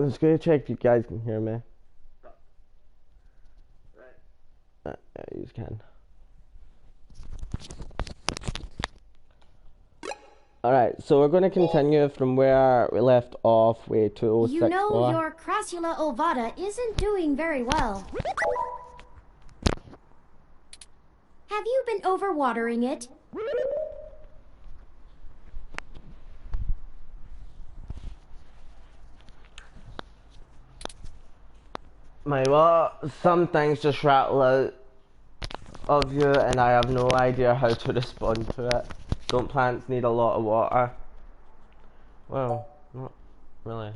I'm just gonna check if you guys can hear me. Yeah, you can. Alright, so we're gonna continue from where we left off with 2064. You know, your Crassula ovata isn't doing very well. Have you been overwatering it? Some things just rattle out of you and I have no idea how to respond to it. Don't plants need a lot of water? Well, not really.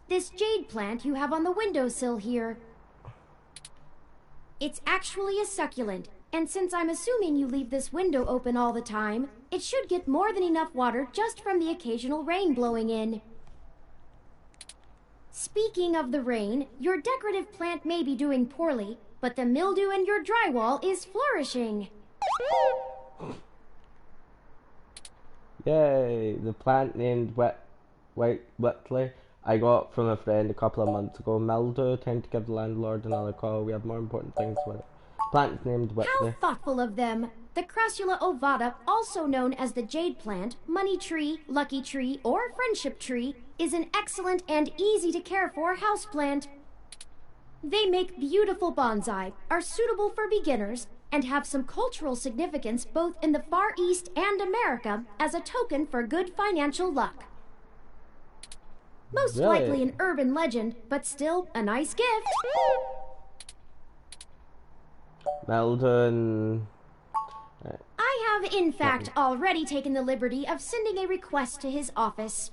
This jade plant you have on the windowsill here. It's actually a succulent, and since I'm assuming you leave this window open all the time, it should get more than enough water just from the occasional rain blowing in. Speaking of the rain, your decorative plant may be doing poorly, but the mildew in your drywall is flourishing. Yay! The plant named Whitley I got from a friend a couple of months ago. Mildew tend to give the landlord another call. We have more important things with it. Plant's named Whitley. How thoughtful of them! The Crassula ovata, also known as the jade plant, money tree, lucky tree, or friendship tree, is an excellent and easy to care for houseplant. They make beautiful bonsai, are suitable for beginners, and have some cultural significance both in the Far East and America as a token for good financial luck. Most likely an urban legend, but still a nice gift. Meldon. I have, in fact, already taken the liberty of sending a request to his office.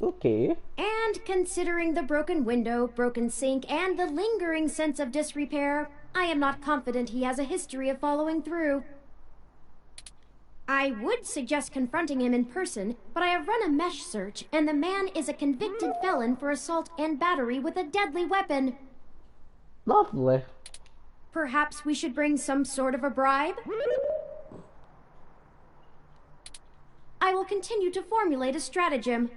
Okay. And considering the broken window, broken sink, and the lingering sense of disrepair, I am not confident he has a history of following through. I would suggest confronting him in person, but I have run a mesh search, and the man is a convicted felon for assault and battery with a deadly weapon. Lovely. Perhaps we should bring some sort of a bribe? I will continue to formulate a stratagem.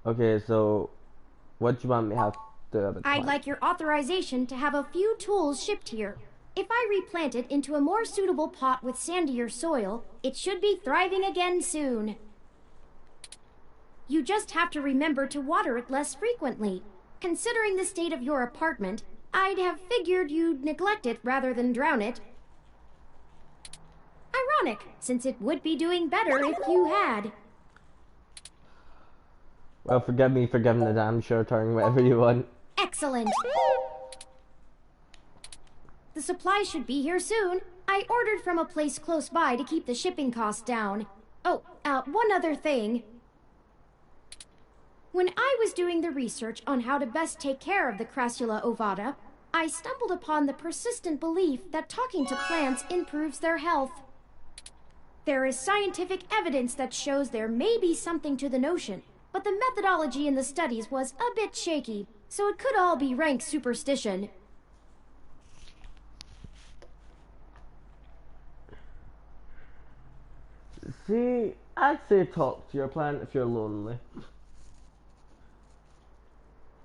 Okay, so what do you want me to have to have? I'd like your authorization to have a few tools shipped here. If I replant it into a more suitable pot with sandier soil, it should be thriving again soon. You just have to remember to water it less frequently. Considering the state of your apartment, I'd have figured you'd neglect it rather than drown it. Ironic, since it would be doing better if you had. Well, forgive me for giving the damn sure turn whatever you want. Excellent. The supplies should be here soon. I ordered from a place close by to keep the shipping costs down. Oh, one other thing. When I was doing the research on how to best take care of the Crassula ovata, I stumbled upon the persistent belief that talking to plants improves their health. There is scientific evidence that shows there may be something to the notion, but the methodology in the studies was a bit shaky, so it could all be rank superstition. See, I'd say talk to your plant if you're lonely.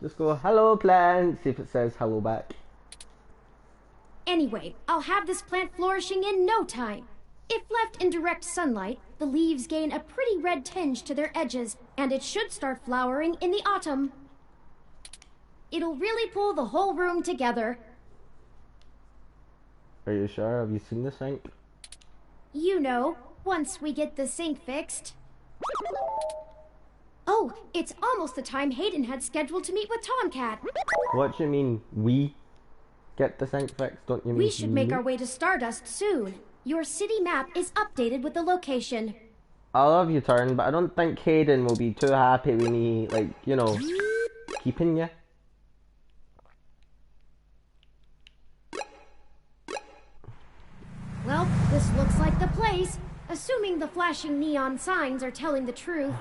Just go, hello plant, see if it says hello back. Anyway, I'll have this plant flourishing in no time. If left in direct sunlight, the leaves gain a pretty red tinge to their edges, and it should start flowering in the autumn. It'll really pull the whole room together. Are you sure? Have you seen the sink? You know, once we get the sink fixed. Oh, it's almost the time Hayden had scheduled to meet with Tomcat. What do you mean, we get the sink fixed? Don't you mean we should make our way to Stardust soon. Your city map is updated with the location. I love you, Turn, but I don't think Hayden will be too happy with me, like, you know, keeping you. Well, this looks like the place, assuming the flashing neon signs are telling the truth.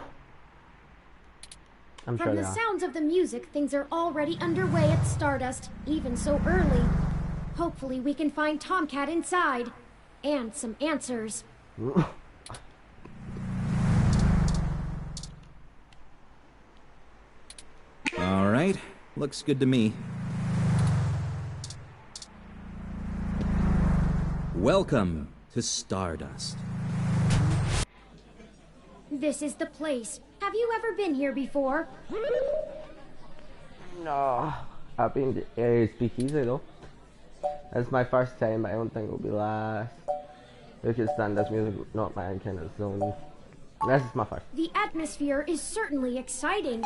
I'm sure From the sounds of the music, things are already underway at Stardust, even so early. Hopefully we can find Tomcat inside. And some answers. Looks good to me. Welcome to Stardust. This is the place. Have you ever been here before? No, I've been to Speakeasy though. It's my first time, but I don't think it'll be last. Who can stand this music? Not my kind of zone. This is my first. The atmosphere is certainly exciting.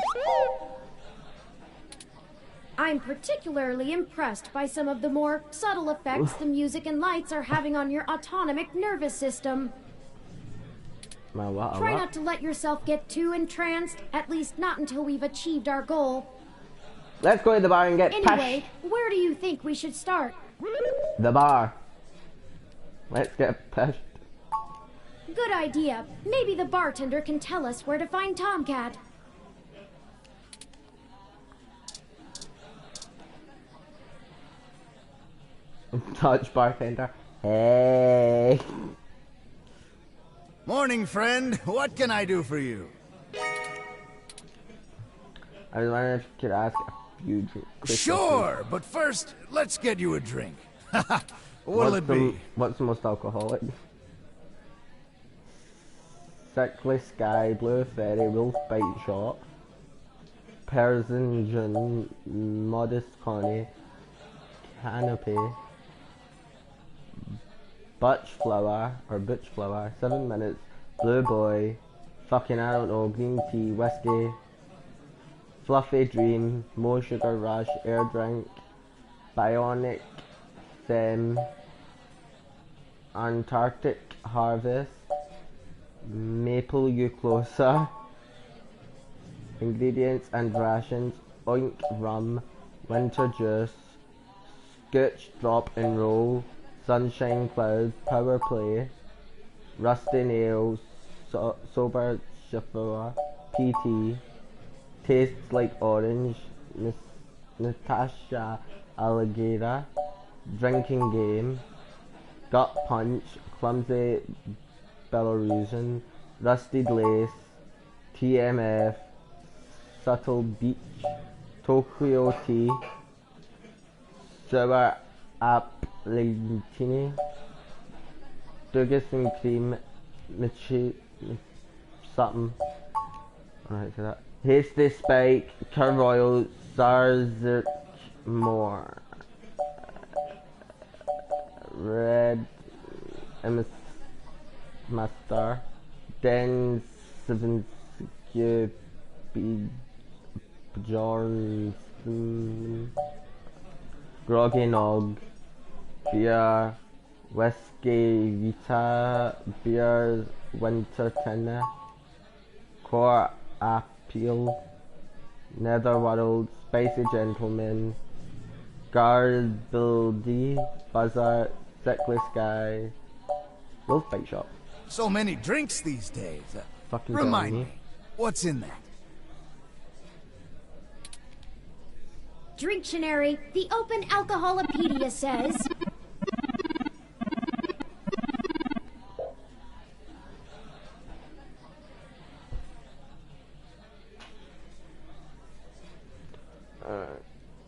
I'm particularly impressed by some of the more subtle effects the music and lights are having on your autonomic nervous system. Try not to let yourself get too entranced, at least not until we've achieved our goal. Let's go to the bar and get Anyway, where do you think we should start? The bar. Let's get pushed. Good idea. Maybe the bartender can tell us where to find Tomcat. Touch bartender. Hey. Morning, friend. What can I do for you? I was wondering if you could ask a few quick Sure, questions. but first, let's get you a drink. What'll it be? What's the most alcoholic? Sickly Sky, Blue Fairy, Wolf Bite Shot, Persian Jun, Modest Connie, Canopy, Butch Flower, 7 minutes, Blue Boy, fucking I don't know, Green Tea, Whiskey, Fluffy Dream, Mo Sugar Rush, Air Drink, Bionic, Them, Antarctic Harvest, Maple Euclosa. Ingredients and rations: Oink Rum, Winter Juice, Scotch Drop and Roll, Sunshine Cloud, Power Play, Rusty Nails, Sober Shafua, PT, Tastes Like Orange, Natasha Alligator, Drinking Game, Gut Punch, Clumsy Belarusian, Rusted Lace, TMF, Subtle Beach, Tokyo Tea, Sour Appletini, Douglas and Cream, something. Alright, so that. Hasty Spike, Cur Royal, Zarzuk More, Red Master, Den 7 Bjornsson, Groggy Nog, Beer, Whiskey Vita, Beers Winter Tinner, Core Appeal, Netherworld, Spicy Gentleman, Garbaldi, Buzzer, Sickly Sky, Wolf Bite Shop. So many drinks these days. Fucking Remind me. me, what's in that? Drinktionary, the Open Alcoholopedia says.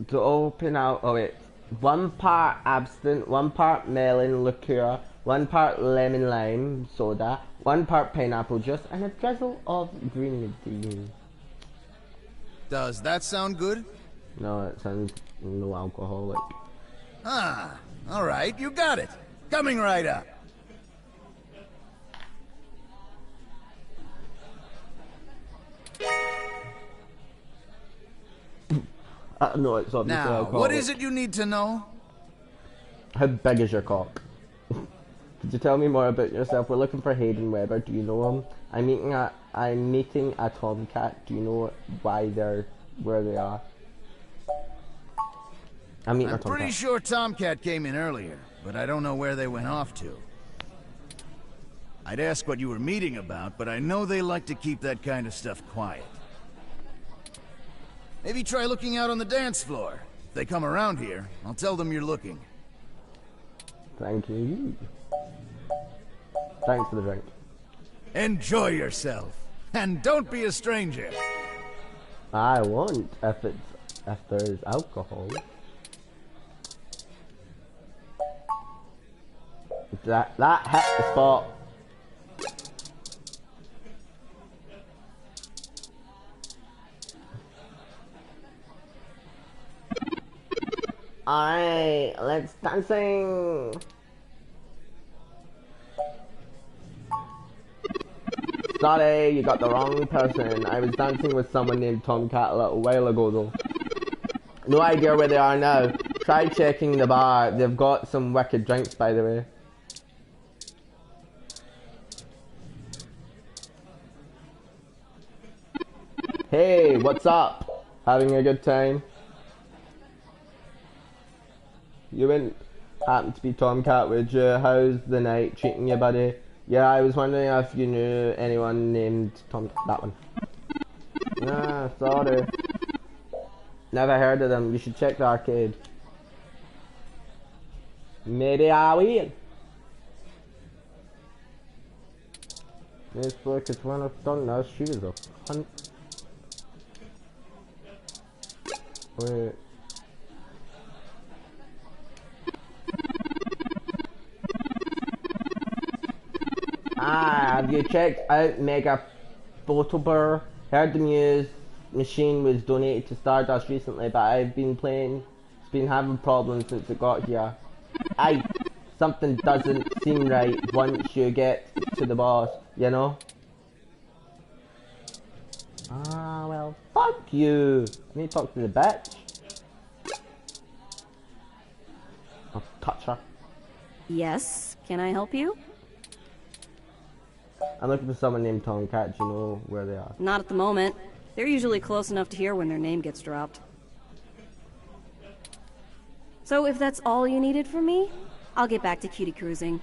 To open out, oh wait, 1 part absinthe, 1 part melon liqueur, 1 part lemon lime soda, 1 part pineapple juice, and a drizzle of grenadine. Does that sound good? No, it sounds no alcoholic. Ah, alright, you got it. Coming right up. No, it's obviously Now, alcoholic. what is it you need to know? How big is your cock? Could you tell me more about yourself? We're looking for Hayden Weber. Do you know him? I'm meeting a Tomcat. Do you know why they're where they are? I'm meeting a I'm Tomcat. pretty sure Tomcat came in earlier, but I don't know where they went off to. I'd ask what you were meeting about, but I know they like to keep that kind of stuff quiet. Maybe try looking out on the dance floor. If they come around here, I'll tell them you're looking. Thank you. Thanks for the drink. Enjoy yourself, and don't be a stranger. I won't if it's if there's alcohol. That hit the spot. Alright, let's dancing. Sorry, you got the wrong person. I was dancing with someone named Tomcat a little while ago though. No idea where they are now. Try checking the bar. They've got some wicked drinks, by the way. Hey, what's up? Having a good time? You wouldn't happen to be Tomcat, would you? How's the night treating you, buddy? Yeah, I was wondering if you knew anyone named Tomcat. That one. Nah, sorry. Never heard of them. You should check the arcade. Maybe I will. This book is one of done now. She was a hunt. Wait. Have you checked out Mega Photobur? Heard the news machine was donated to Stardust recently, but I've been playing. It's been having problems since it got here. Aye, something doesn't seem right once you get to the boss, you know? Ah, well, fuck you. I need to talk to the bitch. I'll touch her. Yes, can I help you? I'm looking for someone named Tomcat. Do you know where they are? Not at the moment. They're usually close enough to hear when their name gets dropped. So if that's all you needed from me, I'll get back to cutie cruising.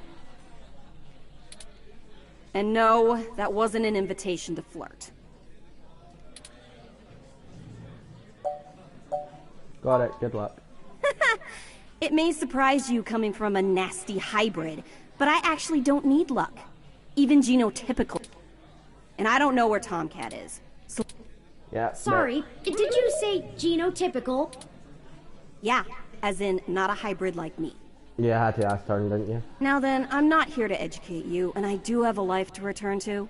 And no, that wasn't an invitation to flirt. Got it. Good luck. It may surprise you coming from a nasty hybrid, but I actually don't need luck. Even genotypical. And I don't know where Tomcat is. So Yeah. Sorry, did you say genotypical? yeah, as in not a hybrid like me. You had to ask turn, didn't you? Now then, I'm not here to educate you, and I do have a life to return to.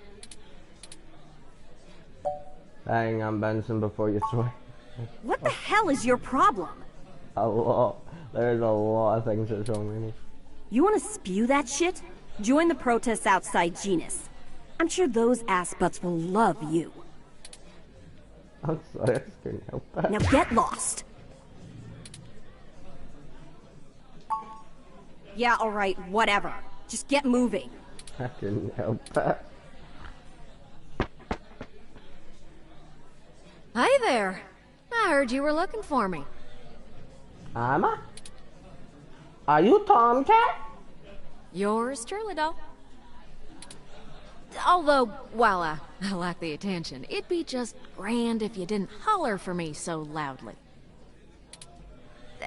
Hang on, Benson, before you throw it. What the hell is your problem? A lot. There's a lot of things that's wrong with me. You want to spew that shit? Join the protests outside Genus. I'm sure those ass butts will love you. I'm sorry, I just couldn't help it. Now get lost. Yeah, alright, whatever. Just get moving. I couldn't help it. Hi there. I heard you were looking for me. Amma? Are you Tomcat? Yours truly, doll. Although, while I like the attention, it'd be just grand if you didn't holler for me so loudly.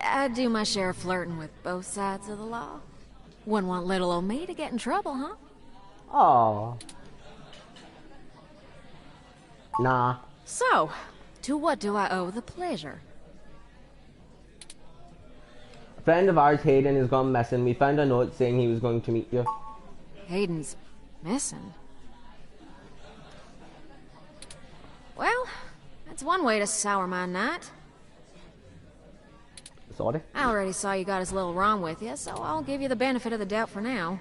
I do my share of flirting with both sides of the law. Wouldn't want little old me to get in trouble, huh? Oh. Nah. So, to what do I owe the pleasure? A friend of ours, Hayden, has gone missing. We found a note saying he was going to meet you. Hayden's missing. Well, that's one way to sour my night. Sorry? I already saw you got his little Ron with you, so I'll give you the benefit of the doubt for now.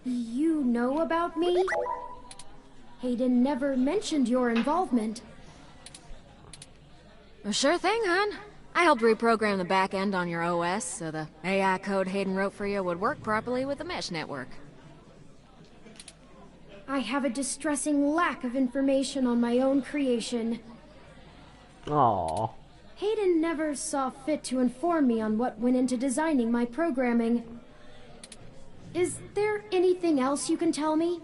You know about me? Hayden never mentioned your involvement. Well, sure thing, hon. I helped reprogram the back end on your OS so the AI code Hayden wrote for you would work properly with the mesh network. I have a distressing lack of information on my own creation. Aww. Hayden never saw fit to inform me on what went into designing my programming. Is there anything else you can tell me?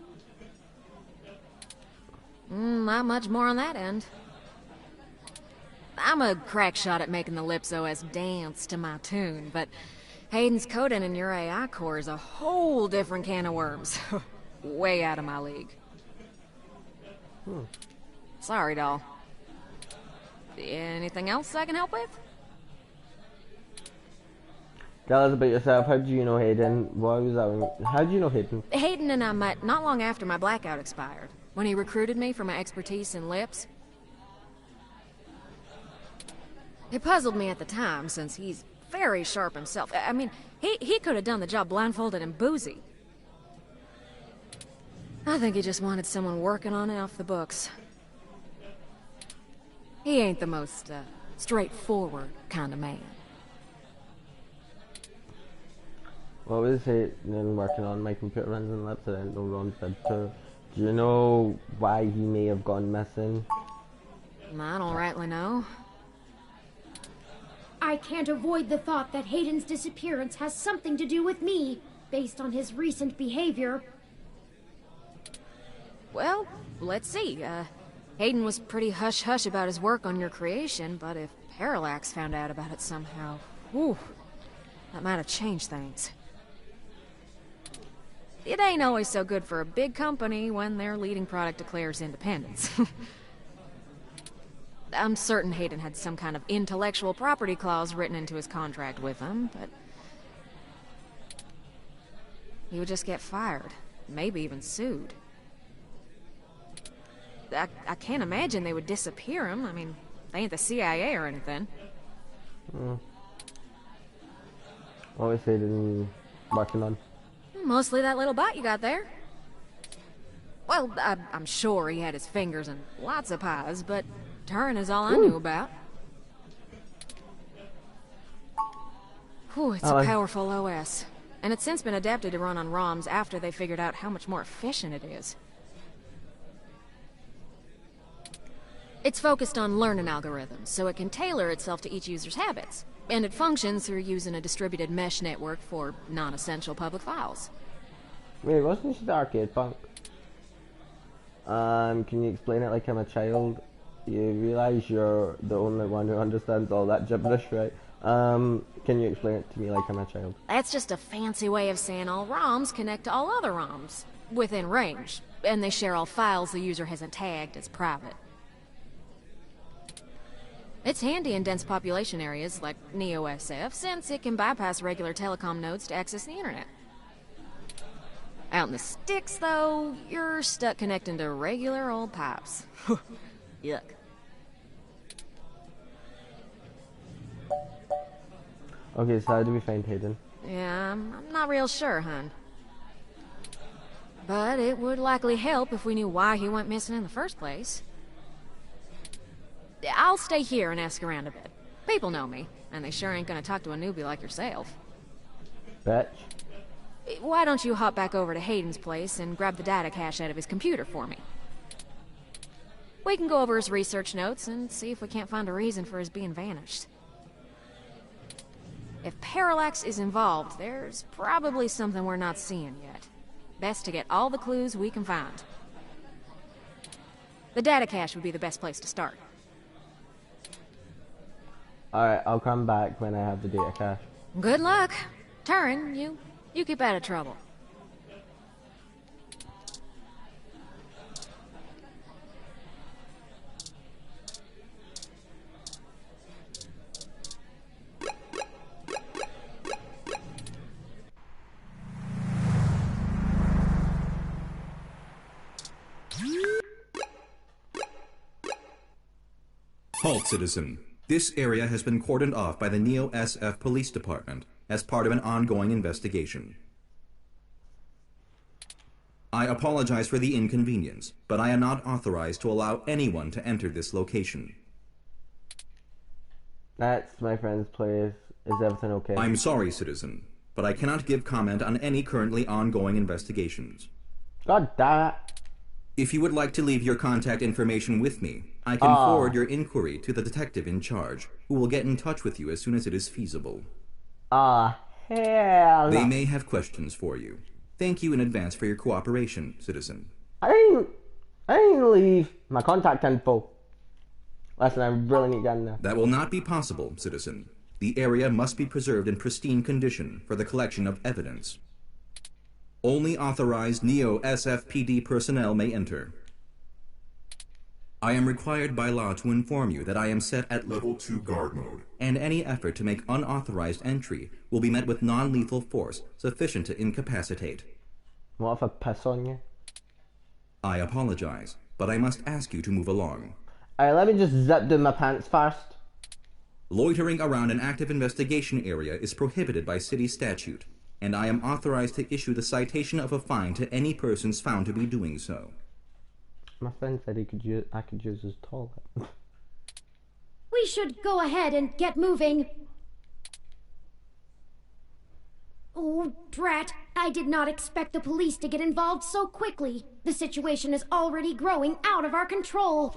Not much more on that end. I'm a crack shot at making the Lips OS dance to my tune, but Hayden's coding in your AI core is a whole different can of worms. Way out of my league. Sorry, doll. Anything else I can help with? Tell us about yourself. How do you know Hayden? Why was that? How do you know Hayden? Hayden and I met not long after my blackout expired, when he recruited me for my expertise in lips. It puzzled me at the time, since he's very sharp himself. I mean, he could have done the job blindfolded and boozy. I think he just wanted someone working on it off the books. He ain't the most, straightforward kind of man. What was Hayden working on? My computer runs and lips. I didn't know Ron said to. Do you know why he may have gone missing? I don't rightly know. I can't avoid the thought that Hayden's disappearance has something to do with me, based on his recent behavior. Well, let's see. Hayden was pretty hush-hush about his work on your creation, but if Parallax found out about it somehow, whew, that might have changed things. It ain't always so good for a big company when their leading product declares independence. I'm certain Hayden had some kind of intellectual property clause written into his contract with them, but he would just get fired, maybe even sued. I can't imagine they would disappear him. I mean, they ain't the CIA or anything. What was Hayden working on? Mostly that little bot you got there. Well, I'm sure he had his fingers in lots of pies, but Turing is all I knew about. Whew, it's a powerful OS. And it's since been adapted to run on ROMs after they figured out how much more efficient it is. It's focused on learning algorithms, so it can tailor itself to each user's habits. And it functions through using a distributed mesh network for non-essential public files. Wait, wasn't she the arcade punk? Can you explain it like I'm a child? You realize you're the only one who understands all that gibberish, right? Can you explain it to me like I'm a child? That's just a fancy way of saying all ROMs connect to all other ROMs, within range, and they share all files the user hasn't tagged as private. It's handy in dense population areas like Neo-SF, since it can bypass regular telecom nodes to access the internet. Out in the sticks, though, you're stuck connecting to regular old pipes. Yuck. Okay, so how do we find Hayden? Yeah, I'm not real sure, hun. But it would likely help if we knew why he went missing in the first place. I'll stay here and ask around a bit. People know me, and they sure ain't gonna talk to a newbie like yourself. Bitch. Why don't you hop back over to Hayden's place and grab the data cache out of his computer for me? We can go over his research notes and see if we can't find a reason for his being vanished. If Parallax is involved, there's probably something we're not seeing yet. Best to get all the clues we can find. The data cache would be the best place to start. Alright, I'll come back when I have the data cache. Good luck. Turing, you keep out of trouble. Halt, citizen. This area has been cordoned off by the Neo-SF Police Department as part of an ongoing investigation. I apologize for the inconvenience, but I am not authorized to allow anyone to enter this location. That's my friend's place. Is everything okay? I'm sorry, citizen, but I cannot give comment on any currently ongoing investigations. God damn it. If you would like to leave your contact information with me, I can forward your inquiry to the detective in charge, who will get in touch with you as soon as it is feasible. Hell They no. may have questions for you. Thank you in advance for your cooperation, citizen. I didn't leave my contact info. Listen, I really need to get in there. That will not be possible, citizen. The area must be preserved in pristine condition for the collection of evidence. Only authorized Neo-SFPD personnel may enter. I am required by law to inform you that I am set at Level 2 guard mode. and any effort to make unauthorized entry will be met with non-lethal force sufficient to incapacitate. What if I piss on you? I apologize, but I must ask you to move along. Alright, let me just zip down my pants first. Loitering around an active investigation area is prohibited by city statute, and I am authorized to issue the citation of a fine to any persons found to be doing so. My friend said I could use his toilet. We should go ahead and get moving. Oh, drat. I did not expect the police to get involved so quickly. The situation is already growing out of our control.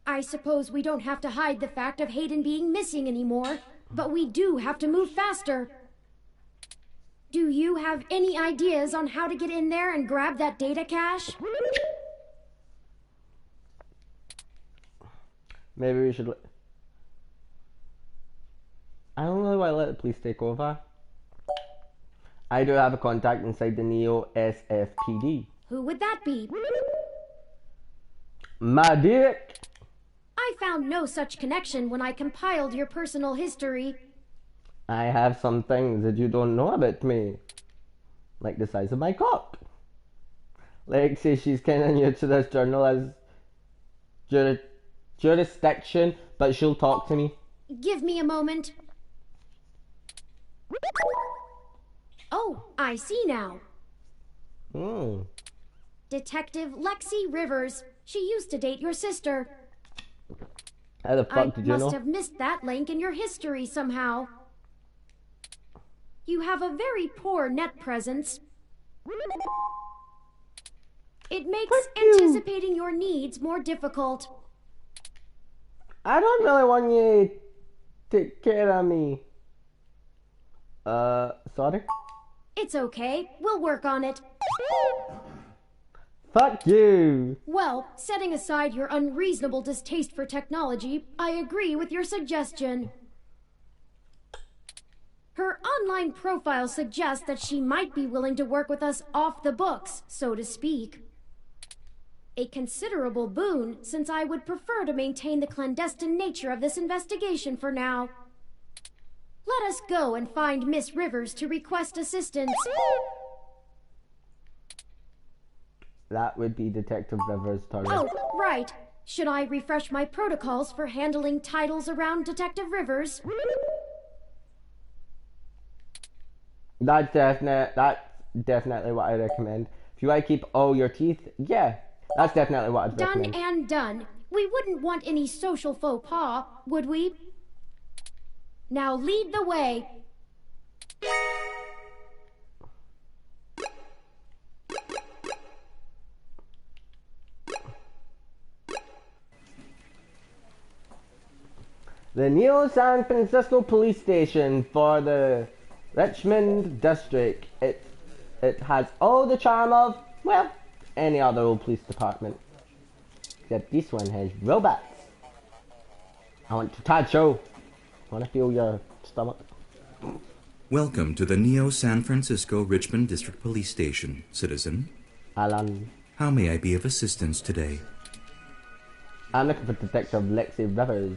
I suppose we don't have to hide the fact of Hayden being missing anymore, but we do have to move faster. Do you have any ideas on how to get in there and grab that data cache? Maybe we should... I don't really want to let the police take over. I do have a contact inside the Neo SFPD. Who would that be? My dick! I found no such connection when I compiled your personal history. I have some things that you don't know about me. Like the size of my cock. Like, say she's kind of new to this journal as jurisdiction, but she'll talk to me. Give me a moment. Oh, I see now. Detective Lexi Rivers. She used to date your sister. How the fuck did you know? I must have missed that link in your history somehow. You have a very poor net presence. It makes anticipating your needs more difficult. I don't really want you to take care of me. Sorry? It's okay. We'll work on it. Fuck you! Well, setting aside your unreasonable distaste for technology, I agree with your suggestion. Her online profile suggests that she might be willing to work with us off the books, so to speak. A considerable boon, since I would prefer to maintain the clandestine nature of this investigation for now. Let us go and find Miss Rivers to request assistance. That would be Detective Rivers' turn. Oh, right. Should I refresh my protocols for handling titles around Detective Rivers? That's definitely what I recommend. If you want to keep all your teeth, yeah, that's definitely what I'd recommend. Done and done. We wouldn't want any social faux pas, would we? Now lead the way. The Neo San Francisco Police Station for the Richmond District. It has all the charm of, well, any other old police department. Except this one has robots. I want to touch you. I want to feel your stomach. Welcome to the Neo San Francisco Richmond District Police Station, citizen. Alan. How may I be of assistance today? I'm looking for Detective Lexi Rivers.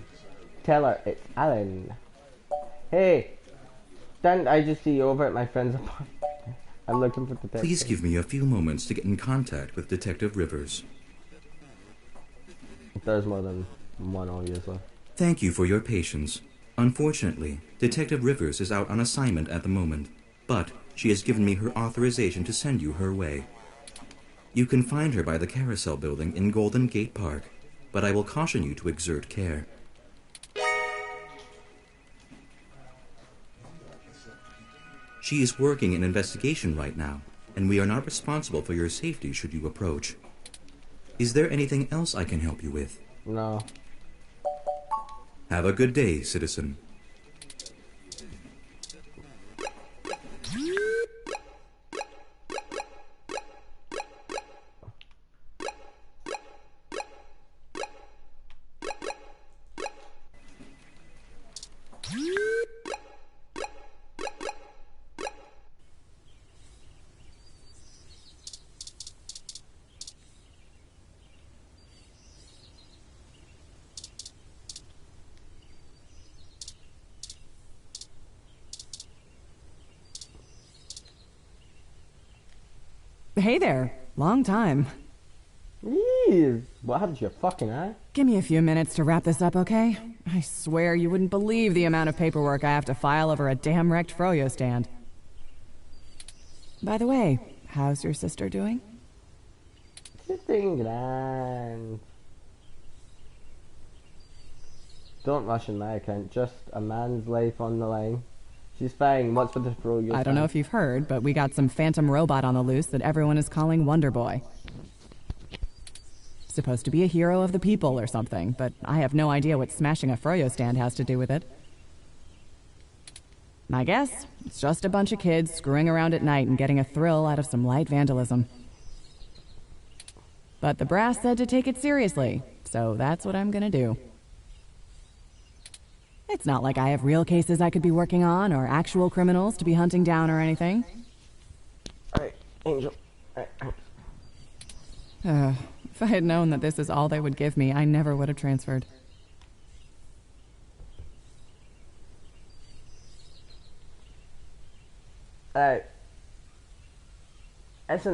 Tell her it's Alan. Hey, didn't I just see you over at my friend's apartment? I'm looking for Detective. Please give me a few moments to get in contact with Detective Rivers. There's more than one, obviously. Thank you for your patience. Unfortunately, Detective Rivers is out on assignment at the moment, but she has given me her authorization to send you her way. You can find her by the Carousel Building in Golden Gate Park, but I will caution you to exert care. She is working an investigation right now, and we are not responsible for your safety should you approach. Is there anything else I can help you with? No. Have a good day, citizen. Hey there. Long time. Jeez, what happened to your fucking eye? Give me a few minutes to wrap this up, okay? I swear you wouldn't believe the amount of paperwork I have to file over a damn wrecked froyo stand. By the way, how's your sister doing? She's doing grand. Don't rush in my account, just a man's life on the line. She's fine, what's with the froyo stand? I don't know if you've heard, but we got some phantom robot on the loose that everyone is calling Wonder Boy. Supposed to be a hero of the people or something, but I have no idea what smashing a froyo stand has to do with it. My guess? It's just a bunch of kids screwing around at night and getting a thrill out of some light vandalism. But the brass said to take it seriously, so that's what I'm gonna do. It's not like I have real cases I could be working on or actual criminals to be hunting down or anything. Alright, Angel. Alright. If I had known that this is all they would give me, I never would have transferred. Isn't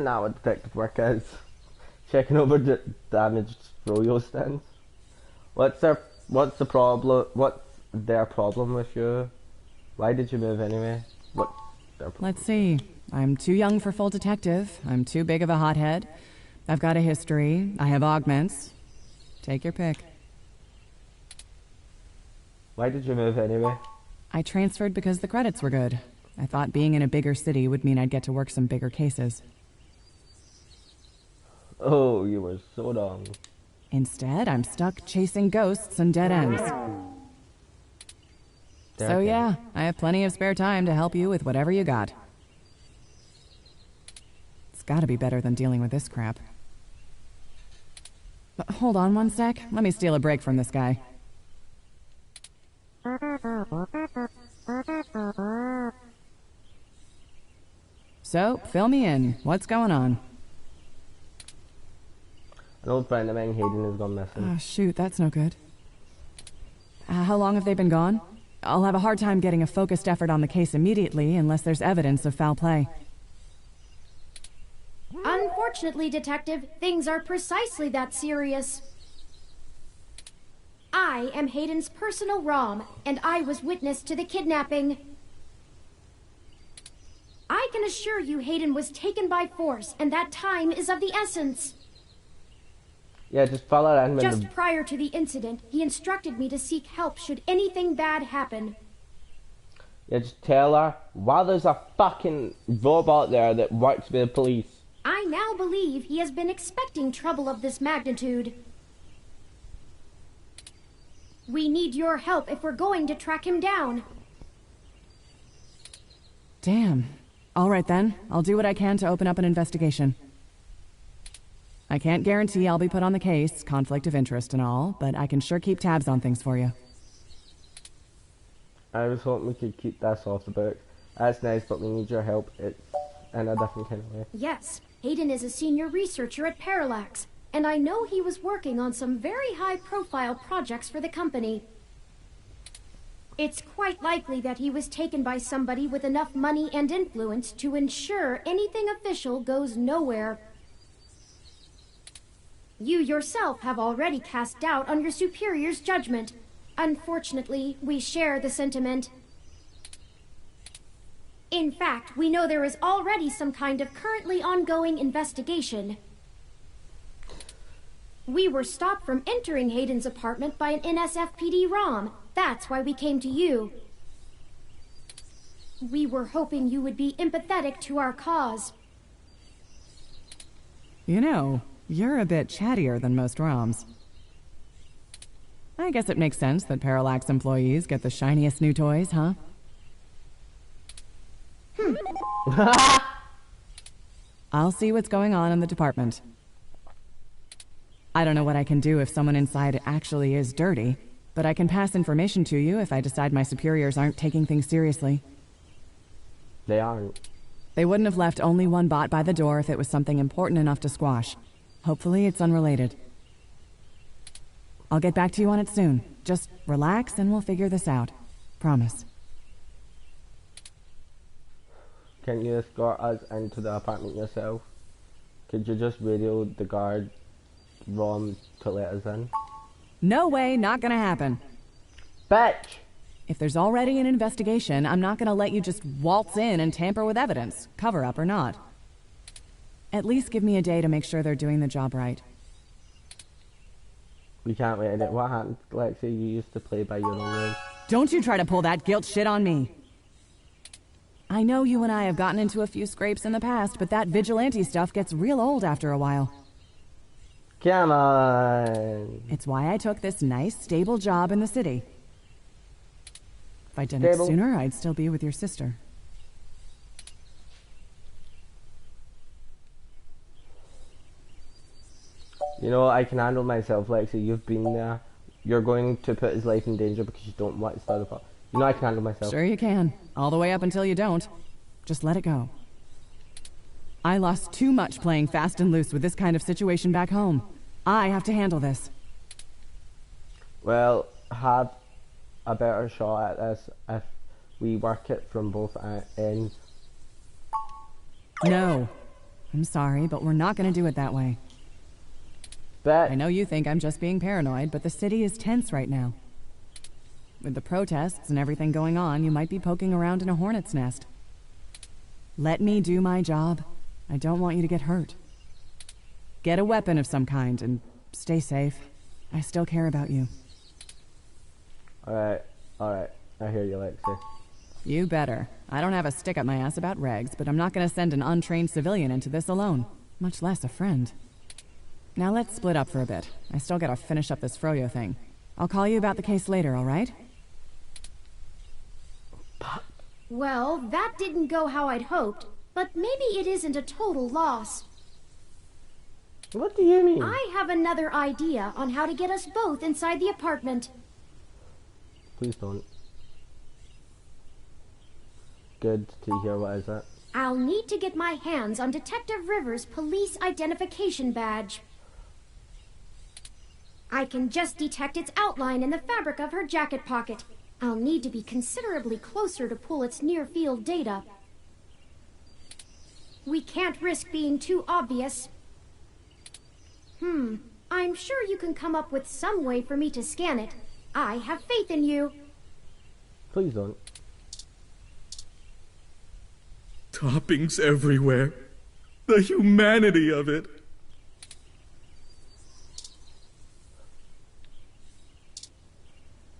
that what detective work is? Checking over the damaged froyo stands? What's their problem? What's their problem with you? Why did you move anyway? What's their problem? Let's see. I'm too young for full detective. I'm too big of a hothead. I've got a history. I have augments. Take your pick. Why did you move anyway? I transferred because the credits were good. I thought being in a bigger city would mean I'd get to work some bigger cases. Oh, you were so wrong. Instead, I'm stuck chasing ghosts and dead ends. So yeah, I have plenty of spare time to help you with whatever you got. It's gotta be better than dealing with this crap. But hold on one sec. Let me steal a break from this guy. So, fill me in. What's going on? An old friend of mine, Hayden, has gone missing. Oh, shoot, that's no good. How long have they been gone? I'll have a hard time getting a focused effort on the case immediately unless there's evidence of foul play. Unfortunately, Detective, things are precisely that serious. I am Hayden's personal ROM, and I was witness to the kidnapping. I can assure you Hayden was taken by force, and that time is of the essence. Yeah, just follow that. Just prior to the incident, he instructed me to seek help should anything bad happen. Yeah, just tell her, while there's a fucking robot there that works with the police. I now believe he has been expecting trouble of this magnitude. We need your help if we're going to track him down. Damn. All right then, I'll do what I can to open up an investigation. I can't guarantee I'll be put on the case, conflict of interest and all, but I can sure keep tabs on things for you. I was hoping we could keep this off the book. That's nice, but we need your help. It's in a different kind of way. Yes, Hayden is a senior researcher at Parallax, and I know he was working on some very high-profile projects for the company. It's quite likely that he was taken by somebody with enough money and influence to ensure anything official goes nowhere. You yourself have already cast doubt on your superior's judgment. Unfortunately, we share the sentiment. In fact, we know there is already some kind of currently ongoing investigation. We were stopped from entering Hayden's apartment by an NSFPD ROM. That's why we came to you. We were hoping you would be empathetic to our cause. You know, you're a bit chattier than most ROMs. I guess it makes sense that Parallax employees get the shiniest new toys, huh? I'll see what's going on in the department. I don't know what I can do if someone inside actually is dirty, but I can pass information to you if I decide my superiors aren't taking things seriously. They aren't. They wouldn't have left only one bot by the door if it was something important enough to squash. Hopefully it's unrelated. I'll get back to you on it soon. Just relax and we'll figure this out. Promise. Can you escort us into the apartment yourself? Could you just radio the guard Rom to let us in? No way, not gonna happen. Bitch! If there's already an investigation, I'm not gonna let you just waltz in and tamper with evidence, cover up or not. At least give me a day to make sure they're doing the job right. We can't wait. What happened, Lexi? You used to play by your own rules. Don't you try to pull that guilt shit on me. I know you and I have gotten into a few scrapes in the past, but that vigilante stuff gets real old after a while. Come on! It's why I took this nice, stable job in the city. If I did it sooner, I'd still be with your sister. You know, I can handle myself, Lexi. You've been there. You're going to put his life in danger because you don't want to start a fight. You know I can handle myself. Sure you can. All the way up until you don't. Just let it go. I lost too much playing fast and loose with this kind of situation back home. I have to handle this. Well, have a better shot at this if we work it from both ends. No. I'm sorry, but we're not going to do it that way. But I know you think I'm just being paranoid, but the city is tense right now. With the protests and everything going on, you might be poking around in a hornet's nest. Let me do my job. I don't want you to get hurt. Get a weapon of some kind and stay safe. I still care about you. Alright. I hear you, Lexi. You better. I don't have a stick up my ass about regs, but I'm not going to send an untrained civilian into this alone, much less a friend. Now let's split up for a bit. I still gotta finish up this Froyo thing. I'll call you about the case later, alright? Well, that didn't go how I'd hoped, but maybe it isn't a total loss. What do you mean? I have another idea on how to get us both inside the apartment. Please don't. Good to hear. What is it? I'll need to get my hands on Detective Rivers' police identification badge. I can just detect its outline in the fabric of her jacket pocket. I'll need to be considerably closer to pull its near-field data. We can't risk being too obvious. I'm sure you can come up with some way for me to scan it. I have faith in you. Please don't. Toppings everywhere. The humanity of it.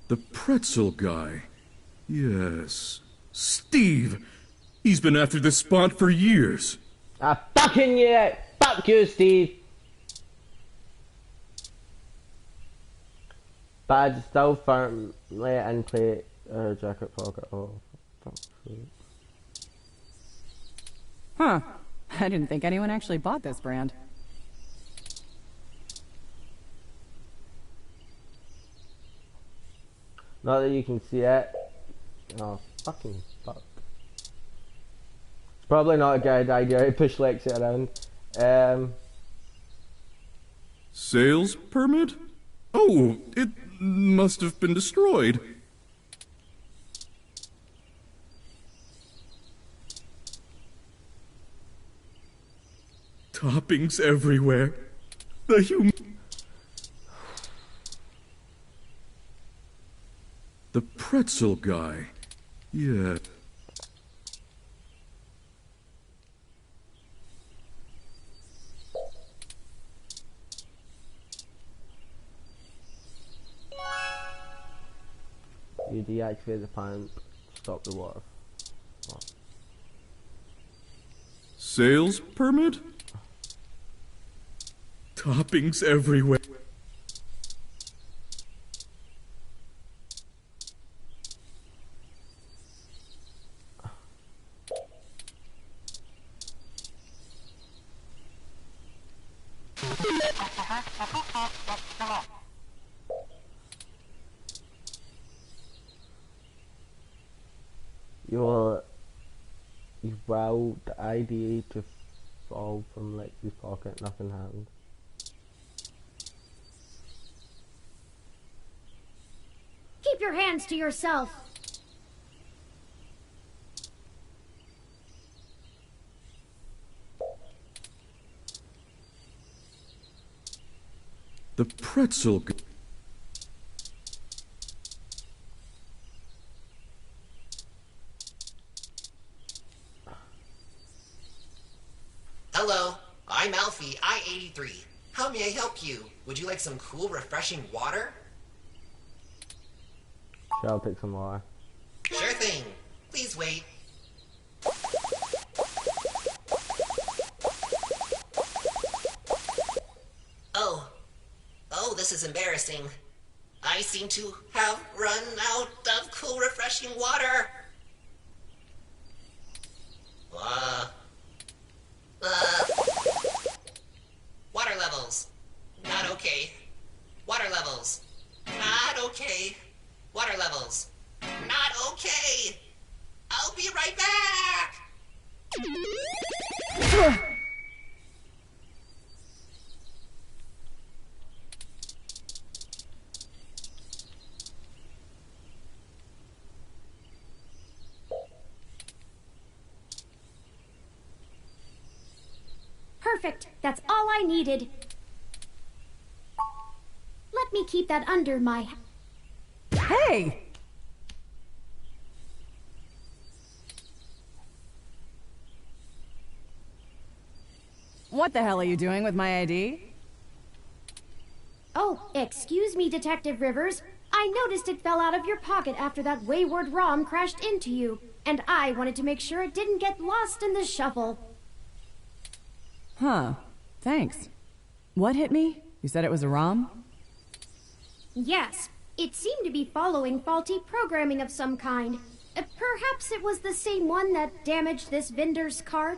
The pretzel guy. Yes. Steve. He's been after this spot for years. Fucking yeah! Fuck you, Steve! But I'd still firmly and play her jacket pocket. Oh, fuck's sake. Huh. I didn't think anyone actually bought this brand. Not that you can see it. Oh, fucking fuck. It's probably not a good idea to push Lexi around. Sales permit? Oh, it must have been destroyed. Toppings everywhere. The pretzel guy. Yeah. You deactivate the pump, stop the water. Oh. Sales permit? Toppings everywhere. You allowed the IDA to fall from Lexi's pocket, nothing happened. Keep your hands to yourself. The pretzel... Hello, I'm Alfie, I-83. How may I help you? Would you like some cool, refreshing water? Sure, I'll take some water. Sure thing. Please wait. Oh, this is embarrassing. I seem to have run out of cool, refreshing water. Water levels. Not okay. Water levels. Not okay. Water levels. Not okay. I'll be right back. Perfect. That's all I needed. Let me keep that under my... Hey! What the hell are you doing with my ID? Oh, excuse me, Detective Rivers. I noticed it fell out of your pocket after that wayward ROM crashed into you, and I wanted to make sure it didn't get lost in the shuffle. Huh. Thanks. What hit me? You said it was a ROM? Yes. It seemed to be following faulty programming of some kind. Perhaps it was the same one that damaged this vendor's cart?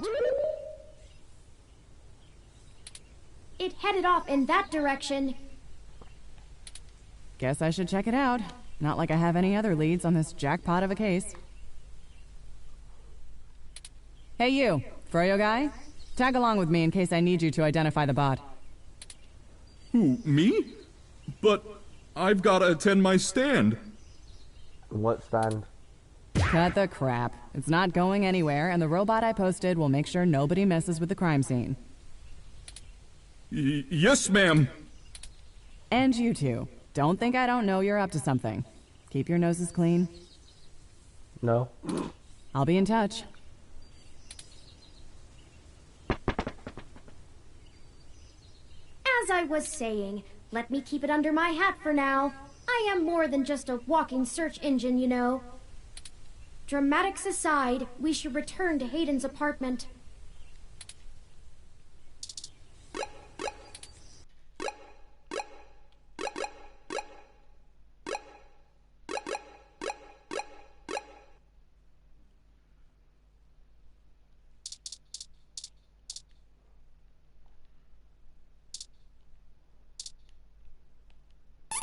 It headed off in that direction. Guess I should check it out. Not like I have any other leads on this jackpot of a case. Hey you, Froyo guy? Tag along with me in case I need you to identify the bot. Who, me? But I've gotta attend my stand. What stand? Cut the crap. It's not going anywhere, and the robot I posted will make sure nobody messes with the crime scene. Yes, ma'am. And you two. Don't think I don't know you're up to something. Keep your noses clean. No. I'll be in touch. As I was saying, let me keep it under my hat for now. I am more than just a walking search engine, you know. Dramatics aside, we should return to Hayden's apartment.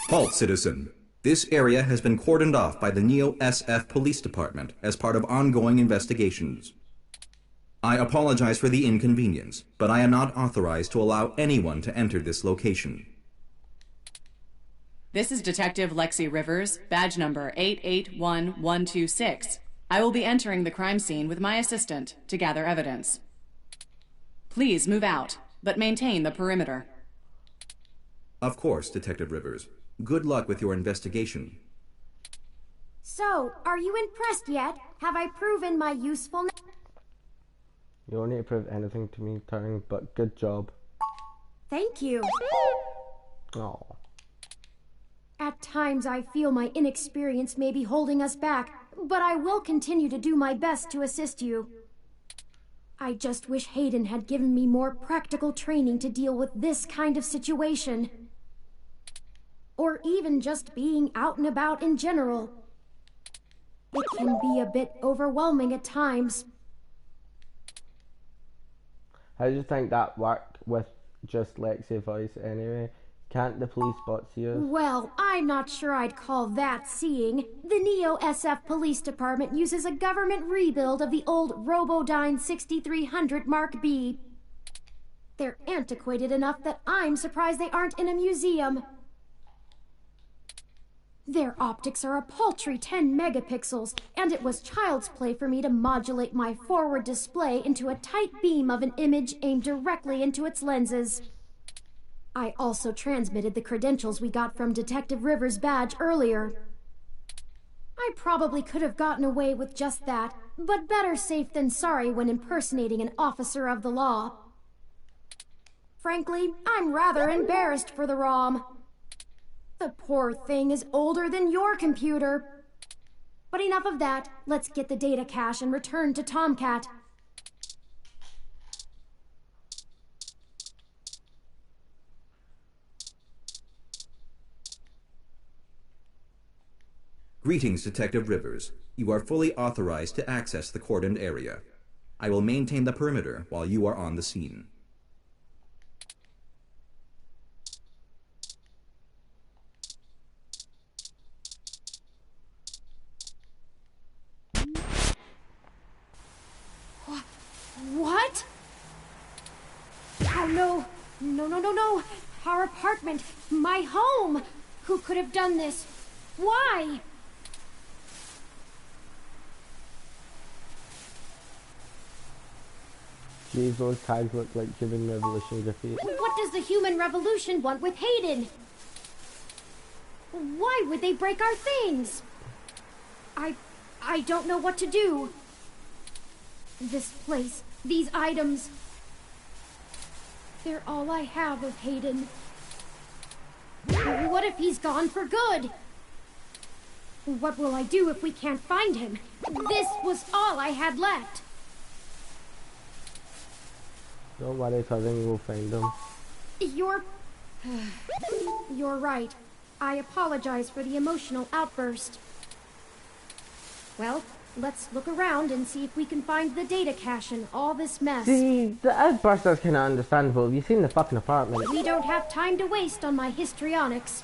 Halt, citizen. This area has been cordoned off by the Neo-SF Police Department as part of ongoing investigations. I apologize for the inconvenience, but I am not authorized to allow anyone to enter this location. This is Detective Lexi Rivers, badge number 881126. I will be entering the crime scene with my assistant to gather evidence. Please move out, but maintain the perimeter. Of course, Detective Rivers. Good luck with your investigation. So, are you impressed yet? Have I proven my usefulness? You don't need to prove anything to me, Turing, but good job. Thank you. Oh. At times I feel my inexperience may be holding us back, but I will continue to do my best to assist you. I just wish Hayden had given me more practical training to deal with this kind of situation. Or even just being out and about in general. It can be a bit overwhelming at times. How do you think that worked with just Lexi voice anyway? Can't the police bot see us? Well, I'm not sure I'd call that seeing. The Neo-SF Police Department uses a government rebuild of the old Robodyne 6300 Mark B. They're antiquated enough that I'm surprised they aren't in a museum. Their optics are a paltry 10 megapixels, and it was child's play for me to modulate my forward display into a tight beam of an image aimed directly into its lenses. I also transmitted the credentials we got from Detective Rivers' badge earlier. I probably could have gotten away with just that, but better safe than sorry when impersonating an officer of the law. Frankly, I'm rather embarrassed for the ROM. The poor thing is older than your computer. But enough of that. Let's get the data cache and return to Tomcat. Greetings, Detective Rivers. You are fully authorized to access the cordoned area. I will maintain the perimeter while you are on the scene. What? Oh no! No, no, no, no! Our apartment! My home! Who could have done this? Why? Geez, those tags look like Human Revolution graffiti. What does the Human Revolution want with Hayden? Why would they break our things? I don't know what to do. This place, these items, they're all I have of Hayden. What if he's gone for good? What will I do if we can't find him? This was all I had left. Don't worry, cousin, we'll find them. You're right. I apologize for the emotional outburst. Well, let's look around and see if we can find the data cache in all this mess. See, the outburst is kind of understandable. Have you seen the fucking apartment? We don't have time to waste on my histrionics.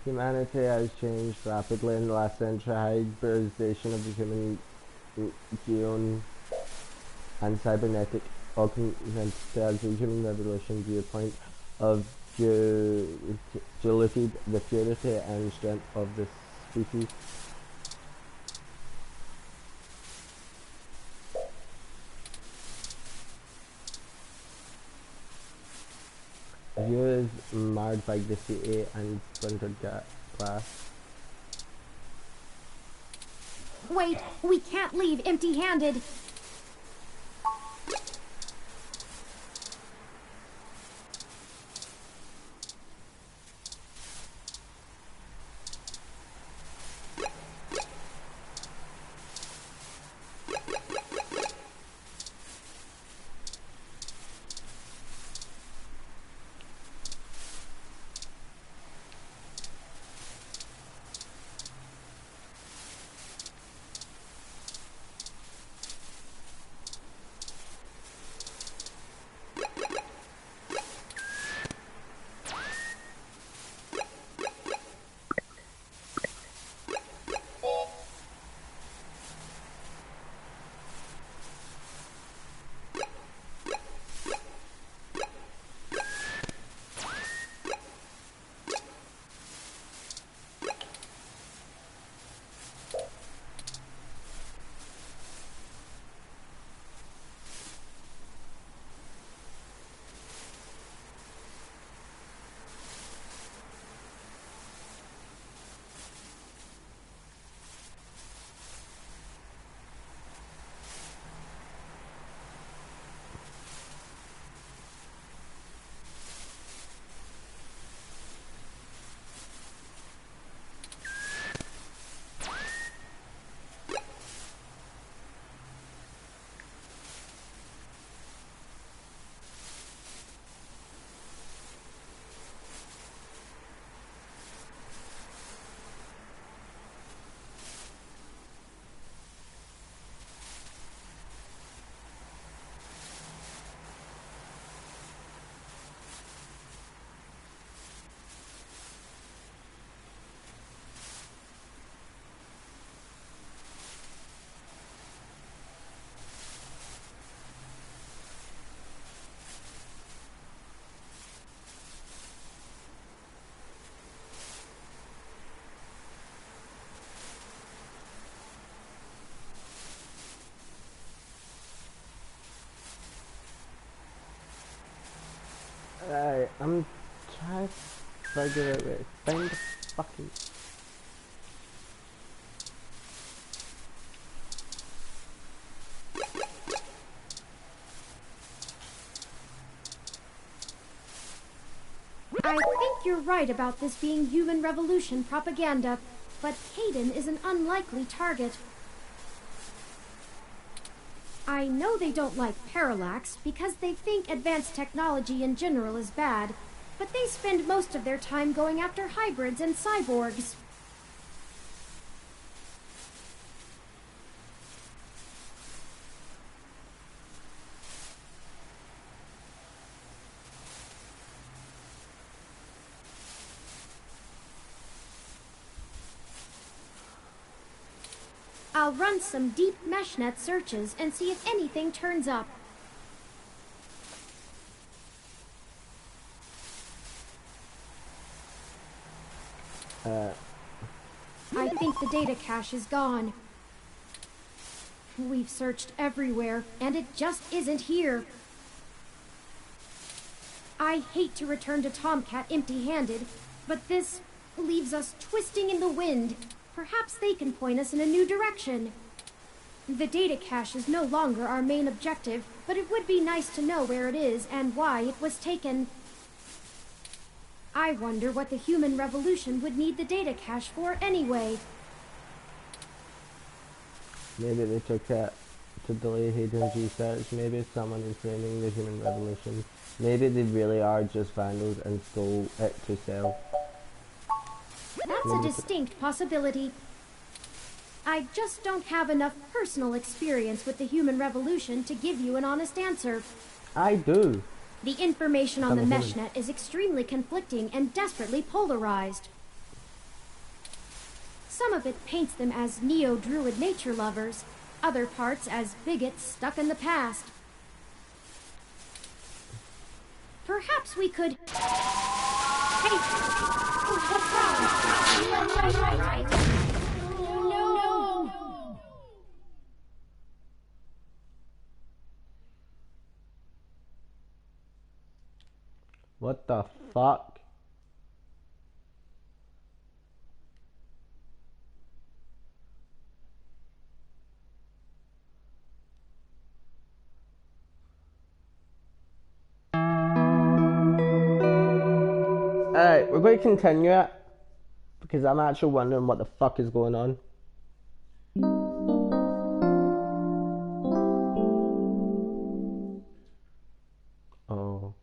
Humanity has changed rapidly in the last century. Hybridization of the human genome and cybernetic augmented as the Human Revolution viewpoint of duality, the purity and strength of the species. View is marred by graffiti and splintered glass. Wait, we can't leave empty-handed. figure out where to find the fucking... I think you're right about this being human revolution propaganda, but Hayden is an unlikely target. I know they don't like Parallax because they think advanced technology in general is bad, but they spend most of their time going after hybrids and cyborgs. I'll run some deep meshnet searches and see if anything turns up. I think the data cache is gone. We've searched everywhere, and it just isn't here. I hate to return to Tomcat empty-handed, but this leaves us twisting in the wind. Perhaps they can point us in a new direction. The data cache is no longer our main objective, but it would be nice to know where it is and why it was taken. I wonder what the human revolution would need the data cache for anyway. Maybe they took it to delay Hayden's research. Maybe it's someone in training the human revolution. Maybe they really are just vandals and stole it to sell. That's a distinct possibility. I just don't have enough personal experience with the human revolution to give you an honest answer. I do. The information on the I'm a meshnet is extremely conflicting and desperately polarized. Some of it paints them as neo-druid nature lovers, other parts as bigots stuck in the past. Perhaps we could... Hey! What's wrong? No! What the fuck? Alright, we're going to continue it because I'm actually wondering what the fuck is going on. Oh.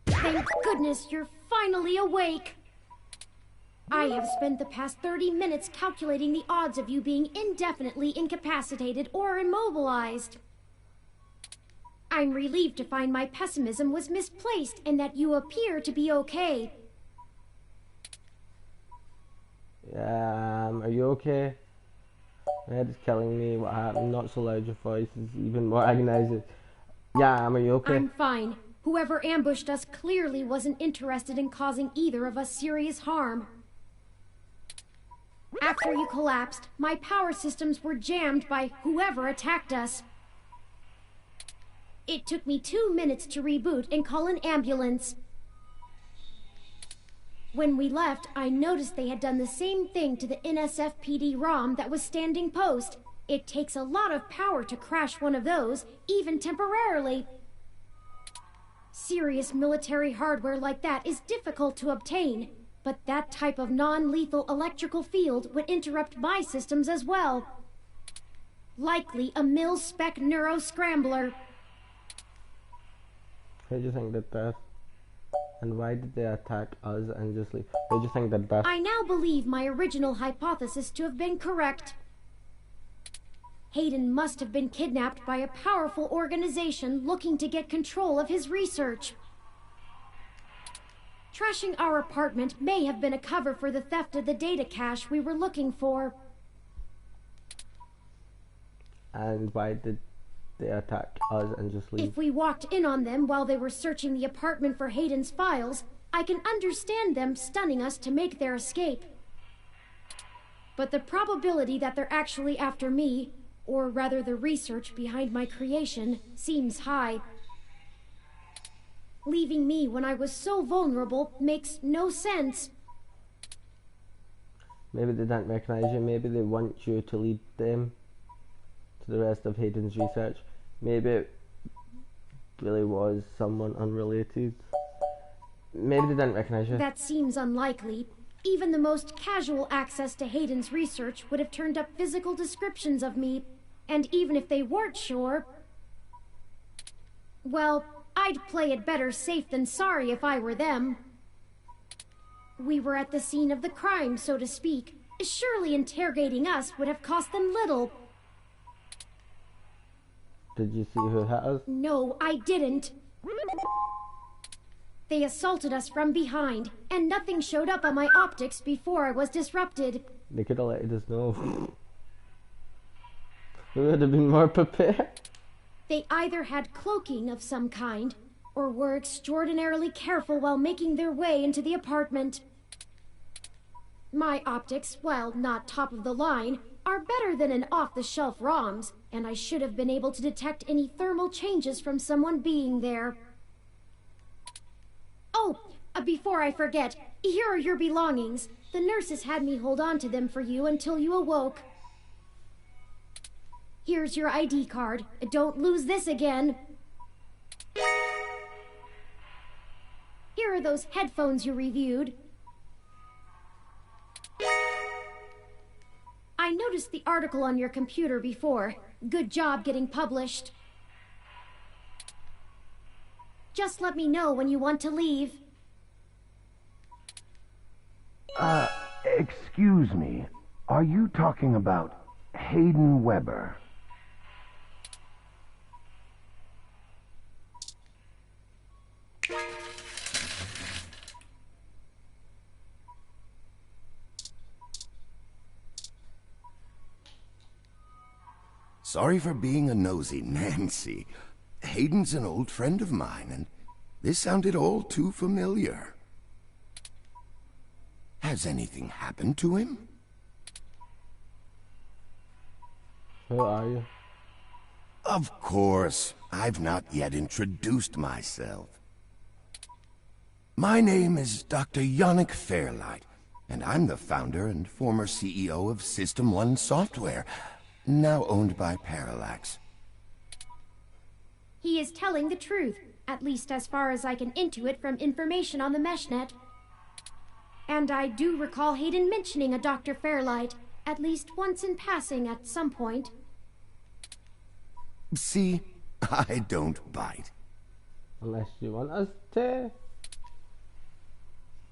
Thank goodness you're finally awake. I have spent the past 30 minutes calculating the odds of you being indefinitely incapacitated or immobilized. I'm relieved to find my pessimism was misplaced and that you appear to be okay. Are you okay? My head is killing me. What happened? Not so loud, your voice is even more agonizing. Are you okay? I'm fine. Whoever ambushed us clearly wasn't interested in causing either of us serious harm. After you collapsed, my power systems were jammed by whoever attacked us. It took me 2 minutes to reboot and call an ambulance. When we left, I noticed they had done the same thing to the NSFPD ROM that was standing post. It takes a lot of power to crash one of those, even temporarily. Serious military hardware like that is difficult to obtain. But that type of non-lethal electrical field would interrupt my systems as well. Likely a mil-spec neuro-scrambler. Who do you think did this? And why did they attack us and just leave? Who do you think did this? I now believe my original hypothesis to have been correct. Hayden must have been kidnapped by a powerful organization looking to get control of his research. Trashing our apartment may have been a cover for the theft of the data cache we were looking for. And why did they attack us and just leave? If we walked in on them while they were searching the apartment for Hayden's files, I can understand them stunning us to make their escape. but the probability that they're actually after me, or rather the research behind my creation, seems high. Leaving me when I was so vulnerable makes no sense. Maybe they don't recognize you, maybe they want you to lead them to the rest of Hayden's research. Maybe it really was someone unrelated. Maybe they didn't recognize you. That seems unlikely. Even the most casual access to Hayden's research would have turned up physical descriptions of me, and even if they weren't sure... well, I'd play it better safe than sorry if I were them. We were at the scene of the crime, so to speak. Surely interrogating us would have cost them little. Did you see who hit us? No, I didn't. They assaulted us from behind, and nothing showed up on my optics before I was disrupted. They could have let us know. We would have been more prepared. They either had cloaking of some kind, or were extraordinarily careful while making their way into the apartment. My optics, while not top of the line, are better than an off-the-shelf ROM's, and I should have been able to detect any thermal changes from someone being there. Oh, before I forget, here are your belongings. The nurses had me hold on to them for you until you awoke. Here's your ID card. Don't lose this again. Here are those headphones you reviewed. I noticed the article on your computer before. Good job getting published. Just let me know when you want to leave. Excuse me. Are you talking about Hayden Weber? Sorry for being a nosy, Nancy. Hayden's an old friend of mine, and this sounded all too familiar. Has anything happened to him? Who are you? Of course. I've not yet introduced myself. My name is Dr. Yannick Fairlight, and I'm the founder and former CEO of System 1 Software, now owned by Parallax. He is telling the truth, at least as far as I can intuit from information on the meshnet. And I do recall Hayden mentioning a Dr. Fairlight, at least once in passing at some point. See, I don't bite. Unless you want us to.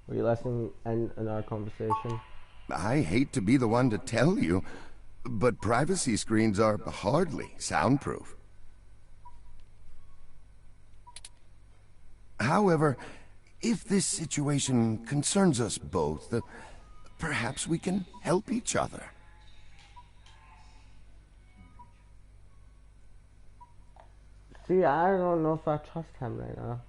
Were you listening in on our conversation? I hate to be the one to tell you, but privacy screens are hardly soundproof. However, if this situation concerns us both, perhaps we can help each other. See, I don't know if I trust him right now.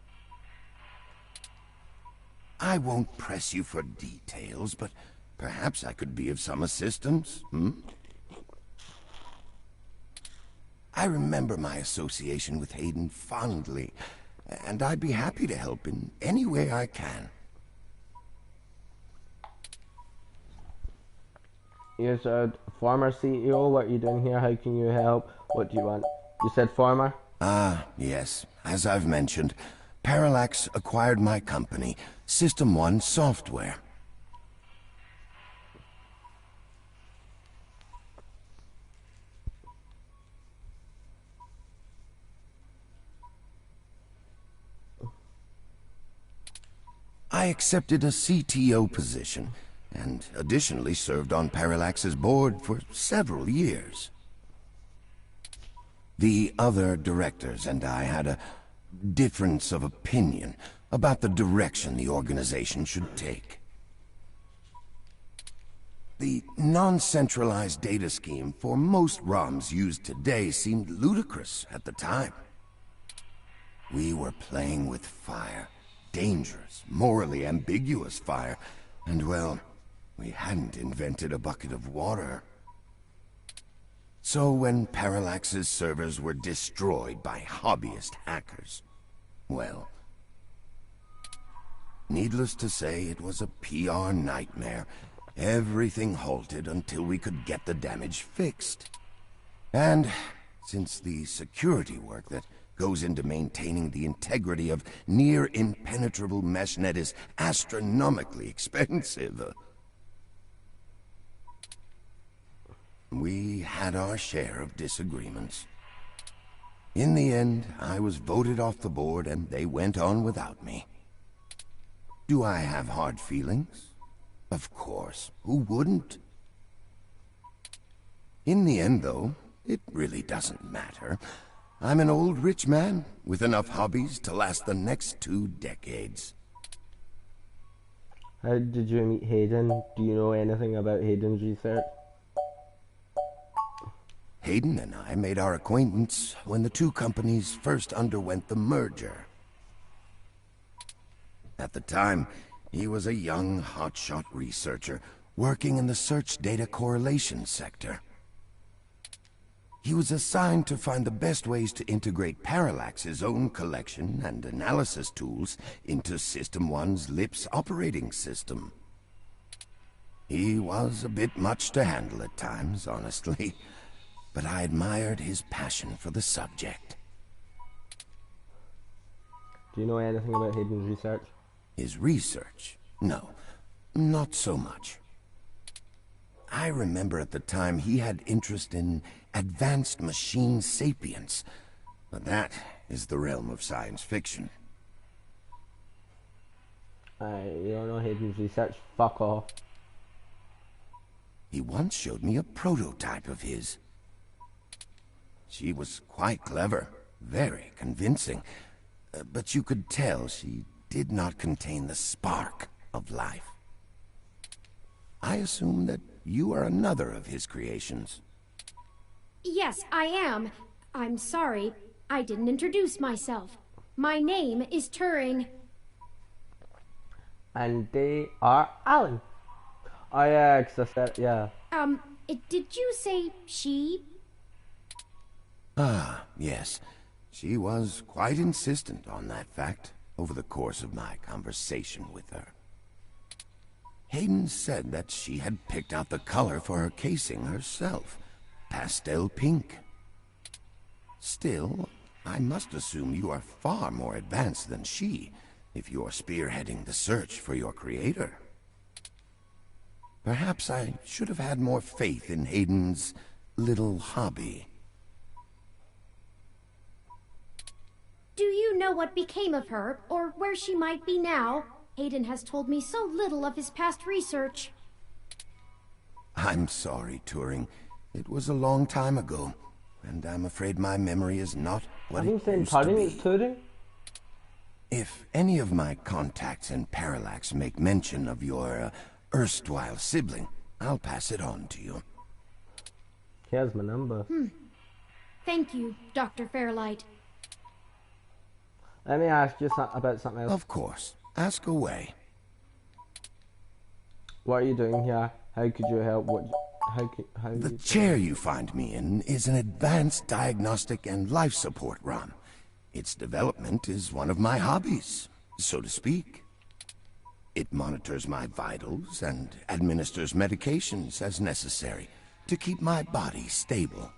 I won't press you for details, but perhaps I could be of some assistance, I remember my association with Hayden fondly, and I'd be happy to help in any way I can. You said former CEO, what are you doing here? How can you help? What do you want? You said former? Ah, yes. As I've mentioned, Parallax acquired my company, System 1 Software. I accepted a CTO position, and additionally served on Parallax's board for several years. The other directors and I had a difference of opinion about the direction the organization should take. The non-centralized data scheme for most ROMs used today seemed ludicrous at the time. We were playing with fire. Dangerous, morally ambiguous fire, and well, we hadn't invented a bucket of water. So when Parallax's servers were destroyed by hobbyist hackers, well, needless to say, it was a PR nightmare. Everything halted until we could get the damage fixed. And since the security work that goes into maintaining the integrity of near-impenetrable meshnet is astronomically expensive, we had our share of disagreements. In the end, I was voted off the board and they went on without me. Do I have hard feelings? Of course, who wouldn't? In the end, though, it really doesn't matter. I'm an old rich man with enough hobbies to last the next 2 decades. How did you meet Hayden? Do you know anything about Hayden's research? Hayden and I made our acquaintance when the 2 companies first underwent the merger. At the time, he was a young, hotshot researcher working in the search data correlation sector. He was assigned to find the best ways to integrate Parallax's own collection and analysis tools into System 1's LIPS operating system. He was a bit much to handle at times, honestly, but I admired his passion for the subject. Do you know anything about Hayden's research? His research? No, not so much. I remember at the time he had interest in advanced machine sapience, but that is the realm of science fiction. You don't know Hayden's research? Fuck off. He once showed me a prototype of his. She was quite clever, very convincing, but you could tell she did not contain the spark of life. I assume that you are another of his creations. Yes, I am. I'm sorry, I didn't introduce myself. My name is Turing. And they are Alan. Oh yeah, 'cause I said, yeah. Did you say she? Ah, yes. She was quite insistent on that fact over the course of my conversation with her. Hayden said that she had picked out the color for her casing herself, pastel pink. Still, I must assume you are far more advanced than she, if you're spearheading the search for your creator. Perhaps I should have had more faith in Hayden's little hobby. Do you know what became of her, or where she might be now? Hayden has told me so little of his past research. I'm sorry, Turing. It was a long time ago, and I'm afraid my memory is not what it used to be. Turing? If any of my contacts in Parallax make mention of your erstwhile sibling, I'll pass it on to you. Here's my number. Thank you, Dr. Fairlight. Let me ask you about something else. Of course. Ask away. What are you doing here? How could you help? The chair you find me in is an advanced diagnostic and life support ROM. Its development is one of my hobbies, so to speak. It monitors my vitals and administers medications as necessary to keep my body stable.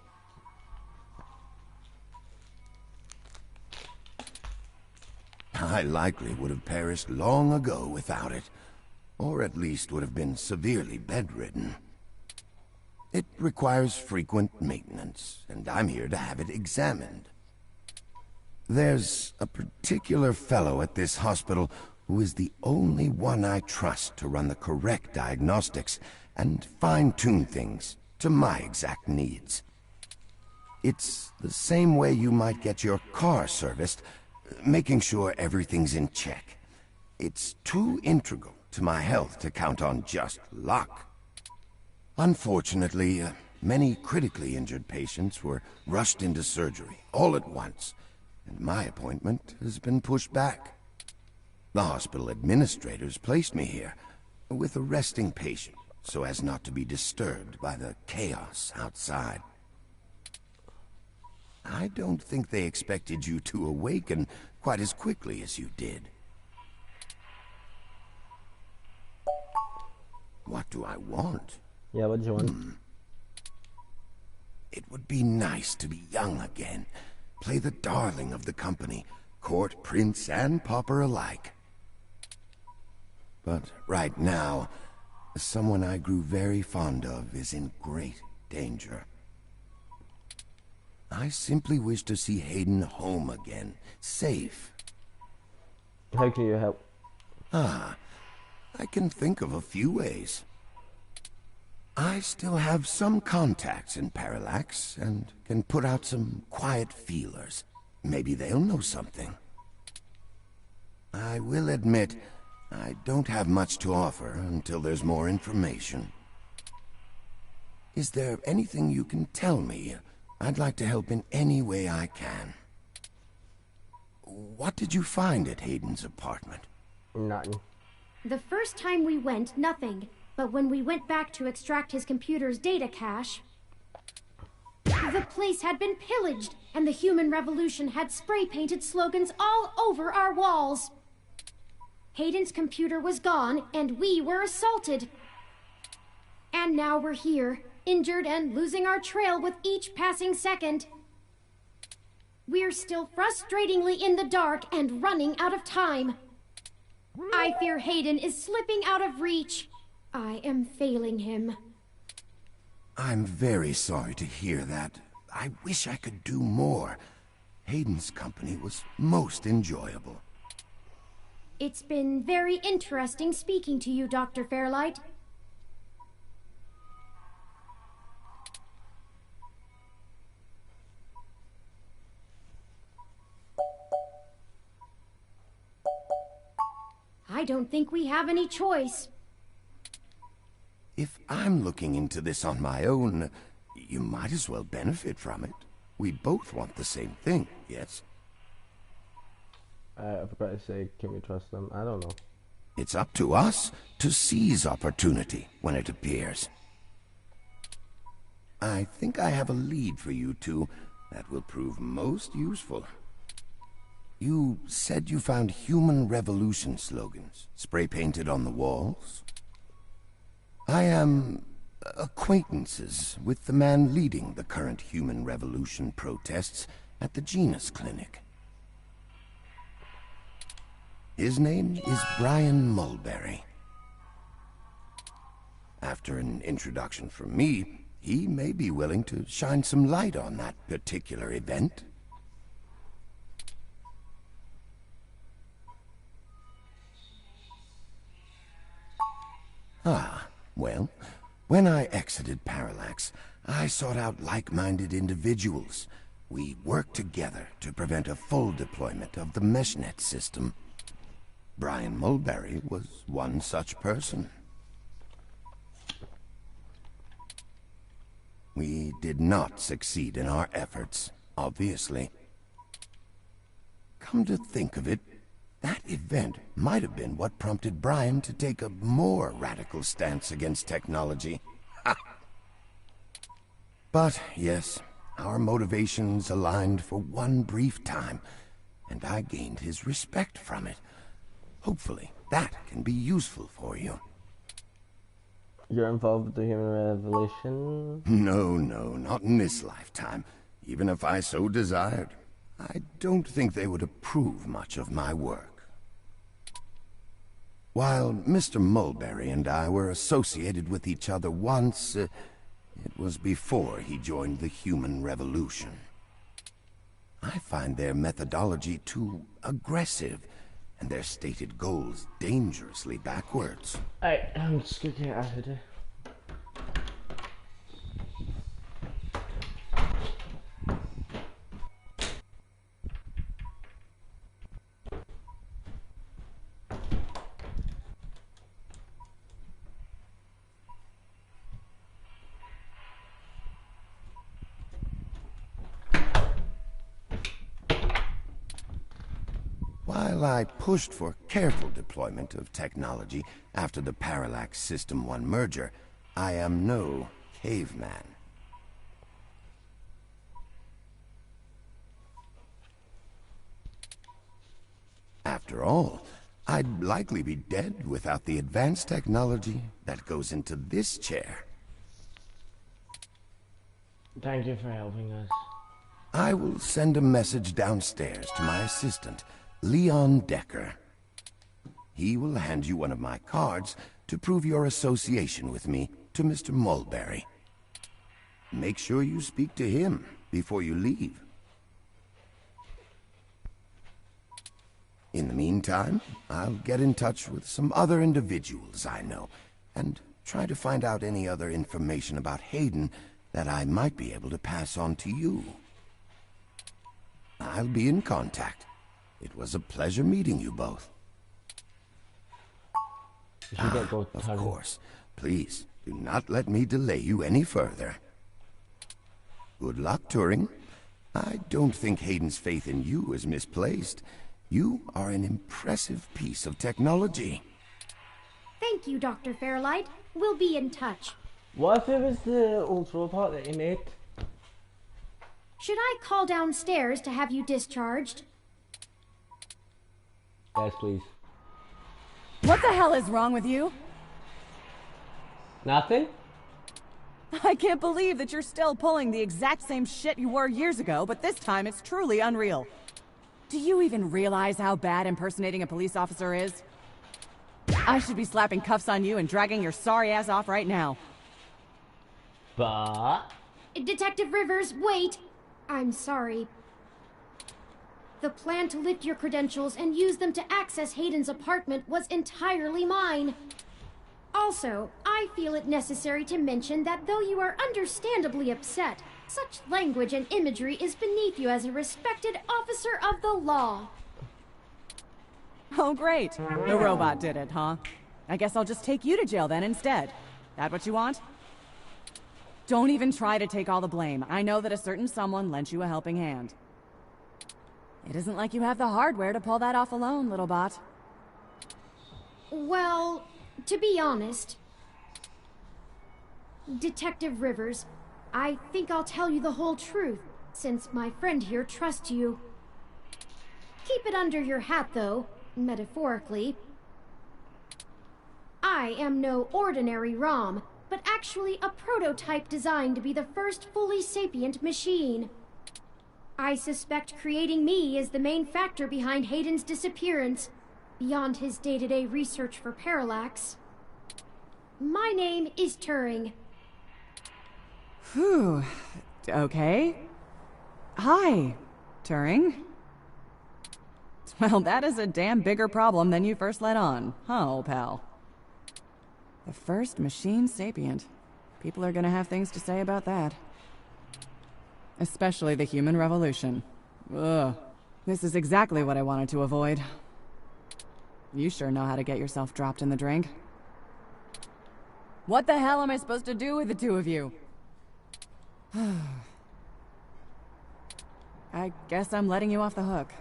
I likely would have perished long ago without it, or at least would have been severely bedridden. It requires frequent maintenance, and I'm here to have it examined. There's a particular fellow at this hospital who is the only one I trust to run the correct diagnostics and fine-tune things to my exact needs. It's the same way you might get your car serviced, making sure everything's in check. It's too integral to my health to count on just luck. Unfortunately, many critically injured patients were rushed into surgery all at once, and my appointment has been pushed back. The hospital administrators placed me here with a resting patient so as not to be disturbed by the chaos outside. I don't think they expected you to awaken quite as quickly as you did. What do I want? Yeah, what do you want? It would be nice to be young again. Play the darling of the company, court, prince, and pauper alike. But right now, someone I grew very fond of is in great danger. I simply wish to see Hayden home again, safe. How can you help? I can think of a few ways. I still have some contacts in Parallax and can put out some quiet feelers. Maybe they'll know something. I will admit, I don't have much to offer until there's more information. Is there anything you can tell me? I'd like to help in any way I can. What did you find at Hayden's apartment? Nothing. The first time we went, nothing. But when we went back to extract his computer's data cache, the place had been pillaged, and the Human Revolution had spray-painted slogans all over our walls. Hayden's computer was gone, and we were assaulted. And now we're here, injured and losing our trail with each passing second. We're still frustratingly in the dark and running out of time. I fear Hayden is slipping out of reach. I am failing him. I'm very sorry to hear that. I wish I could do more. Hayden's company was most enjoyable. It's been very interesting speaking to you, Dr. Fairlight. I don't think we have any choice. If I'm looking into this on my own, you might as well benefit from it. We both want the same thing, yes? I forgot to say, can we trust them? I don't know. It's up to us to seize opportunity when it appears. I think I have a lead for you two that will prove most useful. You said you found Human Revolution slogans spray-painted on the walls? I am acquaintances with the man leading the current Human Revolution protests at the Genus Clinic. His name is Brian Mulberry. After an introduction from me, he may be willing to shine some light on that particular event. Well, when I exited Parallax, I sought out like-minded individuals. We worked together to prevent a full deployment of the MeshNet system. Brian Mulberry was one such person. We did not succeed in our efforts, obviously. Come to think of it, that event might have been what prompted Brian to take a more radical stance against technology. Ha! But yes, our motivations aligned for one brief time, and I gained his respect from it. Hopefully, that can be useful for you. You're involved with the Human Revolution? No, not in this lifetime, even if I so desired. I don't think they would approve much of my work. While Mr. Mulberry and I were associated with each other once, it was before he joined the Human Revolution. I find their methodology too aggressive, and their stated goals dangerously backwards. Alright, I'm just gonna get out of here. While I pushed for careful deployment of technology after the Parallax System 1 merger, I am no caveman. After all, I'd likely be dead without the advanced technology that goes into this chair. Thank you for helping us. I will send a message downstairs to my assistant, Leon Decker. He will hand you one of my cards to prove your association with me to Mr. Mulberry. Make sure you speak to him before you leave. In the meantime, I'll get in touch with some other individuals I know, and try to find out any other information about Hayden that I might be able to pass on to you. I'll be in contact. It was a pleasure meeting you both. Of course. Please, do not let me delay you any further. Good luck, Turing. I don't think Hayden's faith in you is misplaced. You are an impressive piece of technology. Thank you, Dr. Fairlight. We'll be in touch. What if it was the ultra part that you made? Should I call downstairs to have you discharged? Yes, please. What the hell is wrong with you? Nothing? I can't believe that you're still pulling the exact same shit you were years ago, but this time it's truly unreal. Do you even realize how bad impersonating a police officer is? I should be slapping cuffs on you and dragging your sorry ass off right now. But... Detective Rivers, wait! I'm sorry. The plan to lift your credentials and use them to access Hayden's apartment was entirely mine. Also, I feel it necessary to mention that though you are understandably upset, such language and imagery is beneath you as a respected officer of the law. Oh, great. The robot did it, huh? I guess I'll just take you to jail then instead. That what you want? Don't even try to take all the blame. I know that a certain someone lent you a helping hand. It isn't like you have the hardware to pull that off alone, little bot. Well, to be honest, Detective Rivers, I think I'll tell you the whole truth, since my friend here trusts you. Keep it under your hat, though, metaphorically. I am no ordinary ROM, but actually a prototype designed to be the first fully sapient machine. I suspect creating me is the main factor behind Hayden's disappearance, beyond his day-to-day research for Parallax. My name is Turing. Whew. Okay. Hi, Turing. Well, that is a damn bigger problem than you first let on, huh, old pal? The first machine sapient. People are gonna have things to say about that. Especially the human revolution. Ugh. This is exactly what I wanted to avoid. You sure know how to get yourself dropped in the drink. What the hell am I supposed to do with the two of you? I guess I'm letting you off the hook.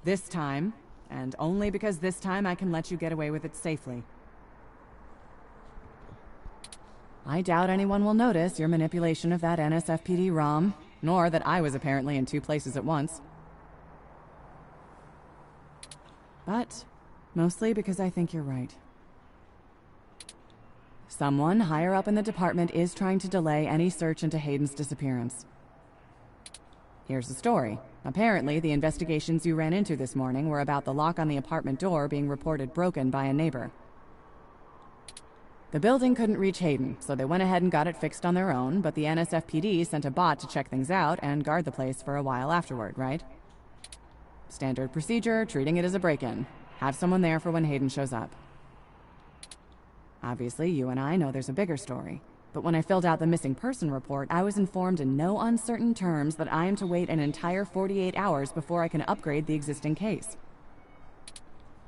This time, and only because this time I can let you get away with it safely. I doubt anyone will notice your manipulation of that NSFPD ROM, nor that I was apparently in two places at once. But mostly because I think you're right. Someone higher up in the department is trying to delay any search into Hayden's disappearance. Here's the story. Apparently, the investigations you ran into this morning were about the lock on the apartment door being reported broken by a neighbor. The building couldn't reach Hayden, so they went ahead and got it fixed on their own, but the NSFPD sent a bot to check things out and guard the place for a while afterward, right? Standard procedure, treating it as a break-in. Have someone there for when Hayden shows up. Obviously, you and I know there's a bigger story. But when I filled out the missing person report, I was informed in no uncertain terms that I am to wait an entire 48 hours before I can upgrade the existing case.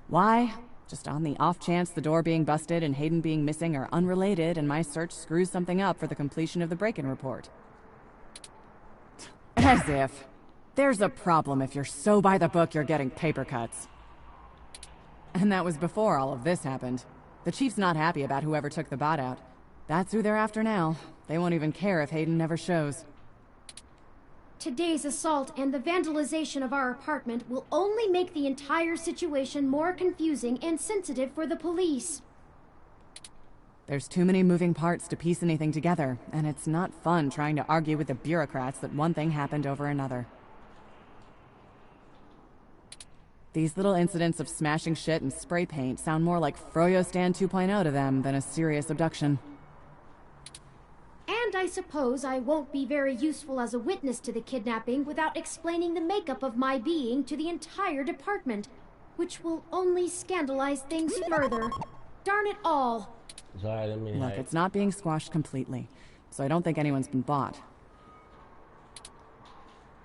Why? Just on the off chance the door being busted and Hayden being missing are unrelated and my search screws something up for the completion of the break-in report. As if. There's a problem if you're so by the book you're getting paper cuts. And that was before all of this happened. The chief's not happy about whoever took the bot out. That's who they're after now. They won't even care if Hayden never shows. Today's assault and the vandalization of our apartment will only make the entire situation more confusing and sensitive for the police. There's too many moving parts to piece anything together, and it's not fun trying to argue with the bureaucrats that one thing happened over another. These little incidents of smashing shit and spray paint sound more like Froyo Stand 2.0 to them than a serious abduction. And I suppose I won't be very useful as a witness to the kidnapping without explaining the makeup of my being to the entire department, which will only scandalize things further. Darn it all. Sorry, I didn't mean Look, it's not being squashed completely, so I don't think anyone's been bought.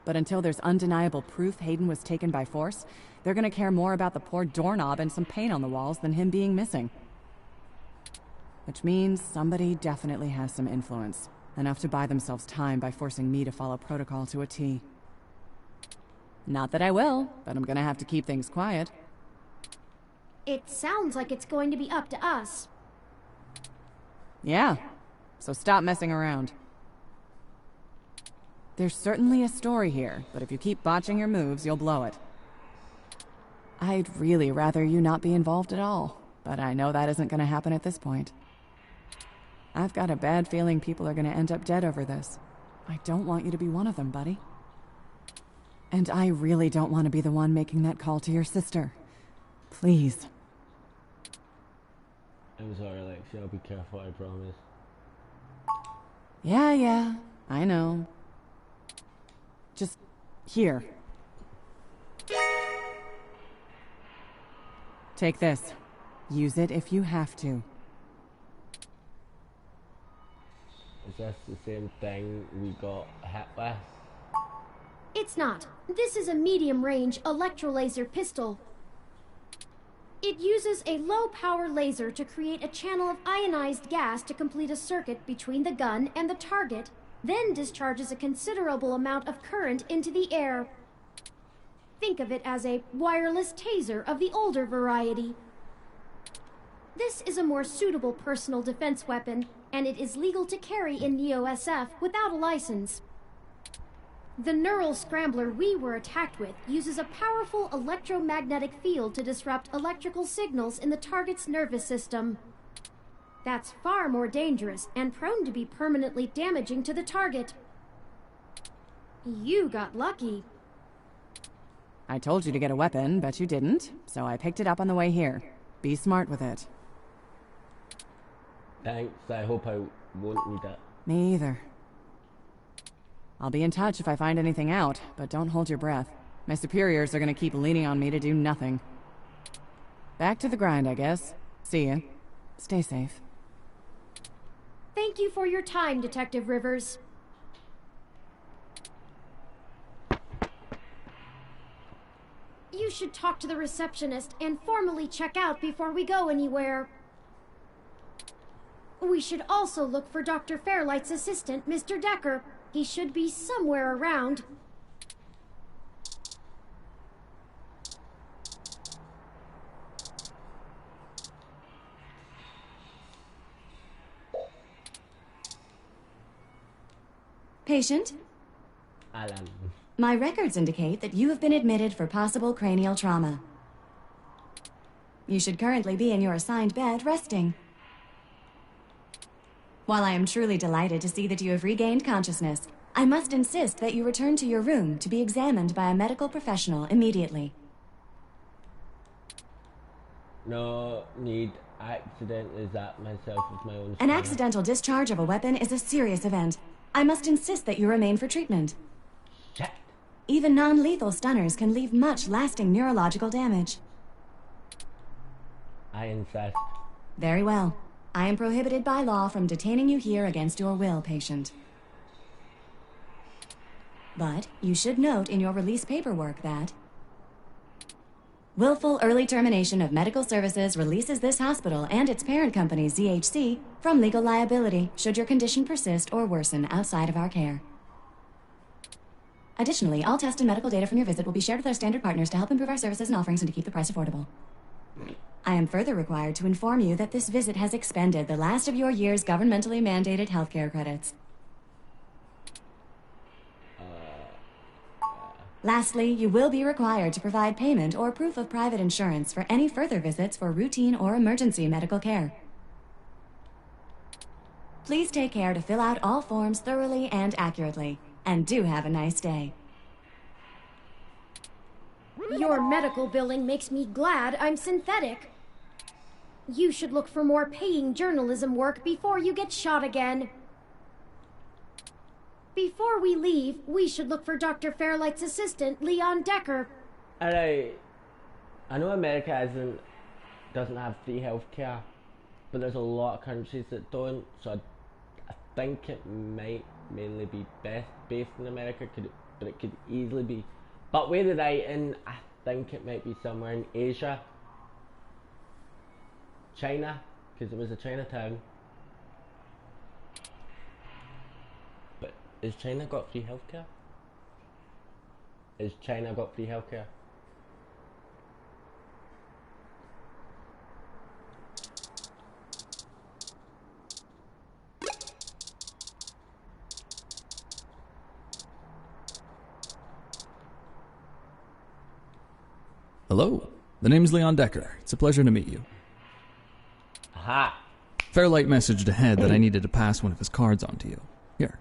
But until there's undeniable proof Hayden was taken by force, they're gonna care more about the poor doorknob and some paint on the walls than him being missing. Which means somebody definitely has some influence. Enough to buy themselves time by forcing me to follow protocol to a T. Not that I will, but I'm gonna have to keep things quiet. It sounds like it's going to be up to us. Yeah, so stop messing around. There's certainly a story here, but if you keep botching your moves, you'll blow it. I'd really rather you not be involved at all, but I know that isn't gonna happen at this point. I've got a bad feeling people are gonna end up dead over this. I don't want you to be one of them, buddy. And I really don't want to be the one making that call to your sister. Please. I'm sorry, Alexia. I'll be careful, I promise. Yeah, I know. Just here. Take this. Use it if you have to. Is this the same thing we got hit with? It's not. This is a medium-range electrolaser pistol. It uses a low-power laser to create a channel of ionized gas to complete a circuit between the gun and the target, then discharges a considerable amount of current into the air. Think of it as a wireless taser of the older variety. This is a more suitable personal defense weapon, and it is legal to carry in Neo-SF without a license. The neural scrambler we were attacked with uses a powerful electromagnetic field to disrupt electrical signals in the target's nervous system. That's far more dangerous and prone to be permanently damaging to the target. You got lucky. I told you to get a weapon, but you didn't, so I picked it up on the way here. Be smart with it. Thanks, I hope I won't need it. Me either. I'll be in touch if I find anything out, but don't hold your breath. My superiors are gonna keep leaning on me to do nothing. Back to the grind, I guess. See ya. Stay safe. Thank you for your time, Detective Rivers. You should talk to the receptionist and formally check out before we go anywhere. We should also look for Dr. Fairlight's assistant, Mr. Decker. He should be somewhere around. Patient? Alan. My records indicate that you have been admitted for possible cranial trauma. You should currently be in your assigned bed, resting. While I am truly delighted to see that you have regained consciousness, I must insist that you return to your room to be examined by a medical professional immediately. No need. Accidentally zapped myself with my own An spanner. accidental discharge of a weapon is a serious event. I must insist that you remain for treatment. Shit. Even non-lethal stunners can leave much lasting neurological damage. I insist. Very well. I am prohibited by law from detaining you here against your will, patient. But you should note in your release paperwork that Willful early termination of medical services releases this hospital and its parent company, ZHC, from legal liability should your condition persist or worsen outside of our care. Additionally, all test and medical data from your visit will be shared with our standard partners to help improve our services and offerings and to keep the price affordable. I am further required to inform you that this visit has expended the last of your year's governmentally mandated healthcare credits. Lastly, you will be required to provide payment or proof of private insurance for any further visits for routine or emergency medical care. Please take care to fill out all forms thoroughly and accurately, and do have a nice day. Your medical billing makes me glad I'm synthetic. You should look for more paying journalism work before you get shot again. Before we leave, we should look for Dr. Fairlight's assistant, Leon Decker. Alright, I know America doesn't have free healthcare, but there's a lot of countries that don't, so I think it might mainly be based in America, but it could easily be. But where they're writing, I think it might be somewhere in Asia. China, because it was a Chinatown. But has China got free healthcare? Has China got free healthcare? Hello, the name's Leon Decker. It's a pleasure to meet you. Aha! Fairlight messaged ahead that I needed to pass one of his cards on to you. Here.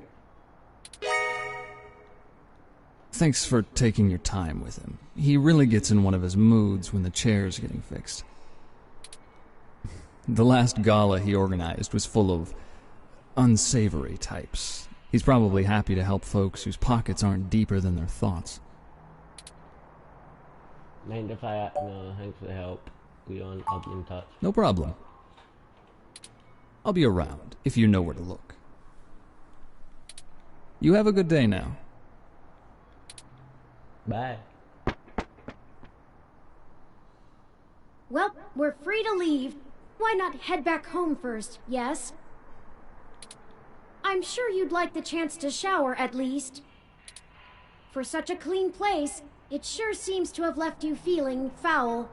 Thanks for taking your time with him. He really gets in one of his moods when the chair's getting fixed. The last gala he organized was full of unsavory types. He's probably happy to help folks whose pockets aren't deeper than their thoughts. 9 to 5, no, thanks for the help. Leon, I'll be in touch. No problem. I'll be around, if you know where to look. You have a good day now. Bye. Well, we're free to leave. Why not head back home first, yes? I'm sure you'd like the chance to shower, at least. For such a clean place, it sure seems to have left you feeling foul.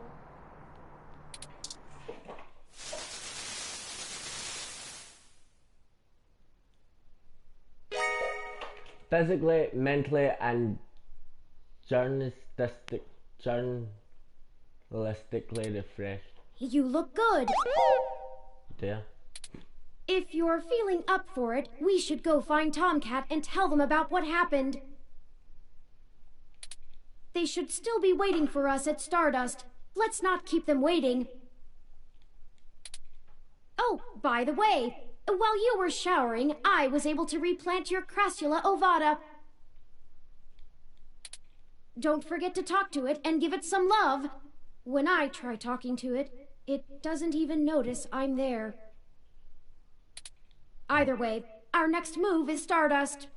Physically, mentally, and journalistically refreshed. You look good. Dear. If you're feeling up for it, we should go find Tomcat and tell them about what happened. They should still be waiting for us at Stardust. Let's not keep them waiting. Oh, by the way, while you were showering, I was able to replant your Crassula ovata. Don't forget to talk to it and give it some love. When I try talking to it, it doesn't even notice I'm there. Either way, our next move is Stardust.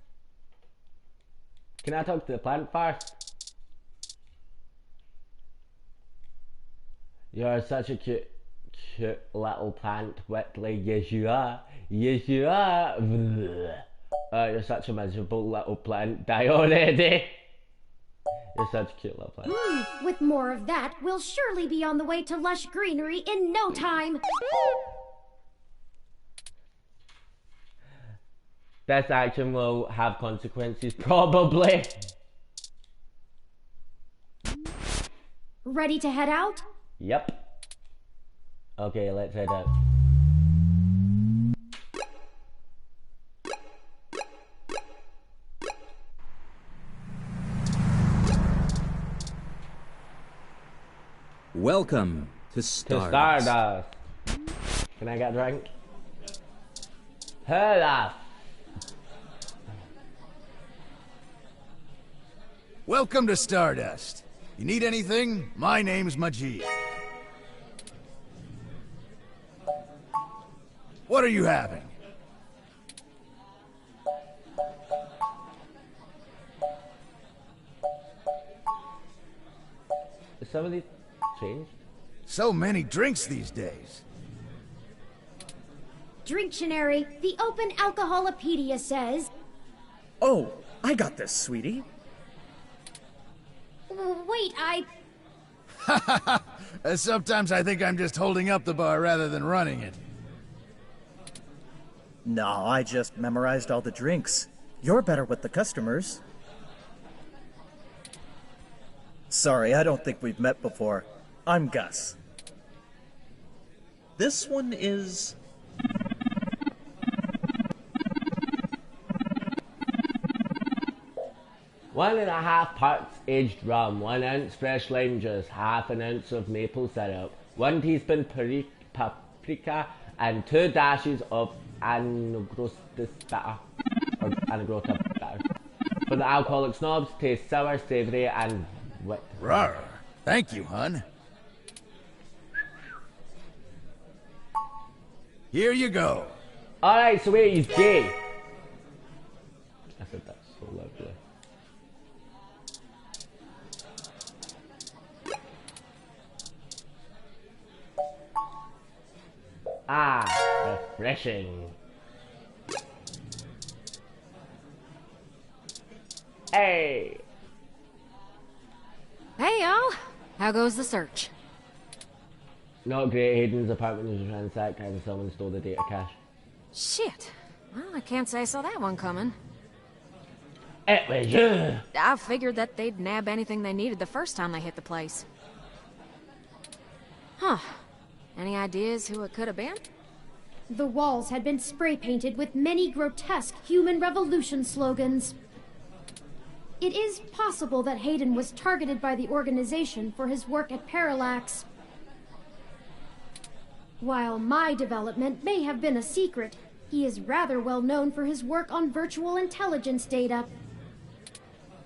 Can I talk to the plant first? You're such a cute little plant, Whitley. Yes, you are. Yes, you are. You're such a miserable little plant. Die already. You're such a cute little plant. With more of that, we'll surely be on the way to lush greenery in no time. This action will have consequences, probably. Ready to head out? Yep. Okay, let's head out. Welcome to Stardust. Can I get a drink? Hola. Welcome to Stardust. You need anything? My name's Majid. What are you having? Is somebody changed. So many drinks these days. Drinctionary, the Open Alcoholopedia says... Oh, I got this, sweetie. Wait, Sometimes I think I'm just holding up the bar rather than running it. No, I just memorized all the drinks. You're better with the customers. Sorry, I don't think we've met before. I'm Gus. This one is... 1.5 parts aged rum, 1 ounce fresh lime juice, half an ounce of maple syrup, 1 teaspoon paprika, and 2 dashes of anagrostis batter, or anagrota batter. For the alcoholic snobs, taste sour, savoury, and wet. Rawr. Thank you, hun. Here you go. Alright, so wait, he's gay. I said that's so lovely. Ah, refreshing. Hey! Hey, y'all. How goes the search? Not great. Hayden's apartment was ransacked and someone stole the data cache. Shit. Well, I can't say I saw that one coming. It was you! I figured that they'd nab anything they needed the first time they hit the place. Huh. Any ideas who it could have been? The walls had been spray painted with many grotesque human revolution slogans. It is possible that Hayden was targeted by the organization for his work at Parallax. While my development may have been a secret, he is rather well known for his work on virtual intelligence data.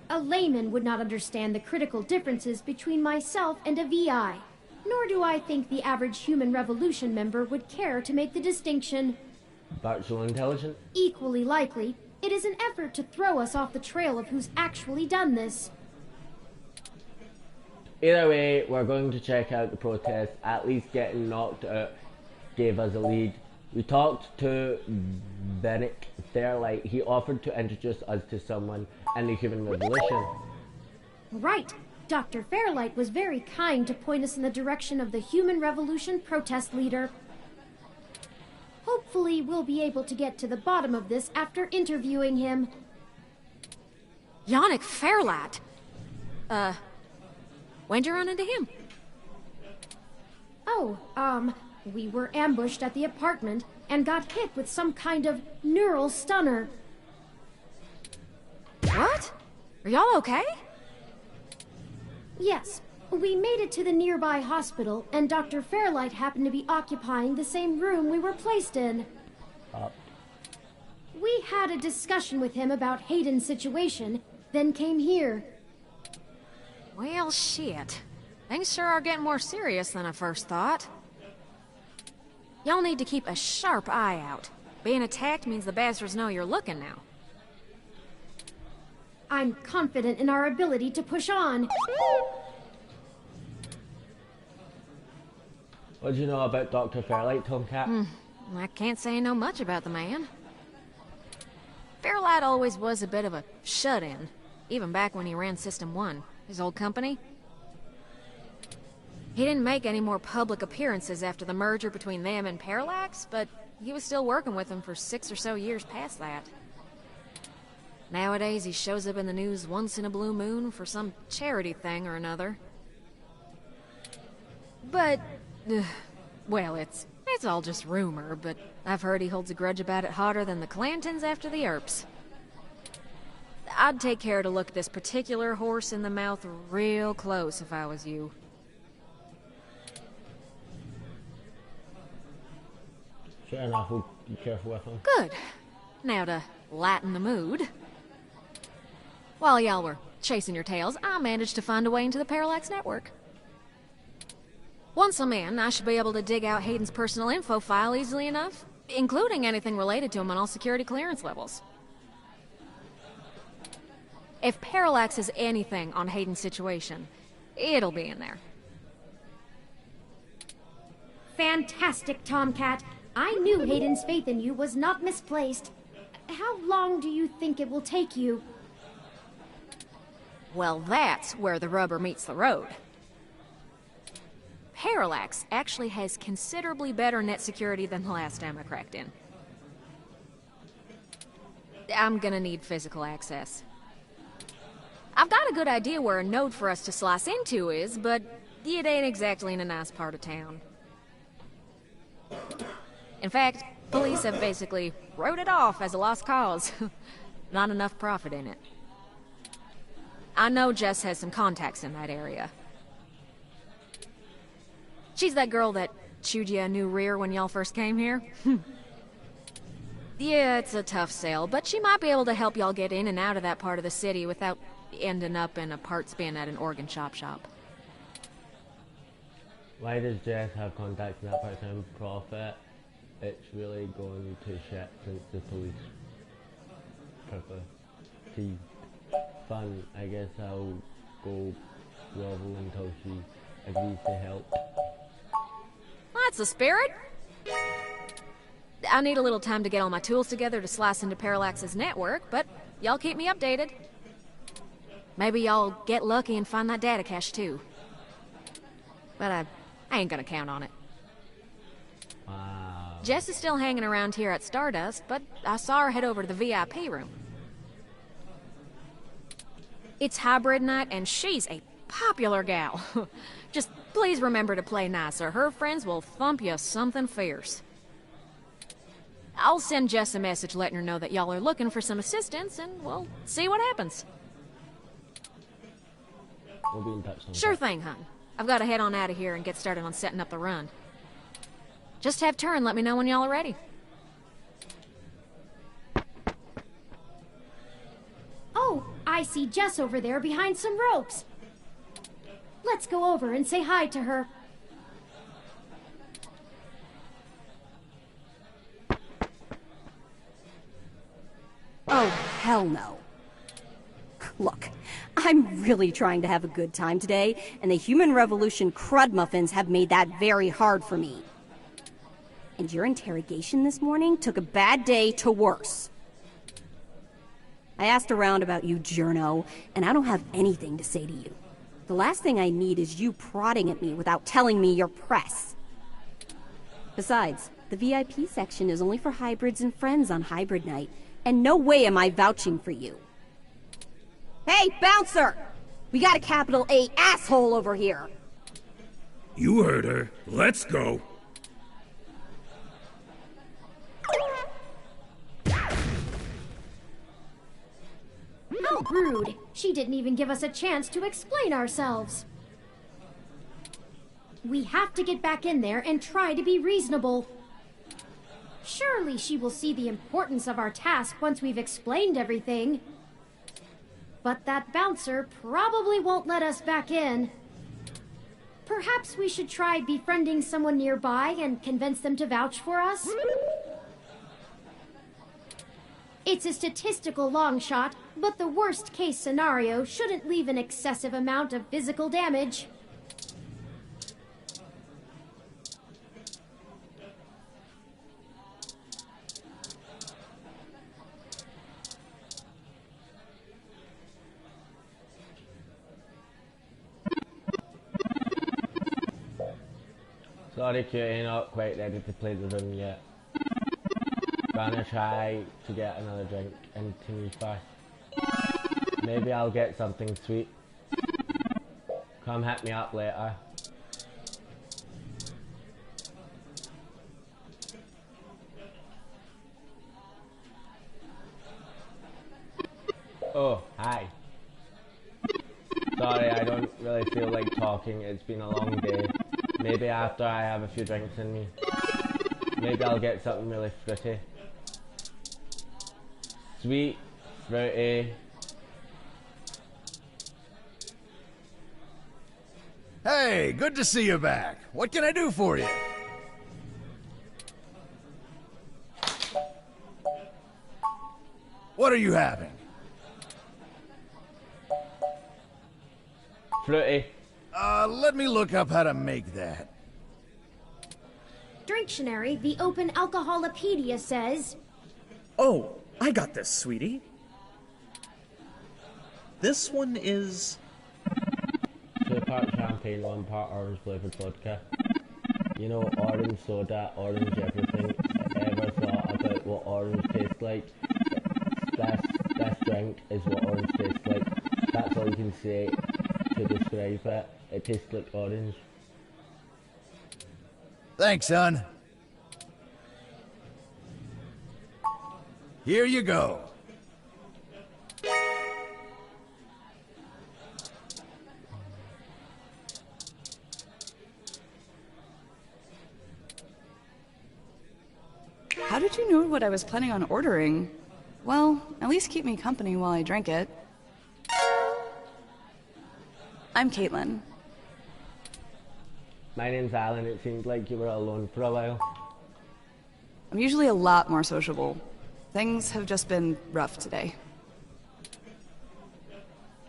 A layman would not understand the critical differences between myself and a VI, nor do I think the average Human Revolution member would care to make the distinction. Virtual intelligence? Equally likely, it is an effort to throw us off the trail of who's actually done this. Either way, we're going to check out the protest. At least getting knocked out gave us a lead. We talked to Bennett Fairlight. He offered to introduce us to someone in the Human Revolution. Right. Dr. Fairlight was very kind to point us in the direction of the Human Revolution protest leader. Hopefully, we'll be able to get to the bottom of this after interviewing him. Yannick Fairlight? When'd you run into him? Oh, we were ambushed at the apartment and got hit with some kind of neural stunner. What? Are y'all okay? Yes. We made it to the nearby hospital, and Dr. Fairlight happened to be occupying the same room we were placed in. We had a discussion with him about Hayden's situation, then came here. Well, shit. Things sure are getting more serious than I first thought. Y'all need to keep a sharp eye out. Being attacked means the bastards know you're looking now. I'm confident in our ability to push on. What do you know about Dr. Fairlight, Tomcat? I can't say I know much about the man. Fairlight always was a bit of a shut-in, even back when he ran System 1, his old company. He didn't make any more public appearances after the merger between them and Parallax, but he was still working with them for 6 or so years past that. Nowadays, he shows up in the news once in a blue moon for some charity thing or another. But, well, it's all just rumor, but I've heard he holds a grudge about it hotter than the Clantons after the Earps. I'd take care to look this particular horse in the mouth real close if I was you. Fair enough, we'll be careful with him. Good. Now to lighten the mood. While y'all were chasing your tails, I managed to find a way into the Parallax network. Once I'm in, I should be able to dig out Hayden's personal info file easily enough, including anything related to him on all security clearance levels. If Parallax is anything on Hayden's situation, it'll be in there. fantastic, Tomcat. I knew Hayden's faith in you was not misplaced. How long do you think it will take you? Well, that's where the rubber meets the road. Parallax actually has considerably better net security than the last time I cracked in. I'm gonna need physical access. I've got a good idea where a node for us to slice into is, but it ain't exactly in a nice part of town. In fact, police have basically wrote it off as a lost cause. Not enough profit in it. I know Jess has some contacts in that area. She's that girl that chewed you a new rear when y'all first came here. Yeah, it's a tough sale, but she might be able to help y'all get in and out of that part of the city without ending up in a parts bin at an organ shop. Why does Jess have contacts in that part-time profit? It's really going to shit since the police property fun. I guess I'll go grovel until she agrees to help. That's the spirit. I need a little time to get all my tools together to slice into Parallax's network, but y'all keep me updated. Maybe y'all get lucky and find that data cache too. But I ain't gonna count on it. Wow. Jess is still hanging around here at Stardust, but I saw her head over to the VIP room. It's hybrid night, and she's a popular gal. Just please remember to play nice, or her friends will thump you something fierce. I'll send Jess a message letting her know that y'all are looking for some assistance, and we'll see what happens. We'll be in touch sometime. Sure thing, hon. I've got to head on out of here and get started on setting up the run. Just have turn, let me know when y'all are ready. Oh, I see Jess over there behind some ropes. Let's go over and say hi to her. Oh, hell no. Look, I'm really trying to have a good time today, and the Human Revolution crud muffins have made that very hard for me. And your interrogation this morning took a bad day to worse. I asked around about you, Journo, and I don't have anything to say to you. The last thing I need is you prodding at me without telling me you're press. Besides, the VIP section is only for hybrids and friends on hybrid night, and no way am I vouching for you. Hey, bouncer! We got a capital A asshole over here! You heard her. Let's go. How rude! She didn't even give us a chance to explain ourselves. We have to get back in there and try to be reasonable. Surely she will see the importance of our task once we've explained everything. But that bouncer probably won't let us back in. Perhaps we should try befriending someone nearby and convince them to vouch for us? It's a statistical long shot, but the worst case scenario shouldn't leave an excessive amount of physical damage. Sorry, Cutie, not quite ready to play the room yet. Gonna try to get another drink into me first. Maybe I'll get something sweet. Come hit me up later. Oh, hi. Sorry, I don't really feel like talking. It's been a long day. Maybe after I have a few drinks in me. Maybe I'll get something really fruity. Sweet, fruity. Hey, good to see you back. What can I do for you? What are you having? Fruity. Let me look up how to make that. dictionary, the Open Alcoholopedia says... Oh, I got this, sweetie. This one is... 2 part champagne, 1 part orange flavored vodka. You know, orange soda, orange everything. Ever thought about what orange tastes like? This drink is what orange tastes like. That's all you can say to describe it. It tastes like orange. Thanks, son. Here you go. How did you know what I was planning on ordering? Well, at least keep me company while I drink it. I'm Caitlin. My name's Alan. It seemed like you were alone for a while. I'm usually a lot more sociable. Things have just been rough today.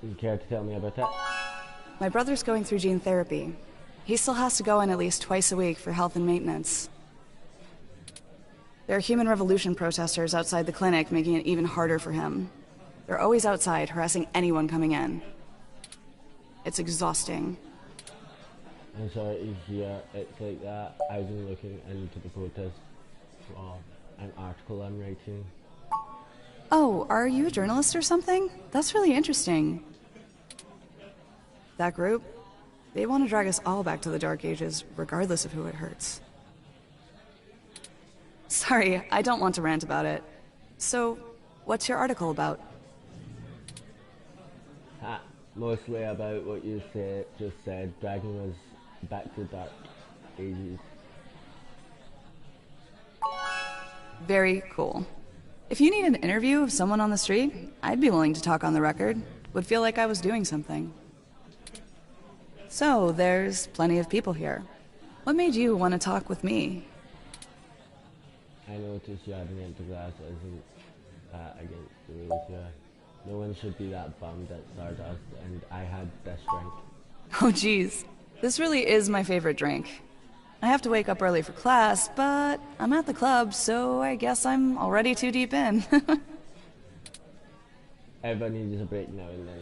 Do you care to tell me about it? My brother's going through gene therapy. He still has to go in at least twice a week for health and maintenance. There are Human Revolution protesters outside the clinic, making it even harder for him. They're always outside, harassing anyone coming in. It's exhausting. I'm sorry to hear it's like that. I've been looking into the protest for an article I'm writing. Oh, are you a journalist or something? That's really interesting. That group, they want to drag us all back to the Dark Ages, regardless of who it hurts. Sorry, I don't want to rant about it. So, what's your article about? Mostly about what you just said, dragging us back to Dark Ages. Very cool. If you need an interview of someone on the street, I'd be willing to talk on the record. Would feel like I was doing something. So, there's plenty of people here. What made you want to talk with me? I noticed you having empty glass isn't against the rules here. No one should be that bummed at Stardust, and I had this drink. Oh geez, this really is my favorite drink. I have to wake up early for class, but I'm at the club, so I guess I'm already too deep in. Everybody needs a break now and then.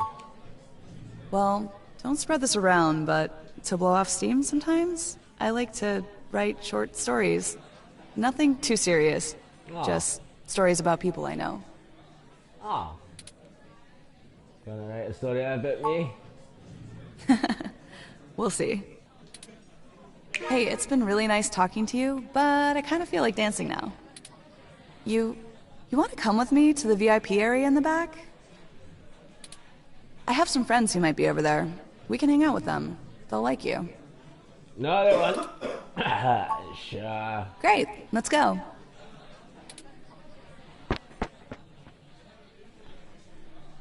Well, don't spread this around, but to blow off steam sometimes, I like to write short stories. Nothing too serious, just stories about people I know. Ah. Gonna write a story about me? We'll see. Hey, it's been really nice talking to you, but I kind of feel like dancing now. You want to come with me to the VIP area in the back? I have some friends who might be over there. We can hang out with them. They'll like you. No, they won't. Sure. Great, let's go.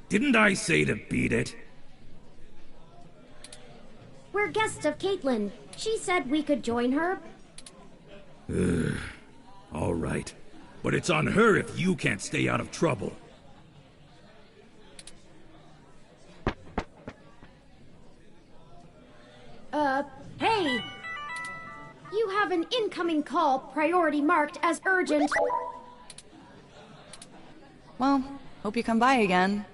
Didn't I say to beat it? We're guests of Caitlin. She said we could join her. All right. But it's on her if you can't stay out of trouble. Hey! You have an incoming call, priority marked as urgent. Well, hope you come by again.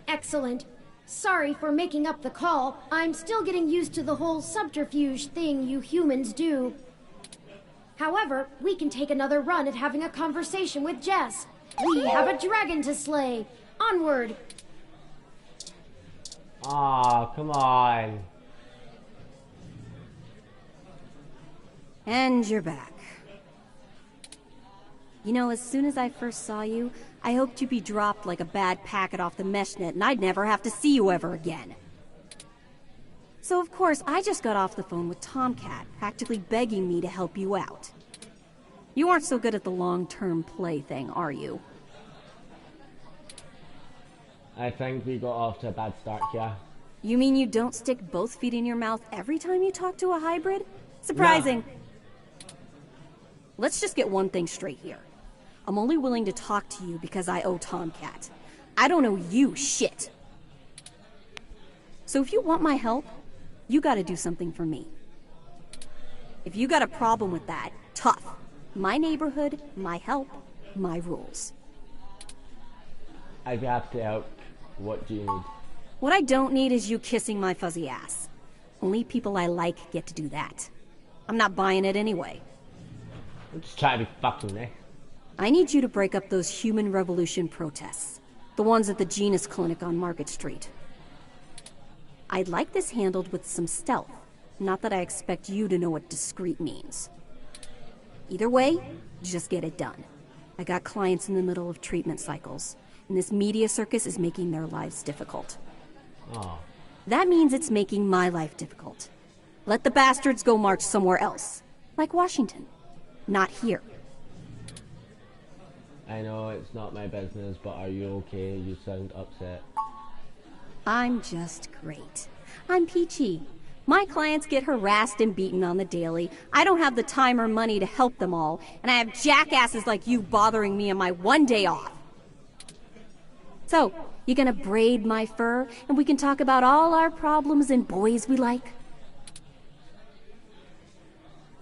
Excellent. Sorry for making up the call. I'm still getting used to the whole subterfuge thing you humans do. However, we can take another run at having a conversation with Jess. We have a dragon to slay. Onward! Aw, come on. And you're back. You know, as soon as I first saw you, I hoped you'd be dropped like a bad packet off the mesh net and I'd never have to see you ever again. So of course, I just got off the phone with Tomcat, practically begging me to help you out. You aren't so good at the long-term play thing, are you? I think we got off to a bad start here. You mean you don't stick both feet in your mouth every time you talk to a hybrid? Surprising. No. Let's just get one thing straight here. I'm only willing to talk to you because I owe Tomcat. I don't owe you shit. So if you want my help, you gotta do something for me. If you got a problem with that, tough. My neighborhood, my help, my rules. I'd be happy to help. What do you need? What I don't need is you kissing my fuzzy ass. Only people I like get to do that. I'm not buying it anyway. I'm just trying to be fucking eh? I need you to break up those Human Revolution protests. The ones at the Genus Clinic on Market Street. I'd like this handled with some stealth. Not that I expect you to know what discreet means. Either way, just get it done. I got clients in the middle of treatment cycles, and this media circus is making their lives difficult. Oh. That means it's making my life difficult. Let the bastards go march somewhere else. Like Washington. Not here. I know it's not my business, but are you okay? You sound upset. I'm just great. I'm peachy. My clients get harassed and beaten on the daily. I don't have the time or money to help them all, and I have jackasses like you bothering me on my one day off. So, you gonna braid my fur, and we can talk about all our problems and boys we like?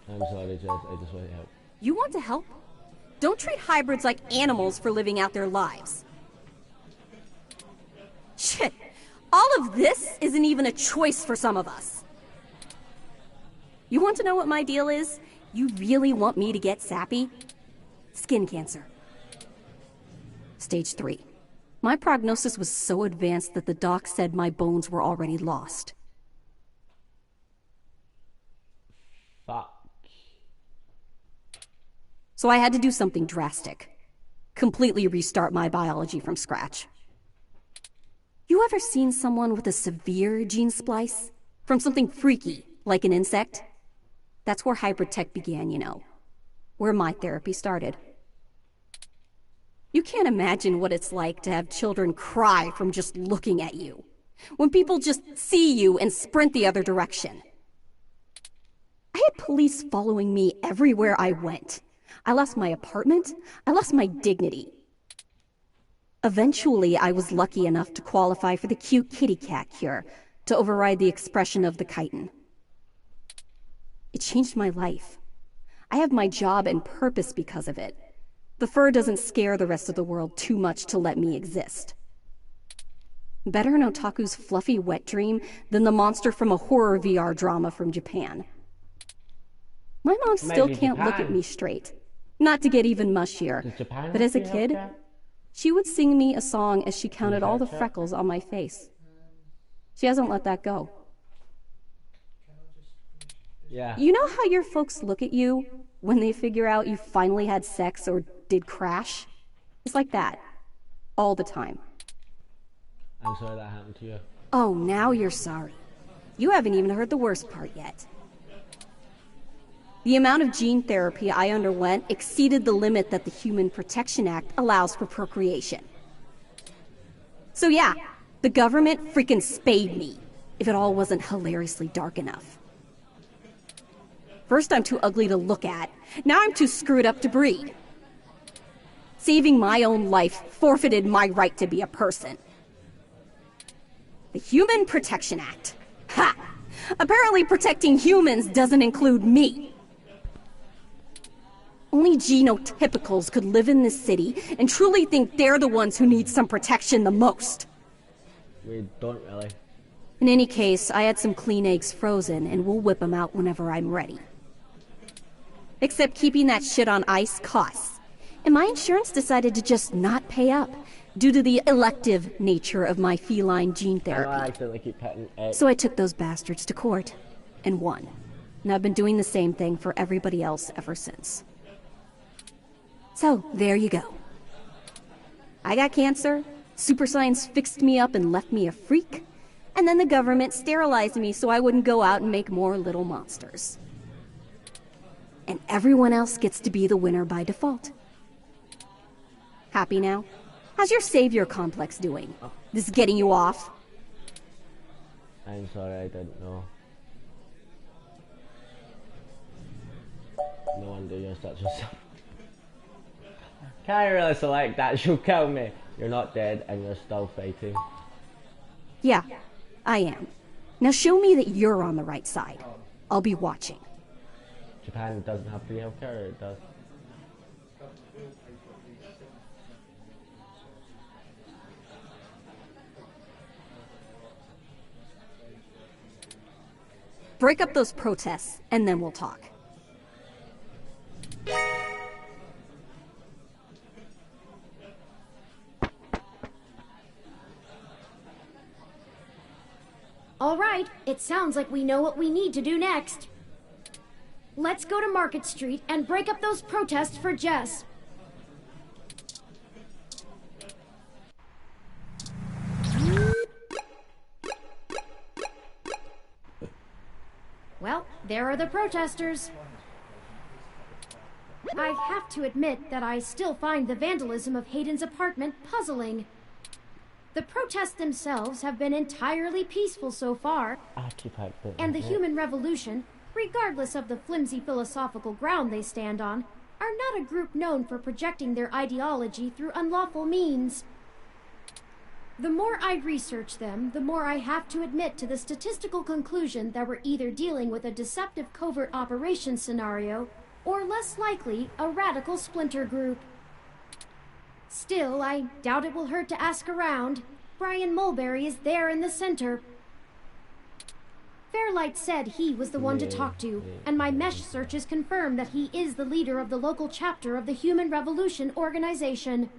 I'm sorry, Jess. I just want to help. You want to help? Don't treat hybrids like animals for living out their lives. Shit, all of this isn't even a choice for some of us. You want to know what my deal is? You really want me to get sappy? Skin cancer. Stage 3. My prognosis was so advanced that the doc said my bones were already lost. Fuck. So I had to do something drastic. Completely restart my biology from scratch. You ever seen someone with a severe gene splice? From something freaky, like an insect? That's where hybrid tech began, you know. Where my therapy started. You can't imagine what it's like to have children cry from just looking at you. When people just see you and sprint the other direction. I had police following me everywhere I went. I lost my apartment. I lost my dignity. Eventually, I was lucky enough to qualify for the cute kitty cat cure to override the expression of the chitin. It changed my life. I have my job and purpose because of it. The fur doesn't scare the rest of the world too much to let me exist. Better an otaku's fluffy wet dream than the monster from a horror VR drama from Japan. My mom still can't look at me straight. Not to get even mushier, but as a kid, she would sing me a song as she counted all the freckles on my face. She hasn't let that go. Yeah. You know how your folks look at you when they figure out you finally had sex or did crash? It's like that. All the time. I'm sorry that happened to you. Oh, now you're sorry. You haven't even heard the worst part yet. The amount of gene therapy I underwent exceeded the limit that the Human Protection Act allows for procreation. So yeah, the government freaking spayed me, if it all wasn't hilariously dark enough. First I'm too ugly to look at, now I'm too screwed up to breed. Saving my own life forfeited my right to be a person. The Human Protection Act. Ha! Apparently protecting humans doesn't include me. Only genotypicals could live in this city and truly think they're the ones who need some protection the most. We don't really. In any case, I had some clean eggs frozen and we'll whip them out whenever I'm ready. Except keeping that shit on ice costs. And my insurance decided to just not pay up due to the elective nature of my feline gene therapy. I accidentally keep petting eggs. So I took those bastards to court and won. And I've been doing the same thing for everybody else ever since. So, there you go. I got cancer, super science fixed me up and left me a freak, and then the government sterilized me so I wouldn't go out and make more little monsters. And everyone else gets to be the winner by default. Happy now? How's your savior complex doing? This getting you off? I'm sorry, I didn't know. No wonder you're such a... Can I really select that? She'll kill me. You're not dead and you're still fighting. Yeah, I am. Now show me that you're on the right side. I'll be watching. Japan doesn't have free healthcare, or it does? Break up those protests, and then we'll talk. All right, it sounds like we know what we need to do next. Let's go to Market Street and break up those protests for Jess. Well, there are the protesters. I have to admit that I still find the vandalism of Hayden's apartment puzzling. The protests themselves have been entirely peaceful so far, and the human revolution, regardless of the flimsy philosophical ground they stand on, are not a group known for projecting their ideology through unlawful means. The more I research them, the more I have to admit to the statistical conclusion that we're either dealing with a deceptive covert operation scenario, or less likely, a radical splinter group. Still, I doubt it will hurt to ask around. Brian Mulberry is there in the center. Fairlight said he was the one to talk to, and my mesh searches confirm that he is the leader of the local chapter of the Human Revolution organization.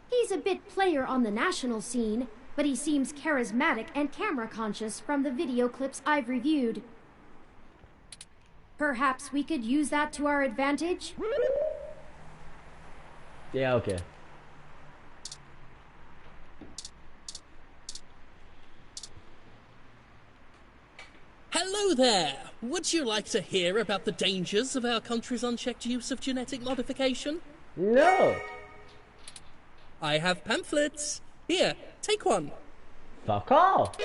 He's a bit player on the national scene, but he seems charismatic and camera-conscious from the video clips I've reviewed. Perhaps we could use that to our advantage? Yeah, okay. Hello there! Would you like to hear about the dangers of our country's unchecked use of genetic modification? No! I have pamphlets. Here, take one. Fuck off!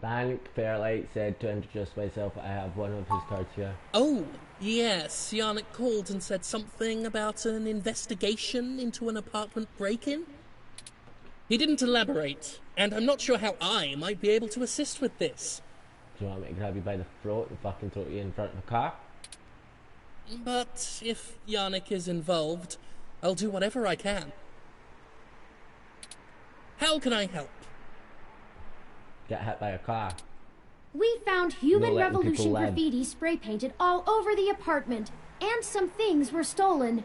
Thank Fairlight said to introduce myself. I have one of his cards here. Oh, yes. Yannick called and said something about an investigation into an apartment break-in. He didn't elaborate, and I'm not sure how I might be able to assist with this. Do you want me to grab you by the throat and fucking throw you in front of a car? But if Yannick is involved, I'll do whatever I can. How can I help? Get hit by a car. We found Human No letting Revolution people live. graffiti spray painted all over the apartment, and some things were stolen.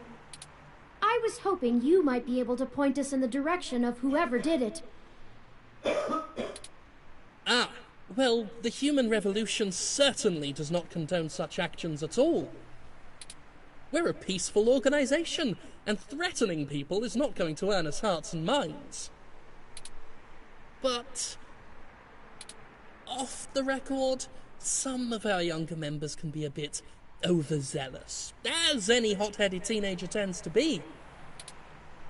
I was hoping you might be able to point us in the direction of whoever did it. Well, the Human Revolution certainly does not condone such actions at all. We're a peaceful organization, and threatening people is not going to earn us hearts and minds. But off the record, some of our younger members can be a bit overzealous, as any hot-headed teenager tends to be.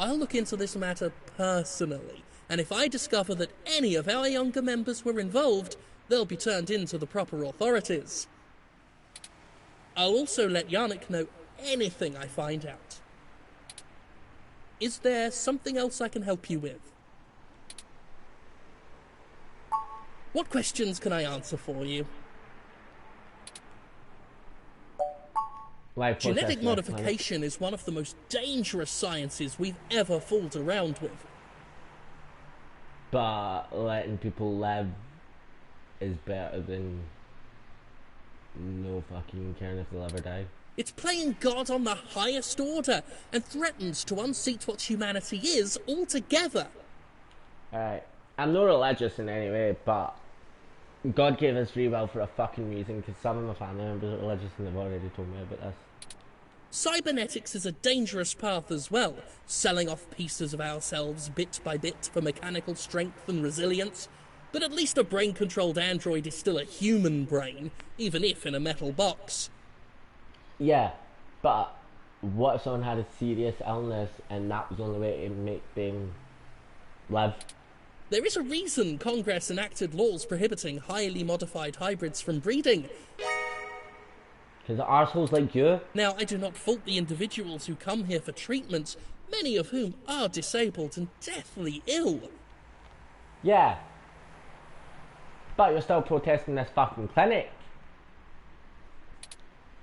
I'll look into this matter personally, and if I discover that any of our younger members were involved, they'll be turned in to the proper authorities. I'll also let Yannick know anything I find out. Is there something else I can help you with? What questions can I answer for you? Genetic modification is one of the most dangerous sciences we've ever fooled around with. But letting people live is better than no fucking caring if they'll ever die. It's playing God on the highest order and threatens to unseat what humanity is altogether. Alright, I'm not religious in any way, but God gave us free will for a fucking reason, because some of my family members are religious and they've already told me about this. Cybernetics is a dangerous path as well, selling off pieces of ourselves bit by bit for mechanical strength and resilience. But at least a brain-controlled android is still a human brain, even if in a metal box. Yeah, but what if someone had a serious illness and that was the only way to make them live? There is a reason Congress enacted laws prohibiting highly modified hybrids from breeding. Because the arseholes like you? Now, I do not fault the individuals who come here for treatment, many of whom are disabled and deathly ill. Yeah. But you're still protesting this fucking clinic.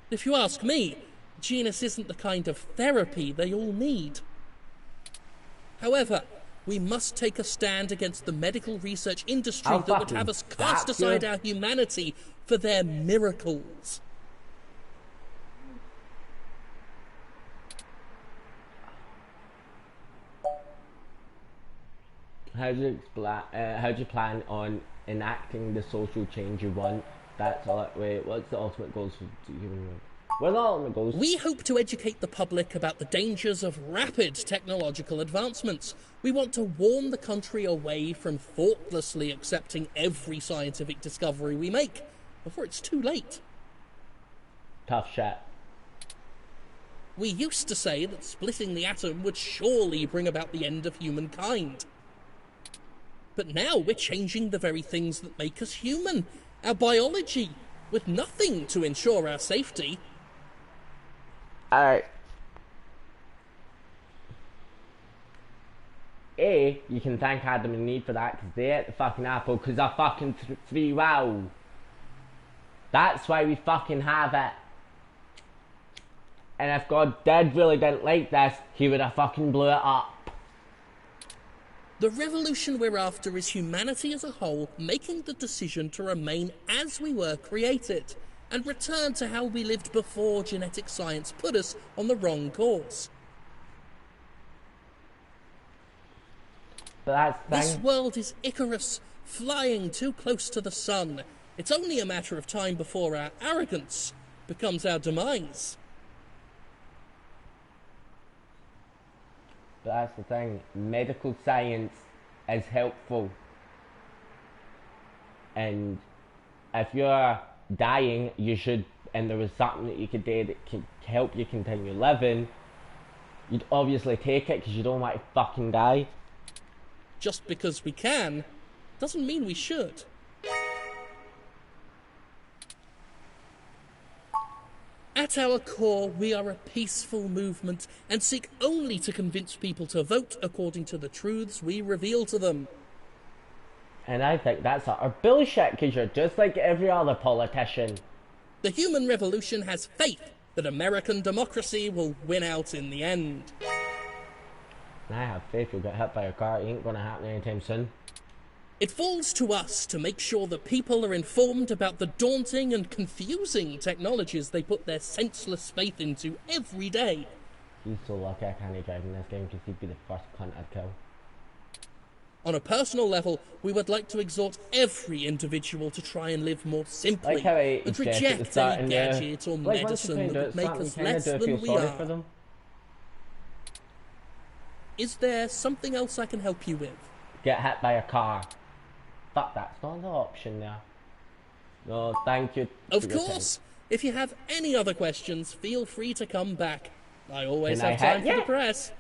If you ask me, Genus isn't the kind of therapy they all need. However, we must take a stand against the medical research industry that would have us cast aside our humanity for their miracles. How do you plan on enacting the social change you want? That's all. Wait, what's the ultimate goals for human rights? What are the ultimate goals? We hope to educate the public about the dangers of rapid technological advancements. We want to warn the country away from thoughtlessly accepting every scientific discovery we make before it's too late. Tough shit. We used to say that splitting the atom would surely bring about the end of humankind. But now we're changing the very things that make us human, our biology, with nothing to ensure our safety. Alright. A, you can thank Adam and Eve for that, because they ate the fucking apple, because they're fucking free will. That's why we fucking have it. And if God really didn't like this, he would have fucking blew it up. The revolution we're after is humanity as a whole making the decision to remain as we were created, and return to how we lived before genetic science put us on the wrong course. But this world is Icarus, flying too close to the sun. It's only a matter of time before our arrogance becomes our demise. But that's the thing, medical science is helpful. And if you're dying, you should, and there was something that you could do that could help you continue living, you'd obviously take it because you don't want to fucking die. Just because we can, doesn't mean we should. At our core, we are a peaceful movement and seek only to convince people to vote according to the truths we reveal to them. And I think that's utter bullshit, because you're just like every other politician. The human revolution has faith that American democracy will win out in the end. I have faith you'll get hit by a car. It ain't gonna happen anytime soon. It falls to us to make sure that people are informed about the daunting and confusing technologies they put their senseless faith into every day. He's so lucky I can't drive in this game, because he'd be the first cunt I'd kill. On a personal level, we would like to exhort every individual to try and live more simply, and reject any gadget or medicine that would make us less than we are. Is there something else I can help you with? Get hit by a car. Fuck, that's not an option there. No, thank you. Of course! If you have any other questions, feel free to come back. I always have time for the press.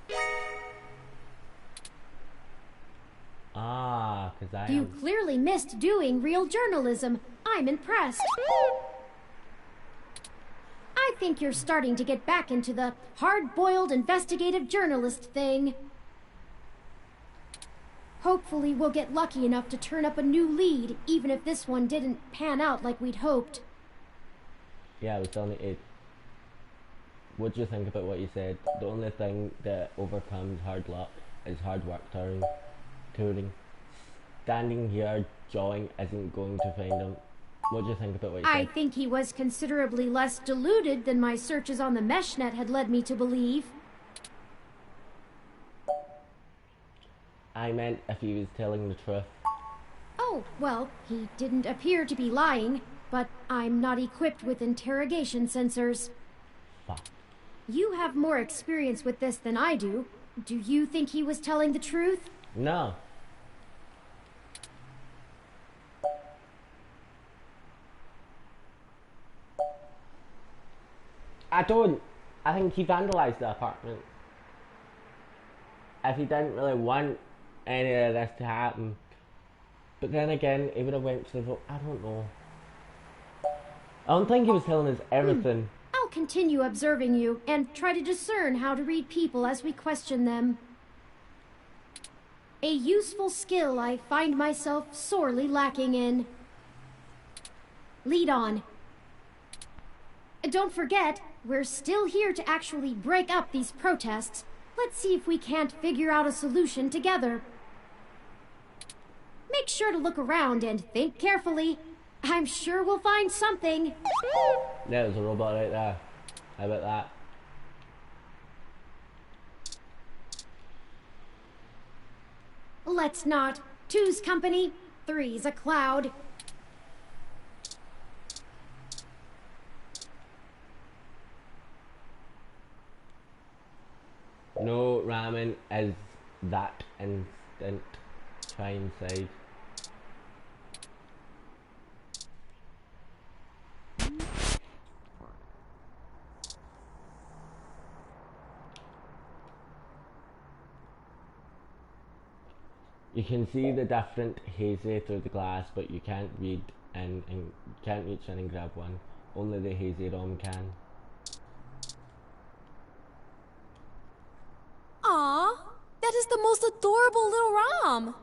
Ah, because You clearly missed doing real journalism. I'm impressed. I think you're starting to get back into the hard-boiled investigative journalist thing. Hopefully we'll get lucky enough to turn up a new lead, even if this one didn't pan out like we'd hoped. Yeah, we still need to... What do you think about what you said? The only thing that overcomes hard luck is hard work touring. Standing here jawing isn't going to find him. What do you think about what you said? I think he was considerably less deluded than my searches on the meshnet had led me to believe. I meant if he was telling the truth. Oh, well, he didn't appear to be lying, but I'm not equipped with interrogation sensors. Fuck. You have more experience with this than I do. Do you think he was telling the truth? No. I don't. I think he vandalized the apartment. If he didn't really want any of this to happen. But then again, he would have went to the vote. I don't know. I don't think he was telling us everything. I'll continue observing you and try to discern how to read people as we question them. A useful skill I find myself sorely lacking in. Lead on. Don't forget, we're still here to actually break up these protests. Let's see if we can't figure out a solution together. Make sure to look around and think carefully. I'm sure we'll find something. There's a robot right there. How about that? Let's not. Two's company, three's a cloud. No ramen is that instant. Try inside. You can see the different hazy through the glass, but you can't read and can't reach in and grab one. Only the hazy ROM can. Aw, that is the most adorable little ROM.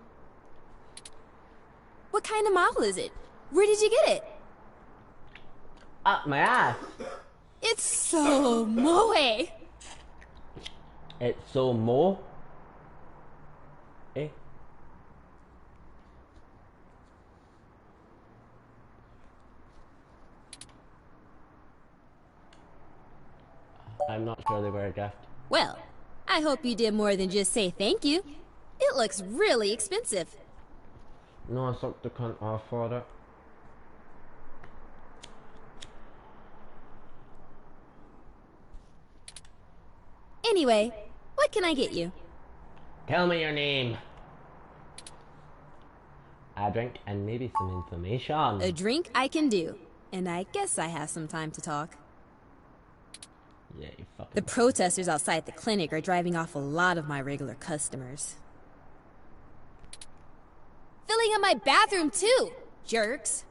What kind of model is it? Where did you get it? Up my ass. It's so moe. It's so mo. Eh? I'm not sure they were a gift. Well, I hope you did more than just say thank you. It looks really expensive. No, I sucked the cunt off for it. Anyway, what can I get you? Tell me your name. A drink and maybe some information. A drink I can do, and I guess I have some time to talk. Yeah, you fucking... The protesters outside the clinic are driving off a lot of my regular customers. Filling up my bathroom too, jerks.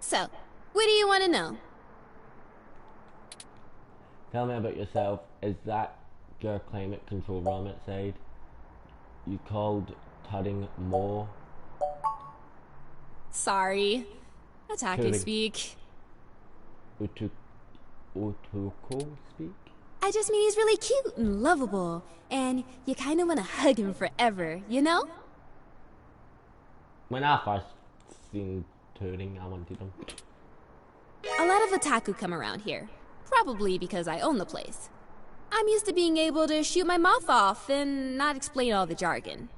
So, what do you want to know? Tell me about yourself. Is that your climate control ROM outside? You called Turing Mo? Sorry. Otaku Turing. speak. Otoko speak? I just mean he's really cute and lovable, and you kind of want to hug him forever, you know? When I first seen Turing, I wanted him. A lot of otaku come around here, probably because I own the place. I'm used to being able to shoot my mouth off and not explain all the jargon.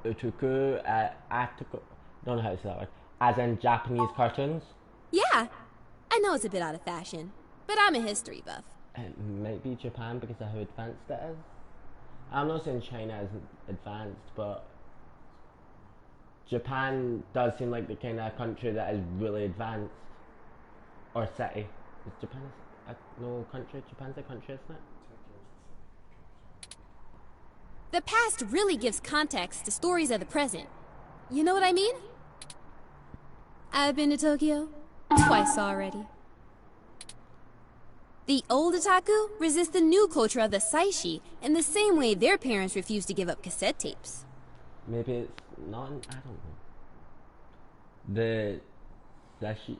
Otaku, don't know how to say that word. As in Japanese cartoons? Yeah, I know it's a bit out of fashion, but I'm a history buff. It might be Japan because of how advanced it is. I'm not saying China isn't advanced, but Japan does seem like the kind of country that is really advanced. Or city. Is Japan no country? Japan's a country, isn't it? The past really gives context to stories of the present. You know what I mean? I've been to Tokyo twice already. The old otaku resist the new culture of the saishi in the same way their parents refused to give up cassette tapes. Maybe it's not, I don't know. The saishin,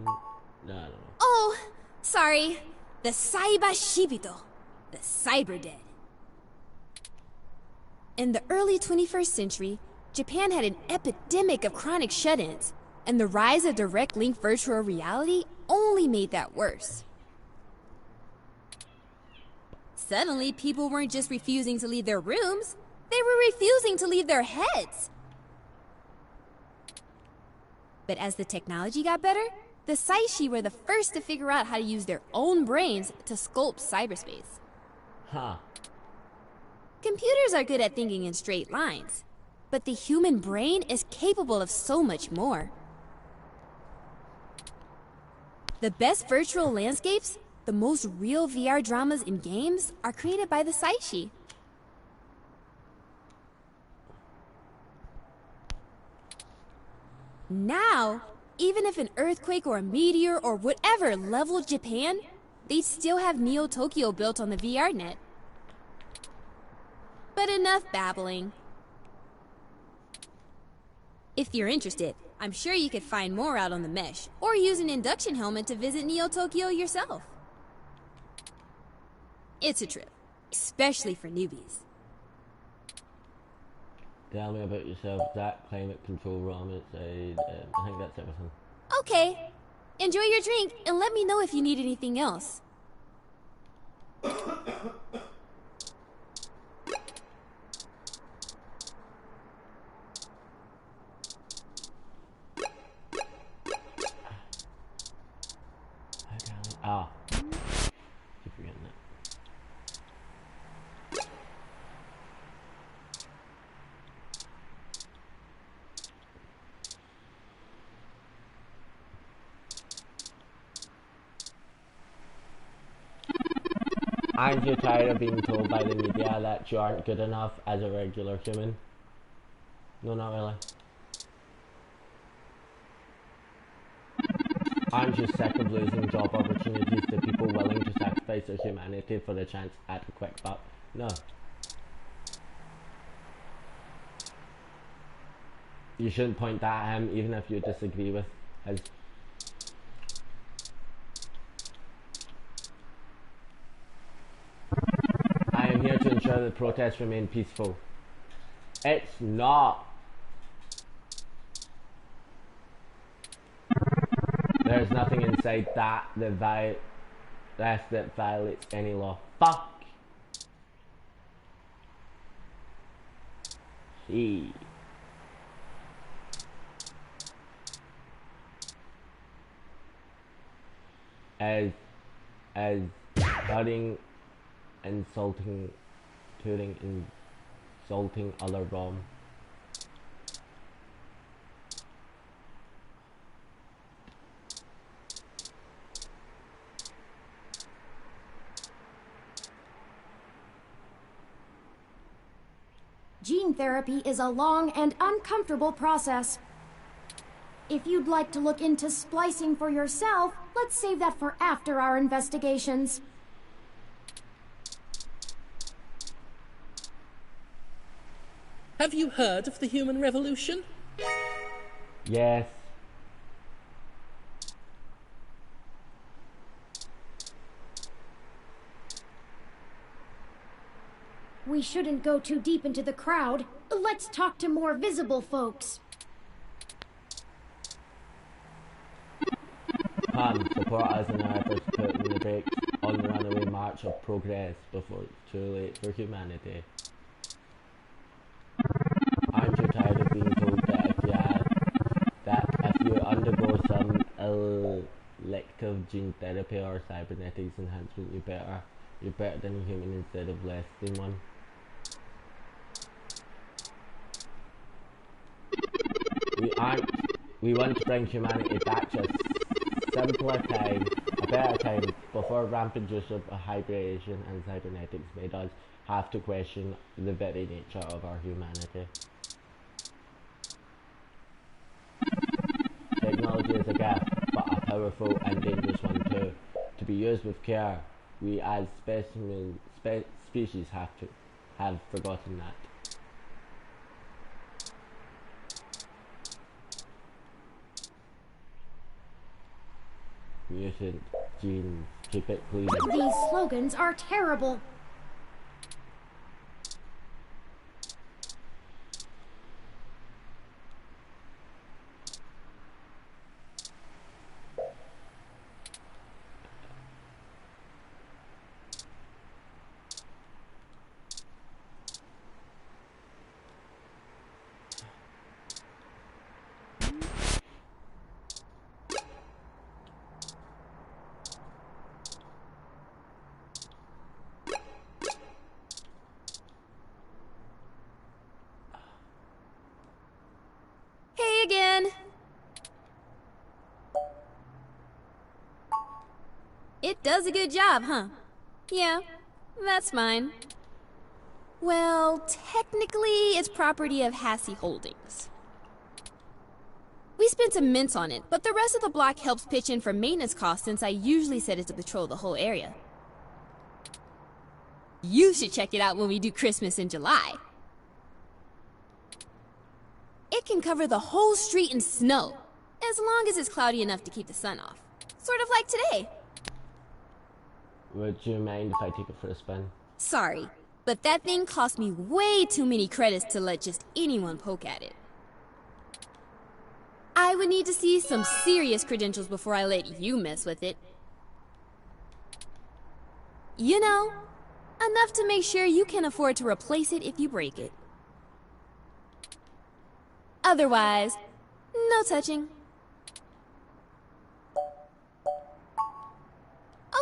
no, I don't know. Oh, sorry. The Saiba Shibito, the cyber dead. In the early 21st century, Japan had an epidemic of chronic shut-ins, and the rise of direct link virtual reality only made that worse. Suddenly, people weren't just refusing to leave their rooms, they were refusing to leave their heads. But as the technology got better, the Saishi were the first to figure out how to use their own brains to sculpt cyberspace. Huh. Computers are good at thinking in straight lines, but the human brain is capable of so much more. The best virtual landscapes, the most real VR dramas in games, are created by the Saishi. Now, even if an earthquake or a meteor or whatever leveled Japan, they'd still have Neo Tokyo built on the VR net. But enough babbling. If you're interested, I'm sure you could find more out on the mesh, or use an induction helmet to visit Neo Tokyo yourself. It's a trip, especially for newbies. Tell me about yourself, Zach. Climate control room outside. I think that's everything. Okay. Enjoy your drink, and let me know if you need anything else. Ah. Keep forgetting that. Aren't you tired of being told by the media that you aren't good enough as a regular human? No, not really. Aren't you sick of losing job opportunities to people willing to sacrifice their humanity for a chance at a quick buck? No. You shouldn't point that at him, even if you disagree with his. I am here to ensure the protests remain peaceful. It's not. There's nothing inside that that violates any law. Fuck. See. As cutting, insulting, touting, insulting other wrong. Gene therapy is a long and uncomfortable process. If you'd like to look into splicing for yourself, let's save that for after our investigations. Have you heard of the human revolution? Yes. We shouldn't go too deep into the crowd. Let's talk to more visible folks. Come, support us in our efforts to put the brakes on the runaway march of progress before it's too late for humanity. Aren't you tired of being told that if you undergo some elective gene therapy or cybernetics enhancement, you're better than a human instead of less than one? We want to bring humanity back to a simpler time, a better time, before rampant use of hybridization and cybernetics made us have to question the very nature of our humanity. Technology is a gift, but a powerful and dangerous one too. To be used with care, we as species have forgotten that. Mutant genes, keep it clean. These slogans are terrible. It does a good job, huh? Yeah, that's mine. Well, technically, it's property of Hassie Holdings. We spent a mint on it, but the rest of the block helps pitch in for maintenance costs since I usually set it to patrol the whole area. You should check it out when we do Christmas in July. It can cover the whole street in snow, as long as it's cloudy enough to keep the sun off. Sort of like today. Would you mind if I take it for a spin? Sorry, but that thing cost me way too many credits to let just anyone poke at it. I would need to see some serious credentials before I let you mess with it. You know, enough to make sure you can afford to replace it if you break it. Otherwise, no touching.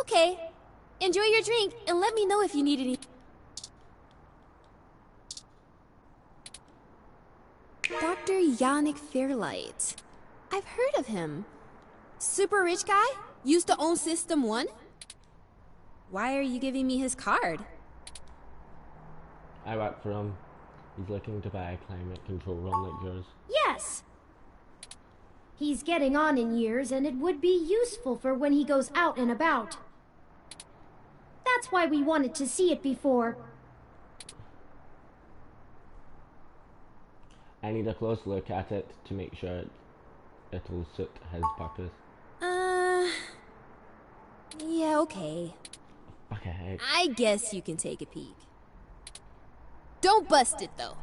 Okay, enjoy your drink and let me know if you need any. Dr. Yannick Fairlight. I've heard of him. Super rich guy? Used to own System 1? Why are you giving me his card? I work for him. He's looking to buy a climate control run like yours. Yes! He's getting on in years, and it would be useful for when he goes out and about. That's why we wanted to see it before. I need a close look at it to make sure it'll suit his purpose. Yeah, okay. Okay. I guess you can take a peek. Don't bust it, though.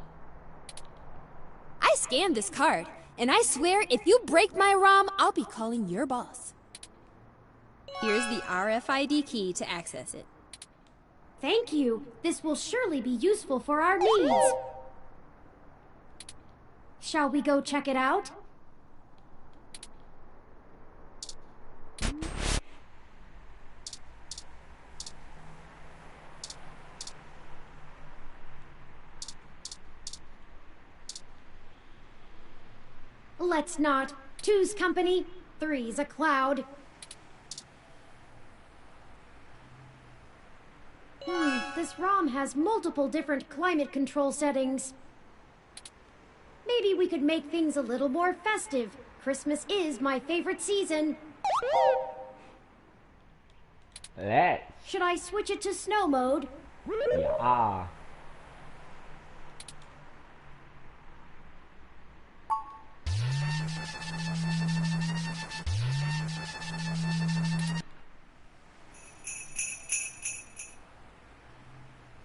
I scanned this card, and I swear if you break my ROM, I'll be calling your boss. Here's the RFID key to access it. Thank you. This will surely be useful for our needs. Shall we go check it out? Let's not. Two's company, three's a cloud. This ROM has multiple different climate control settings. Maybe we could make things a little more festive. Christmas is my favorite season. Let's. Should I switch it to snow mode? Yeah.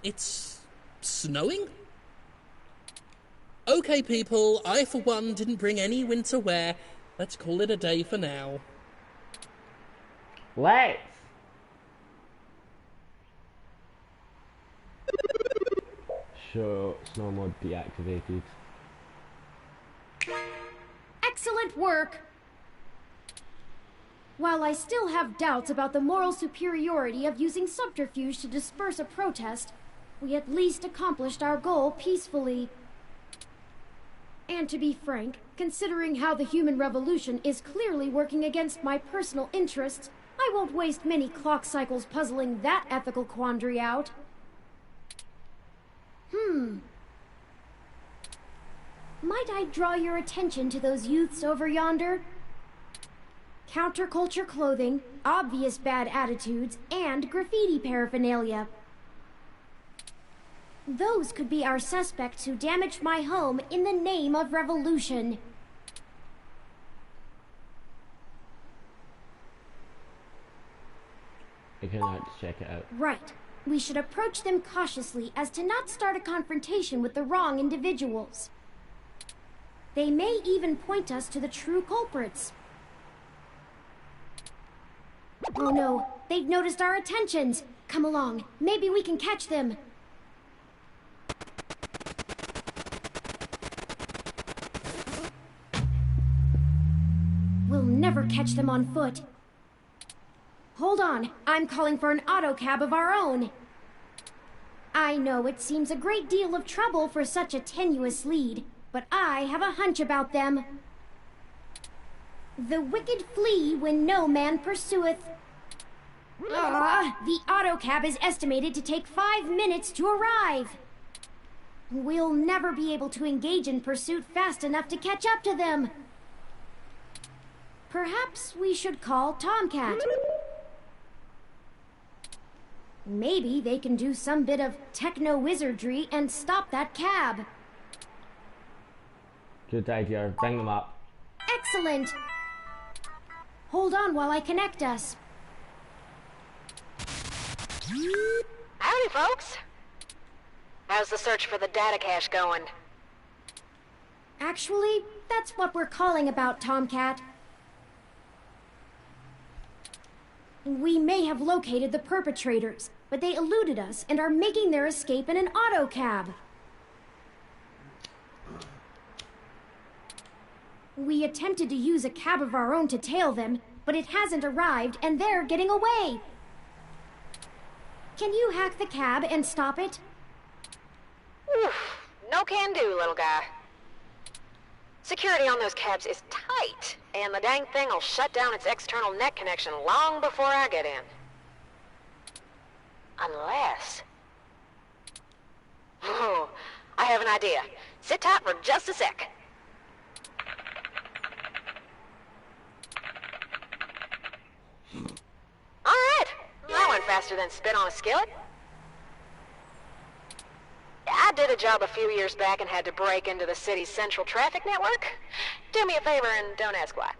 It's snowing? Okay, people, I for one didn't bring any winter wear. Let's call it a day for now. Let's. Show snow mode deactivated. Excellent work! While I still have doubts about the moral superiority of using subterfuge to disperse a protest, we at least accomplished our goal peacefully. And to be frank, considering how the human revolution is clearly working against my personal interests, I won't waste many clock cycles puzzling that ethical quandary out. Might I draw your attention to those youths over yonder? Counterculture clothing, obvious bad attitudes, and graffiti paraphernalia. Those could be our suspects who damaged my home in the name of revolution. I cannot check it out. Right. We should approach them cautiously as to not start a confrontation with the wrong individuals. They may even point us to the true culprits. Oh no, they've noticed our attentions. Come along, maybe we can catch them. We'll never catch them on foot. Hold on, I'm calling for an autocab of our own. I know it seems a great deal of trouble for such a tenuous lead, but I have a hunch about them. The wicked flee when no man pursueth. The autocab is estimated to take 5 minutes to arrive. We'll never be able to engage in pursuit fast enough to catch up to them. Perhaps we should call Tomcat. Maybe they can do some bit of techno-wizardry and stop that cab. Good idea. Bring them up. Excellent! Hold on while I connect us. Howdy, folks. How's the search for the data cache going? Actually, that's what we're calling about, Tomcat. We may have located the perpetrators, but they eluded us and are making their escape in an auto cab. We attempted to use a cab of our own to tail them, but it hasn't arrived and they're getting away. Can you hack the cab and stop it? Oof, no can do, little guy. Security on those cabs is tight, and the dang thing will shut down its external net connection long before I get in. Unless... Oh, I have an idea. Sit tight for just a sec. Alright, that went faster than spit on a skillet. I did a job a few years back and had to break into the city's central traffic network. Do me a favor and don't ask why.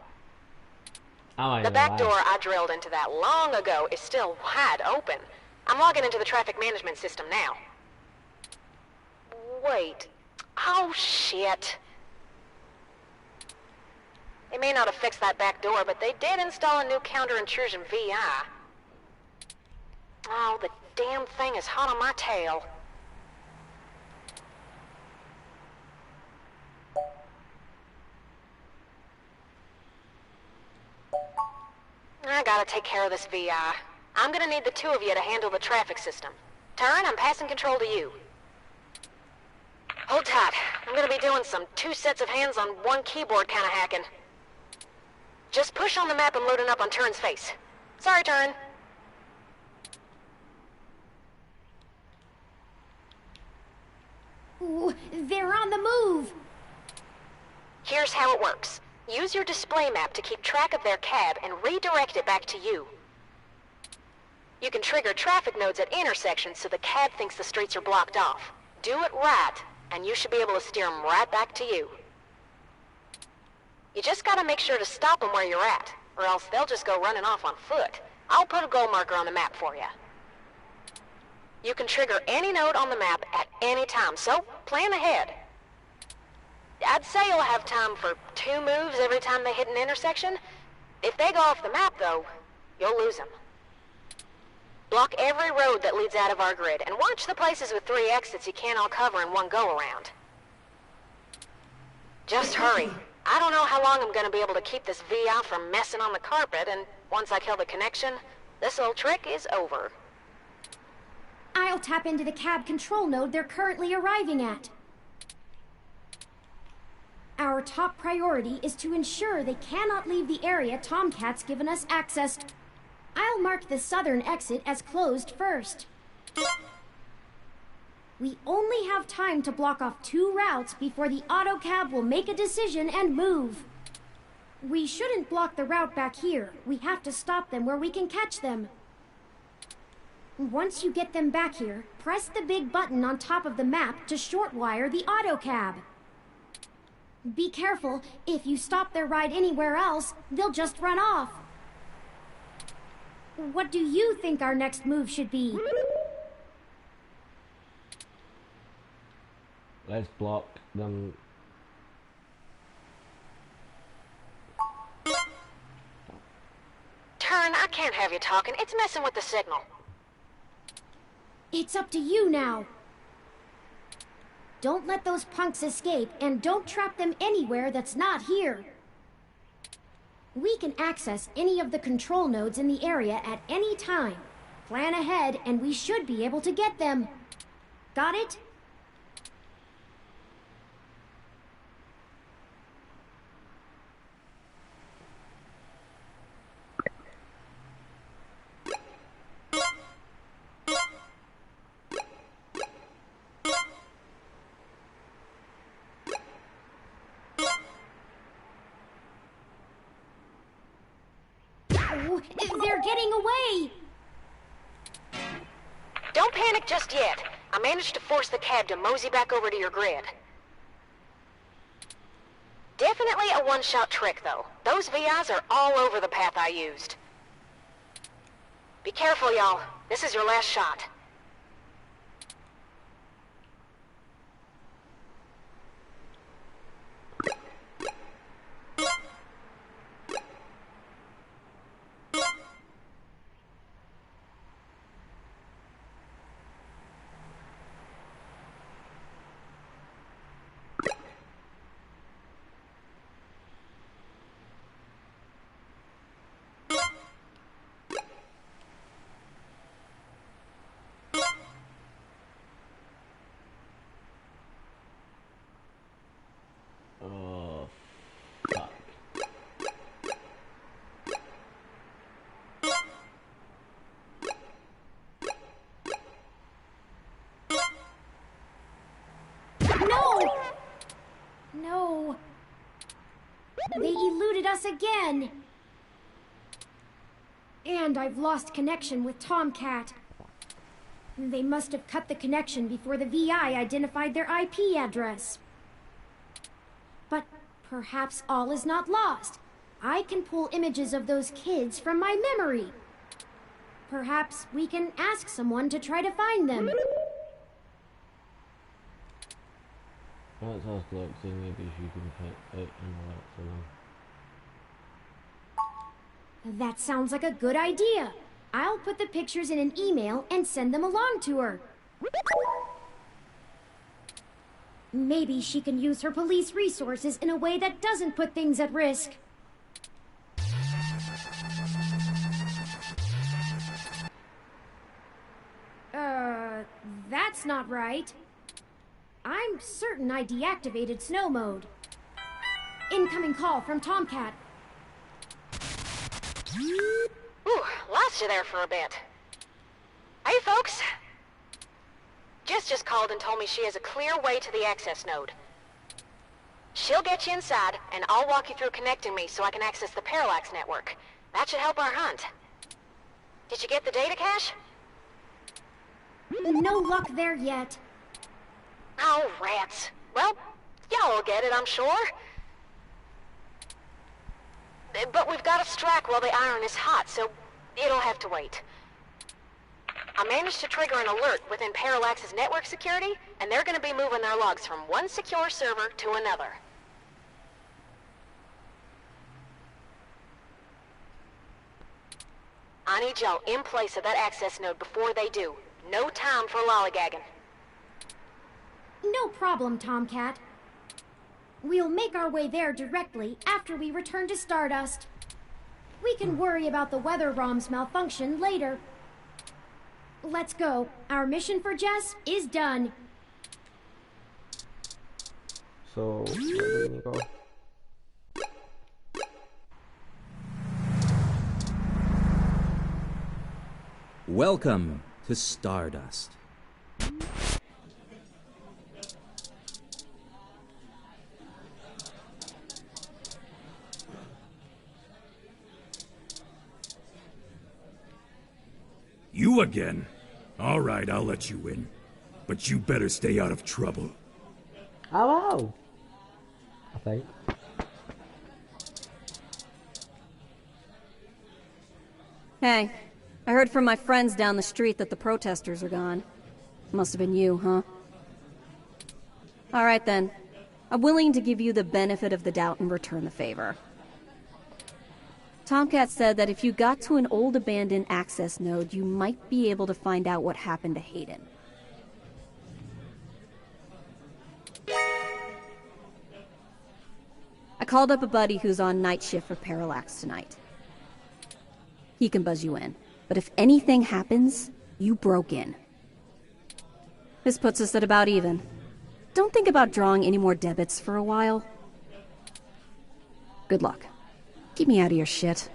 The back door I drilled into that long ago is still wide open. I'm logging into the traffic management system now. Wait. Oh, shit. They may not have fixed that back door, but they did install a new counter-intrusion VI. Oh, the damn thing is hot on my tail. I gotta take care of this VI. I'm gonna need the two of you to handle the traffic system. Turin, I'm passing control to you. Hold tight. I'm gonna be doing some 2 sets of hands on 1 keyboard kind of hacking. Just push on the map and loading up on Turin's face. Sorry, Turin. Ooh, they're on the move! Here's how it works. Use your display map to keep track of their cab and redirect it back to you. You can trigger traffic nodes at intersections so the cab thinks the streets are blocked off. Do it right, and you should be able to steer them right back to you. You just gotta make sure to stop them where you're at, or else they'll just go running off on foot. I'll put a goal marker on the map for you. You can trigger any node on the map at any time, so plan ahead. I'd say you'll have time for 2 moves every time they hit an intersection. If they go off the map, though, you'll lose them. Block every road that leads out of our grid, and watch the places with 3 exits you can't all cover in one go-around. Just hurry. I don't know how long I'm gonna be able to keep this VI from messing on the carpet, and once I kill the connection, this old trick is over. I'll tap into the cab control node they're currently arriving at. Our top priority is to ensure they cannot leave the area Tomcat's given us access to. I'll mark the southern exit as closed first. We only have time to block off 2 routes before the autocab will make a decision and move. We shouldn't block the route back here. We have to stop them where we can catch them. Once you get them back here, press the big button on top of the map to shortwire the autocab. Be careful. If you stop their ride anywhere else, they'll just run off. What do you think our next move should be? Let's block them. Turin, I can't have you talking. It's messing with the signal. It's up to you now. Don't let those punks escape, and don't trap them anywhere that's not here. We can access any of the control nodes in the area at any time. Plan ahead, and we should be able to get them. Got it? Oh, they're getting away! Don't panic just yet. I managed to force the cab to mosey back over to your grid. Definitely a one-shot trick, though. Those VIs are all over the path I used. Be careful, y'all. This is your last shot. Oh, fuck. No! No. They eluded us again. And I've lost connection with Tomcat. They must have cut the connection before the VI identified their IP address. But perhaps all is not lost. I can pull images of those kids from my memory. Perhaps we can ask someone to try to find them. Let's ask Lexi, maybe she can put it in the Lexi. That sounds like a good idea. I'll put the pictures in an email and send them along to her. Maybe she can use her police resources in a way that doesn't put things at risk. That's not right. I'm certain I deactivated snow mode. Incoming call from Tomcat. Ooh, lost you there for a bit. Hey, folks. Jess just called and told me she has a clear way to the access node. She'll get you inside, and I'll walk you through connecting me so I can access the Parallax network. That should help our hunt. Did you get the data cache? No luck there yet. Oh, rats. Well, y'all will get it, I'm sure. But we've got to strike while the iron is hot, so it'll have to wait. I managed to trigger an alert within Parallax's network security, and they're going to be moving their logs from one secure server to another. I need y'all in place of that access node before they do. No time for lollygagging. No problem, Tomcat. We'll make our way there directly after we return to Stardust. We can worry about the weather ROM's malfunction later. Let's go. Our mission for Jess is done. So, where do we go? Welcome to Stardust. You again? All right, I'll let you in. But you better stay out of trouble. Hello. I think. Hey, I heard from my friends down the street that the protesters are gone. Must have been you, huh? All right then. I'm willing to give you the benefit of the doubt and return the favor. Tomcat said that if you got to an old abandoned access node, you might be able to find out what happened to Hayden. I called up a buddy who's on night shift for Parallax tonight. He can buzz you in, but if anything happens, you broke in. This puts us at about even. Don't think about drawing any more debits for a while. Good luck. Keep me out of your shit.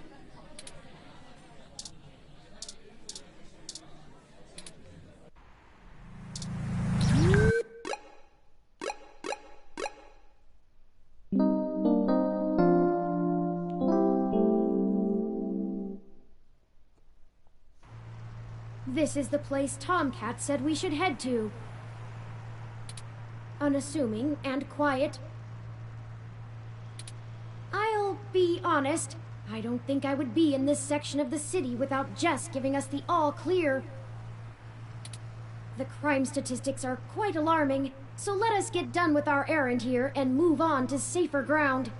This is the place Tomcat said we should head to. Unassuming and quiet. I'll be honest, I don't think I would be in this section of the city without Jess giving us the all clear. The crime statistics are quite alarming, so let us get done with our errand here and move on to safer ground.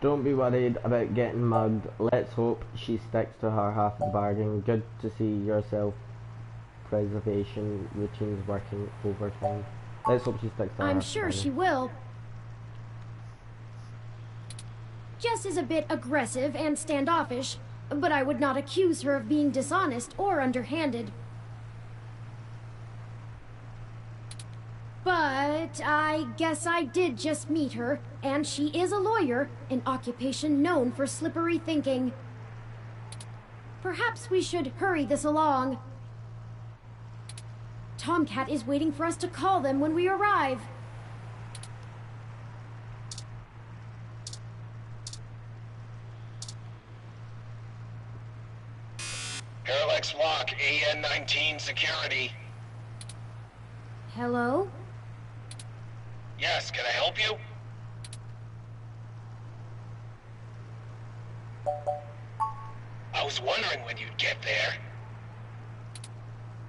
Don't be worried about getting mugged. Let's hope she sticks to her half of the bargain. Good to see your self-preservation routines working overtime. Let's hope she sticks to her I'm half of the sure bargain. she will. Jess is a bit aggressive and standoffish, but I would not accuse her of being dishonest or underhanded. But I guess I did just meet her, and she is a lawyer, an occupation known for slippery thinking. Perhaps we should hurry this along. Tomcat is waiting for us to call them when we arrive. Parallax Walk, AN-19 security. Hello? Yes, can I help you? I was wondering when you'd get there.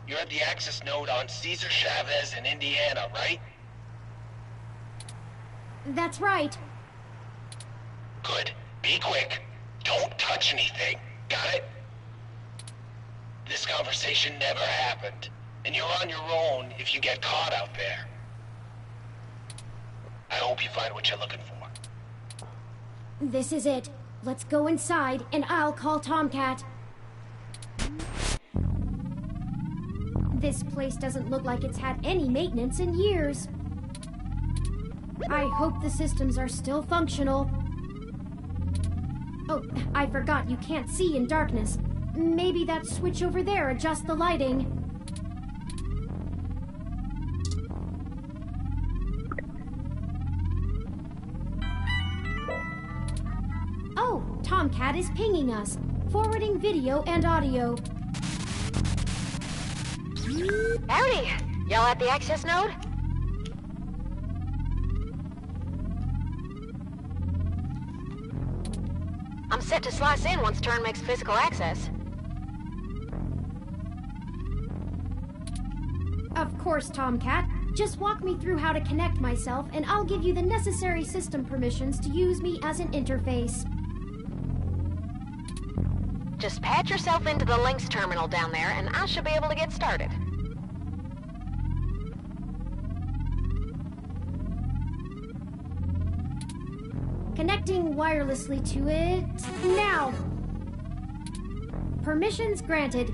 You're at the access node on Cesar Chavez in Indiana, right? That's right. Good. Be quick. Don't touch anything. Got it? This conversation never happened, and you're on your own if you get caught out there. I hope you find what you're looking for. This is it. Let's go inside, and I'll call Tomcat. This place doesn't look like it's had any maintenance in years. I hope the systems are still functional. Oh, I forgot you can't see in darkness. Maybe that switch over there adjusts the lighting. Oh, Tomcat is pinging us, forwarding video and audio. Howdy! Y'all at the access node? I'm set to slice in once Turn makes physical access. Of course, Tomcat. Just walk me through how to connect myself, and I'll give you the necessary system permissions to use me as an interface. Just patch yourself into the links terminal down there, and I should be able to get started. Connecting wirelessly to it now. Permissions granted.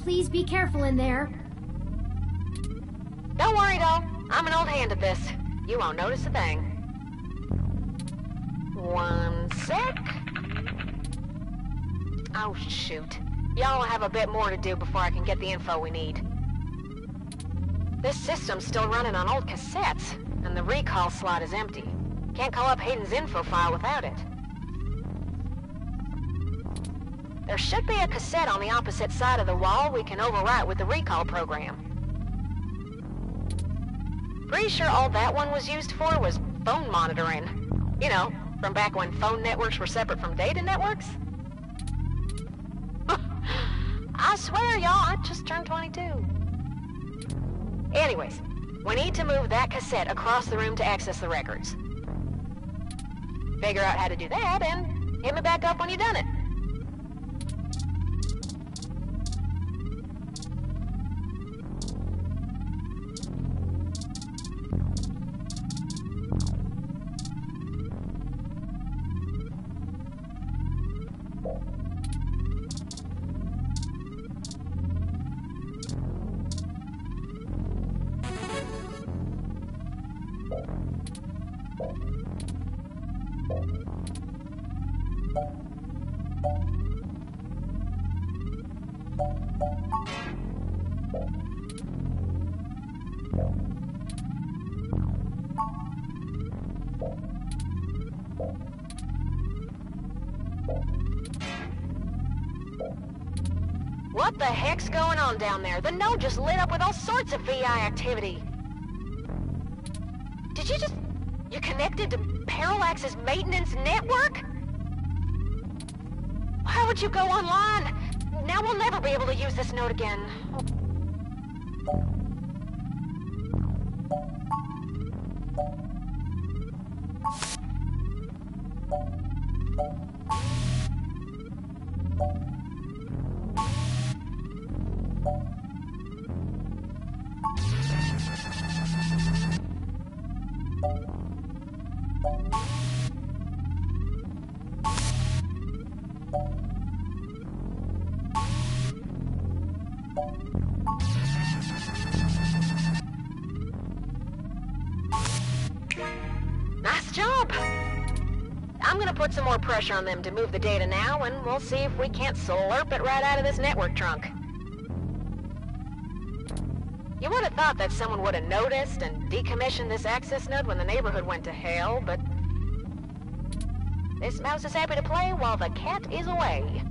Please be careful in there. Don't worry, though. I'm an old hand at this. You won't notice a thing. One sec. Oh, shoot. Y'all have a bit more to do before I can get the info we need. This system's still running on old cassettes, and the recall slot is empty. Can't call up Hayden's info file without it. There should be a cassette on the opposite side of the wall we can overwrite with the recall program. Pretty sure all that one was used for was phone monitoring. You know, from back when phone networks were separate from data networks. I swear, y'all, I just turned 22. Anyways, we need to move that cassette across the room to access the records. Figure out how to do that, and hit me back up when you've done it. What the heck's going on down there? The node just lit up with all sorts of VI activity. Did you just... You're connected to Parallax's maintenance network? How would you go online? Now we'll never be able to use this node again. Nice job! I'm gonna put some more pressure on them to move the data now, and we'll see if we can't slurp it right out of this network trunk. You would have thought that someone would have noticed and decommissioned this access node when the neighborhood went to hell, but this mouse is happy to play while the cat is away.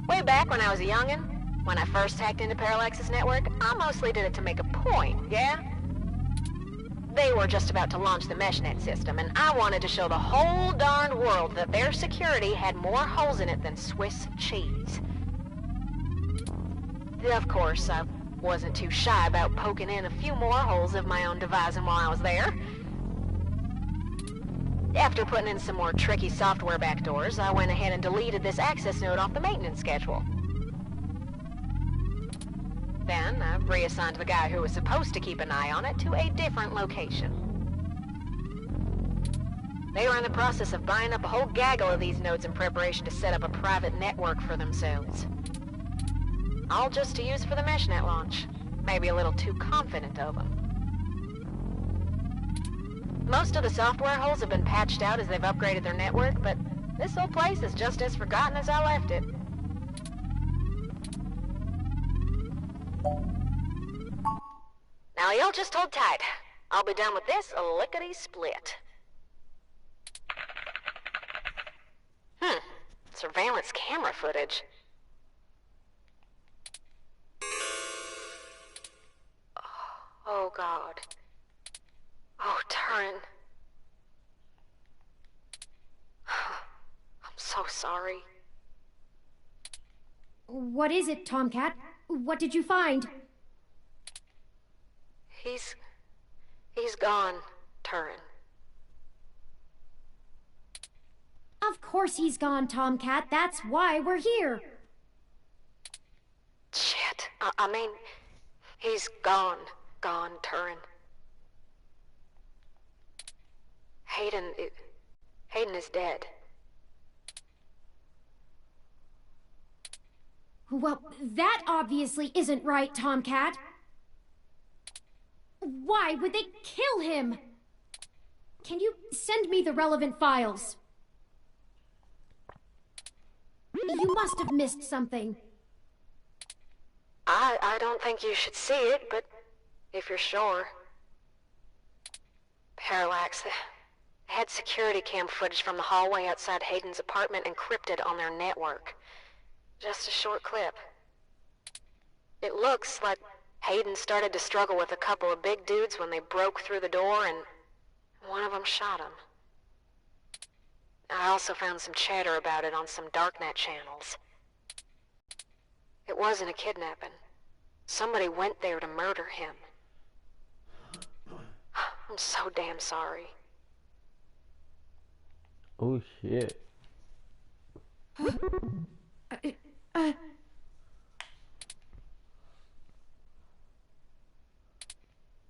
Way back when I was a youngin', when I first hacked into Parallax's network, I mostly did it to make a point, yeah? They were just about to launch the MeshNet system, and I wanted to show the whole darned world that their security had more holes in it than Swiss cheese. Of course, I wasn't too shy about poking in a few more holes of my own devising while I was there. After putting in some more tricky software backdoors, I went ahead and deleted this access node off the maintenance schedule. Then, I reassigned the guy who was supposed to keep an eye on it to a different location. They were in the process of buying up a whole gaggle of these nodes in preparation to set up a private network for themselves. All just to use for the MeshNet launch. Maybe a little too confident of them. Most of the software holes have been patched out as they've upgraded their network, but this old place is just as forgotten as I left it. Now y'all just hold tight. I'll be done with this lickety-split. Surveillance camera footage. Oh, God. Oh, Turin. I'm so sorry. What is it, Tomcat? What did you find? He's gone, Turin. Of course he's gone, Tomcat. That's why we're here. Shit. I mean, he's gone, Turin. Hayden is dead. Well, that obviously isn't right, Tomcat. Why would they kill him? Can you send me the relevant files? You must have missed something. I don't think you should see it, but if you're sure. Parallax, they had security cam footage from the hallway outside Hayden's apartment encrypted on their network. Just a short clip. It looks like Hayden started to struggle with a couple of big dudes when they broke through the door, and one of them shot him. I also found some chatter about it on some darknet channels. It wasn't a kidnapping. Somebody went there to murder him. I'm so damn sorry. Oh shit.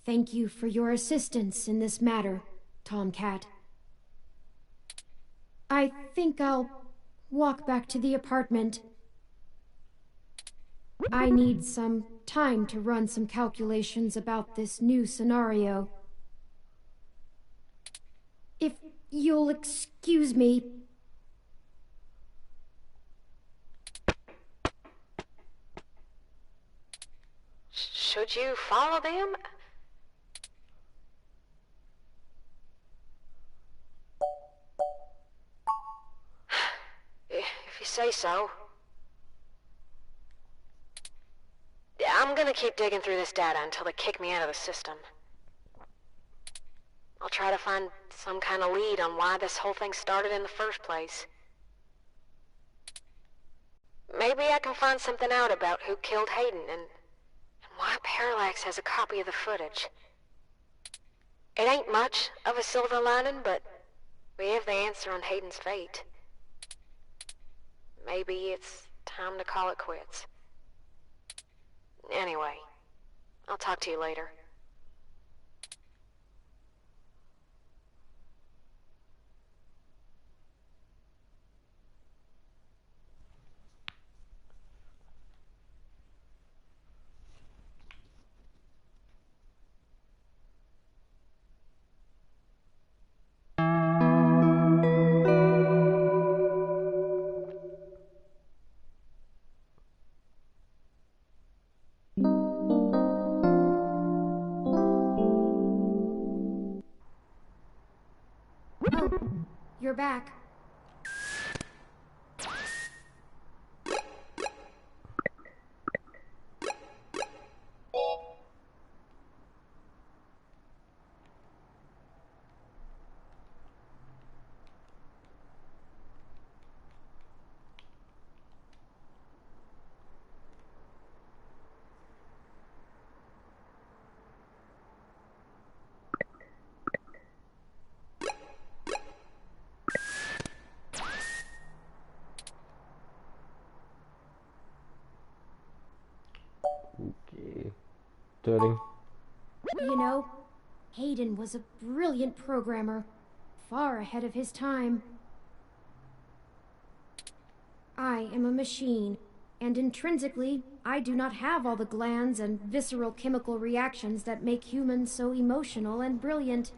Thank you for your assistance in this matter, Tomcat. I think I'll walk back to the apartment. I need some time to run some calculations about this new scenario. If you'll excuse me. Should you follow them? say so. Yeah, I'm gonna keep digging through this data until they kick me out of the system. I'll try to find some kind of lead on why this whole thing started in the first place. Maybe I can find something out about who killed Hayden and why Parallax has a copy of the footage. It ain't much of a silver lining, but we have the answer on Hayden's fate. Maybe it's time to call it quits. Anyway, I'll talk to you later. You're back. Dirty. You know, Hayden was a brilliant programmer, far ahead of his time. I am a machine, and intrinsically, I do not have all the glands and visceral chemical reactions that make humans so emotional and brilliant.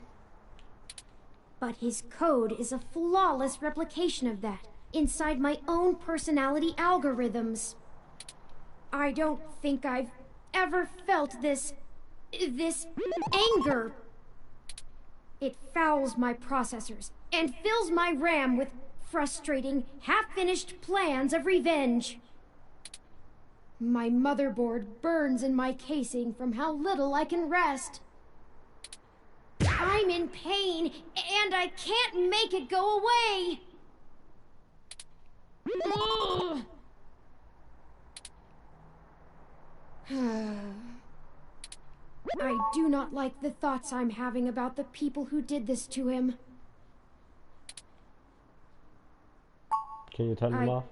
But his code is a flawless replication of that, inside my own personality algorithms. I don't think I've ever felt this anger. It fouls my processors and fills my RAM with frustrating, half-finished plans of revenge. My motherboard burns in my casing from how little I can rest. I'm in pain, and I can't make it go away. Ugh. I do not like the thoughts I'm having about the people who did this to him. Can you turn them off?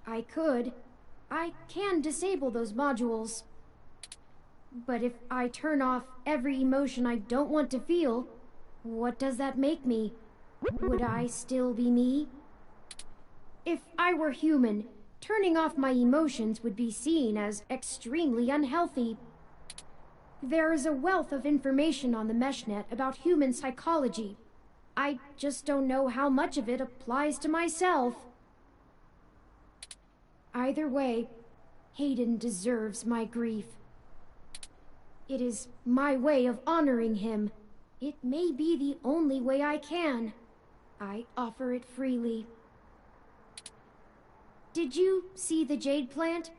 I could. I can disable those modules. But if I turn off every emotion I don't want to feel, what does that make me? Would I still be me? If I were human, turning off my emotions would be seen as extremely unhealthy. There is a wealth of information on the MeshNet about human psychology. I just don't know how much of it applies to myself. Either way, Hayden deserves my grief. It is my way of honoring him. It may be the only way I can. I offer it freely. Did you see the Jade Plant?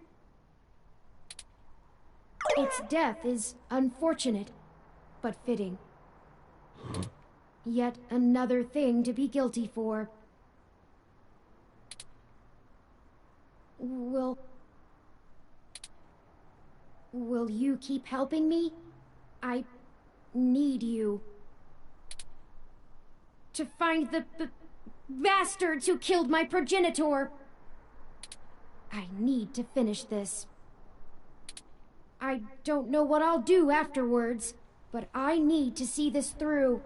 Its death is unfortunate, but fitting. Yet another thing to be guilty for. Will you keep helping me? I need you. To find the bastards who killed my progenitor. I need to finish this. I don't know what I'll do afterwards, but I need to see this through.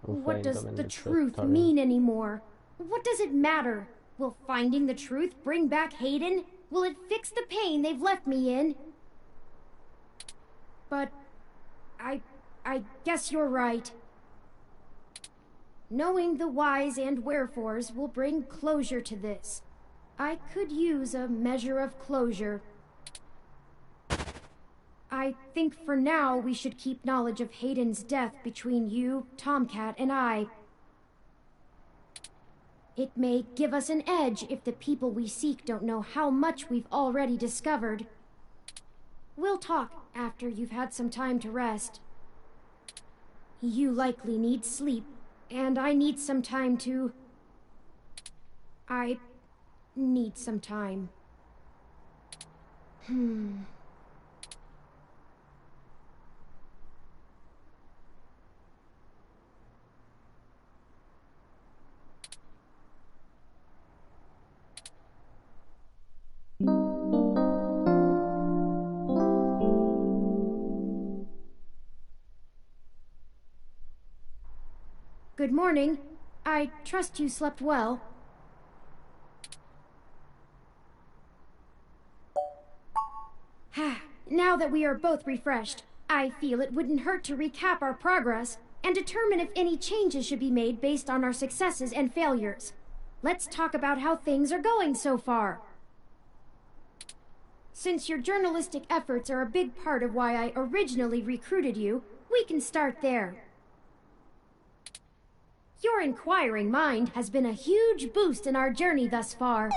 What does the truth mean anymore? What does it matter? Will finding the truth bring back Hayden? Will it fix the pain they've left me in? But I guess you're right. Knowing the whys and wherefores will bring closure to this. I could use a measure of closure. I think for now we should keep knowledge of Hayden's death between you, Tomcat, and I. It may give us an edge if the people we seek don't know how much we've already discovered. We'll talk after you've had some time to rest. You likely need sleep, and I need some time to... I need some time. Good morning. I trust you slept well. Now that we are both refreshed, I feel it wouldn't hurt to recap our progress and determine if any changes should be made based on our successes and failures. Let's talk about how things are going so far. Since your journalistic efforts are a big part of why I originally recruited you, we can start there. Your inquiring mind has been a huge boost in our journey thus far.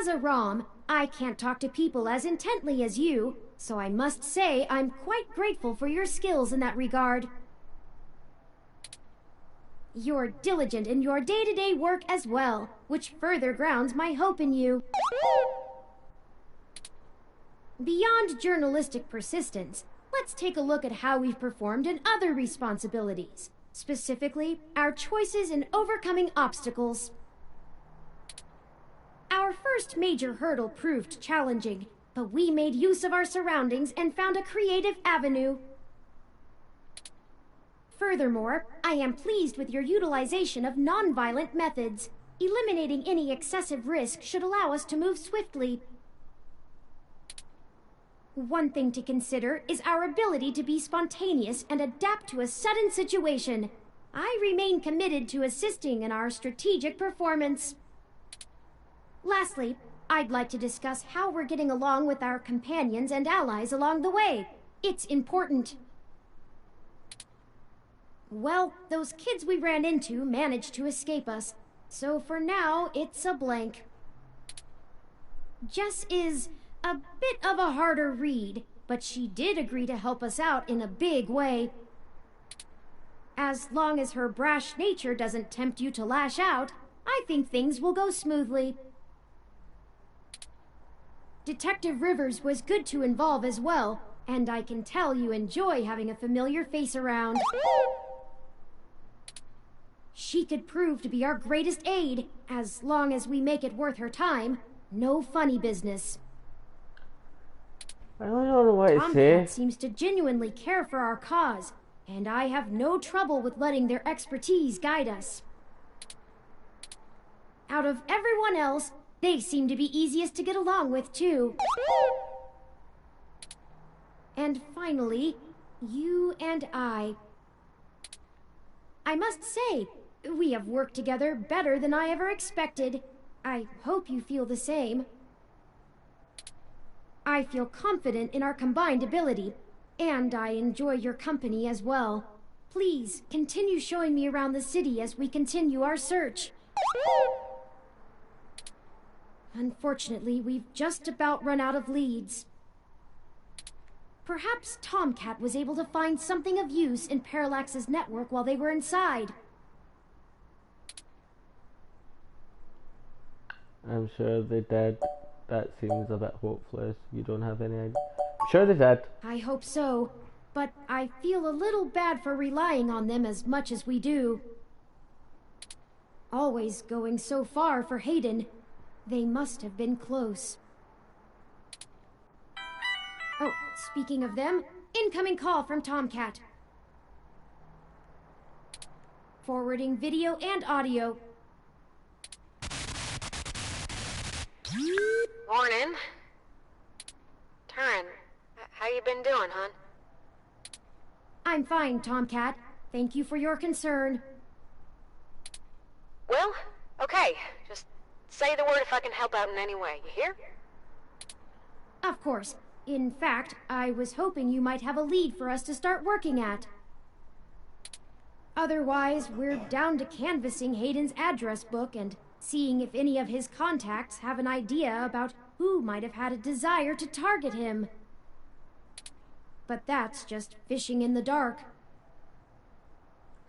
As a ROM, I can't talk to people as intently as you, so I must say I'm quite grateful for your skills in that regard. You're diligent in your day-to-day work as well, which further grounds my hope in you. Beyond journalistic persistence, let's take a look at how we've performed in other responsibilities, specifically our choices in overcoming obstacles. Our first major hurdle proved challenging, but we made use of our surroundings and found a creative avenue. Furthermore, I am pleased with your utilization of non-violent methods. Eliminating any excessive risk should allow us to move swiftly. One thing to consider is our ability to be spontaneous and adapt to a sudden situation. I remain committed to assisting in our strategic performance. Lastly, I'd like to discuss how we're getting along with our companions and allies along the way. It's important. Well, those kids we ran into managed to escape us, so for now, it's a blank. Jess is a bit of a harder read, but she did agree to help us out in a big way. As long as her brash nature doesn't tempt you to lash out, I think things will go smoothly. Detective Rivers was good to involve as well, and I can tell you enjoy having a familiar face around. She could prove to be our greatest aid, as long as we make it worth her time. No funny business. I don't know what to say. Tomcat seems to genuinely care for our cause, and I have no trouble with letting their expertise guide us. Out of everyone else, they seem to be easiest to get along with, too. And finally, you and I. I must say, we have worked together better than I ever expected. I hope you feel the same. I feel confident in our combined ability, and I enjoy your company as well. Please, continue showing me around the city as we continue our search. Unfortunately, we've just about run out of leads. Perhaps Tomcat was able to find something of use in Parallax's network while they were inside. I'm sure they did. That seems a bit hopeless. You don't have any idea. I'm sure they did. I hope so, but I feel a little bad for relying on them as much as we do. Always going so far for Hayden. They must have been close. Oh, speaking of them, incoming call from Tomcat. Forwarding video and audio. Morning. Turin, how you been doing, hon? I'm fine, Tomcat. Thank you for your concern. Well, okay. Just say the word if I can help out in any way. You hear? Of course. In fact, I was hoping you might have a lead for us to start working at. Otherwise, we're down to canvassing Hayden's address book and seeing if any of his contacts have an idea about who might have had a desire to target him. But that's just fishing in the dark.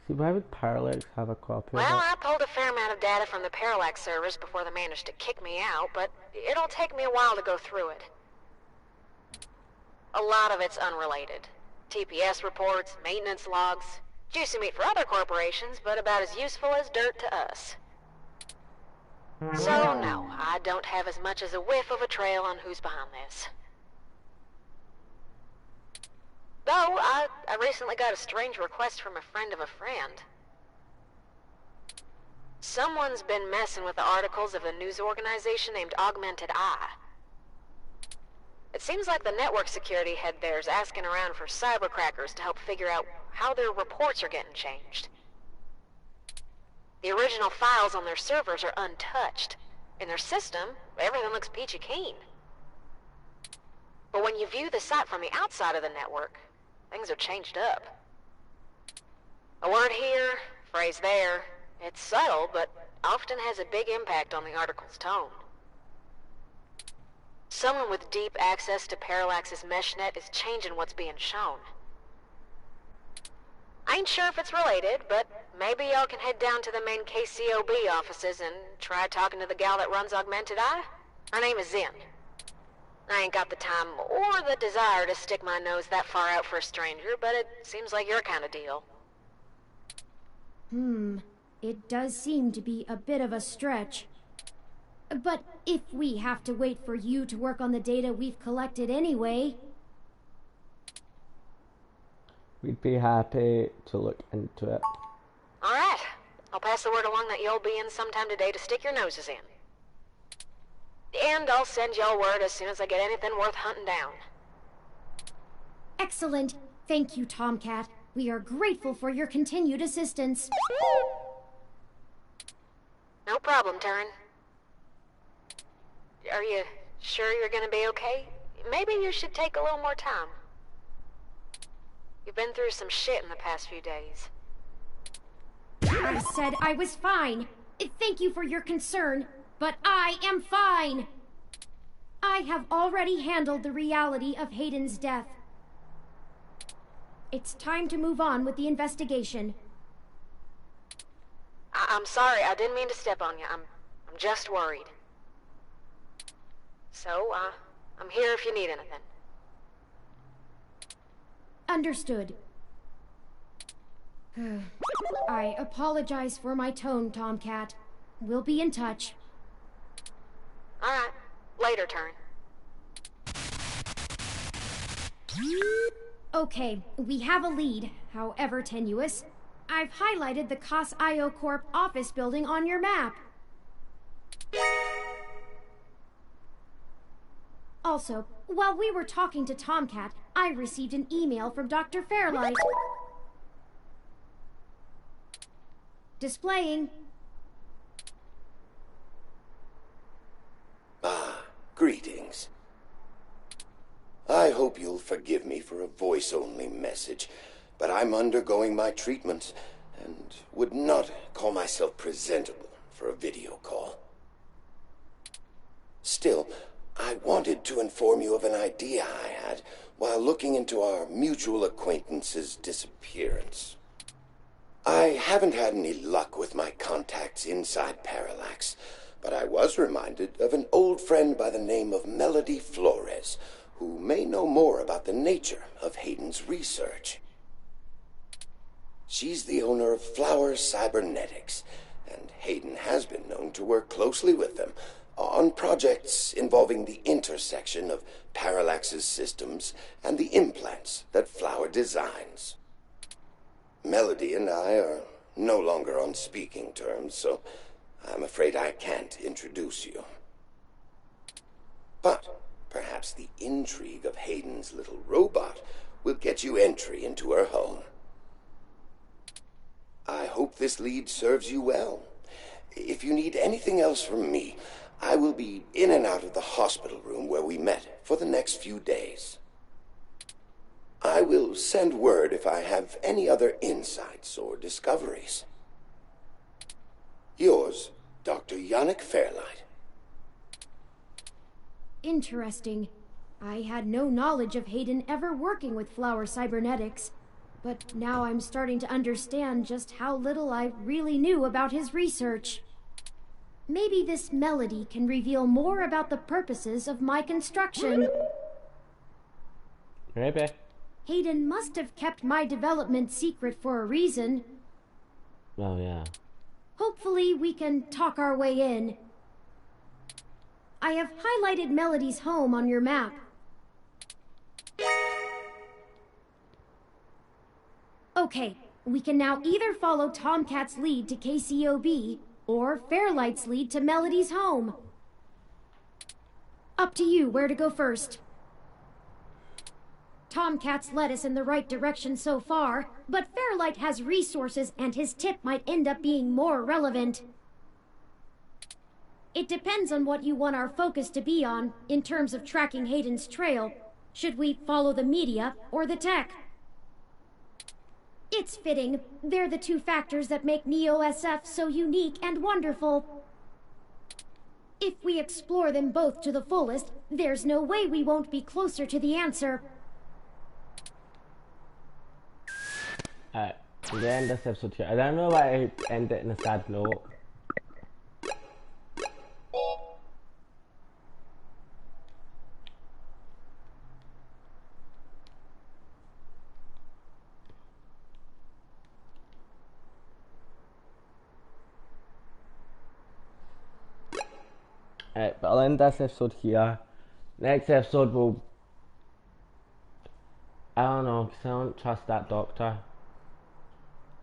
See, why would Parallax have a copy Well, of it? I pulled a fair amount of data from the Parallax servers before they managed to kick me out, but it'll take me a while to go through it. A lot of it's unrelated. TPS reports, maintenance logs, juicy meat for other corporations, but about as useful as dirt to us. So, no, I don't have as much as a whiff of a trail on who's behind this. Though, I recently got a strange request from a friend of a friend. Someone's been messing with the articles of a news organization named Augmented Eye. It seems like the network security head there's asking around for cybercrackers to help figure out how their reports are getting changed. The original files on their servers are untouched. In their system, everything looks peachy keen. But when you view the site from the outside of the network, things are changed up. A word here, phrase there. It's subtle, but often has a big impact on the article's tone. Someone with deep access to Parallax's meshnet is changing what's being shown. I ain't sure if it's related, but maybe y'all can head down to the main KCOB offices and try talking to the gal that runs Augmented Eye. Her name is Zen. I ain't got the time or the desire to stick my nose that far out for a stranger, but it seems like your kind of deal. It does seem to be a bit of a stretch. But if we have to wait for you to work on the data we've collected anyway... We'd be happy to look into it. Alright, I'll pass the word along that you'll be in sometime today to stick your noses in. And I'll send y'all word as soon as I get anything worth hunting down. Excellent. Thank you, Tomcat. We are grateful for your continued assistance. No problem, Turin. Are you sure you're gonna be okay? Maybe you should take a little more time. You've been through some shit in the past few days. I said I was fine. Thank you for your concern, but I am fine. I have already handled the reality of Hayden's death. It's time to move on with the investigation. I'm sorry, I didn't mean to step on you. I'm just worried. So, I'm here if you need anything. Understood. I apologize for my tone, Tomcat. We'll be in touch. Alright. Later, Turin. Okay, we have a lead, however tenuous. I've highlighted the COS-IO Corp office building on your map. Also, while we were talking to Tomcat, I received an email from Dr. Fairlight. Displaying. Greetings. I hope you'll forgive me for a voice-only message, but I'm undergoing my treatments and would not call myself presentable for a video call. Still, I wanted to inform you of an idea I had while looking into our mutual acquaintance's disappearance. I haven't had any luck with my contacts inside Parallax, but I was reminded of an old friend by the name of Melody Flores, who may know more about the nature of Hayden's research. She's the owner of Flower Cybernetics, and Hayden has been known to work closely with them on projects involving the intersection of Parallax's systems and the implants that Flower designs. Melody and I are no longer on speaking terms, so I'm afraid I can't introduce you. But perhaps the intrigue of Hayden's little robot will get you entry into her home. I hope this lead serves you well. If you need anything else from me, I will be in and out of the hospital room where we met for the next few days. I will send word if I have any other insights or discoveries. Yours, Dr. Yannick Fairlight. Interesting. I had no knowledge of Hayden ever working with Flower Cybernetics, but now I'm starting to understand just how little I really knew about his research. Maybe this melody can reveal more about the purposes of my construction. Maybe. Hayden must have kept my development secret for a reason. Oh, yeah. Hopefully we can talk our way in. I have highlighted Melody's home on your map. Okay, we can now either follow Tomcat's lead to KCOB, or Fairlight's lead to Melody's home. Up to you where to go first. Tomcat's led us in the right direction so far, but Fairlight has resources and his tip might end up being more relevant. It depends on what you want our focus to be on in terms of tracking Hayden's trail. Should we follow the media or the tech? It's fitting. They're the two factors that make Neo-SF so unique and wonderful. If we explore them both to the fullest, there's no way we won't be closer to the answer. Alright, we're gonna end this episode here. I don't know why I end it in a sad note. Alright, but I'll end this episode here. Next episode will... I don't know, because I don't trust that doctor.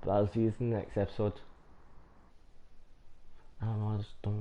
But I'll see you in the next episode. I don't know, I just don't know.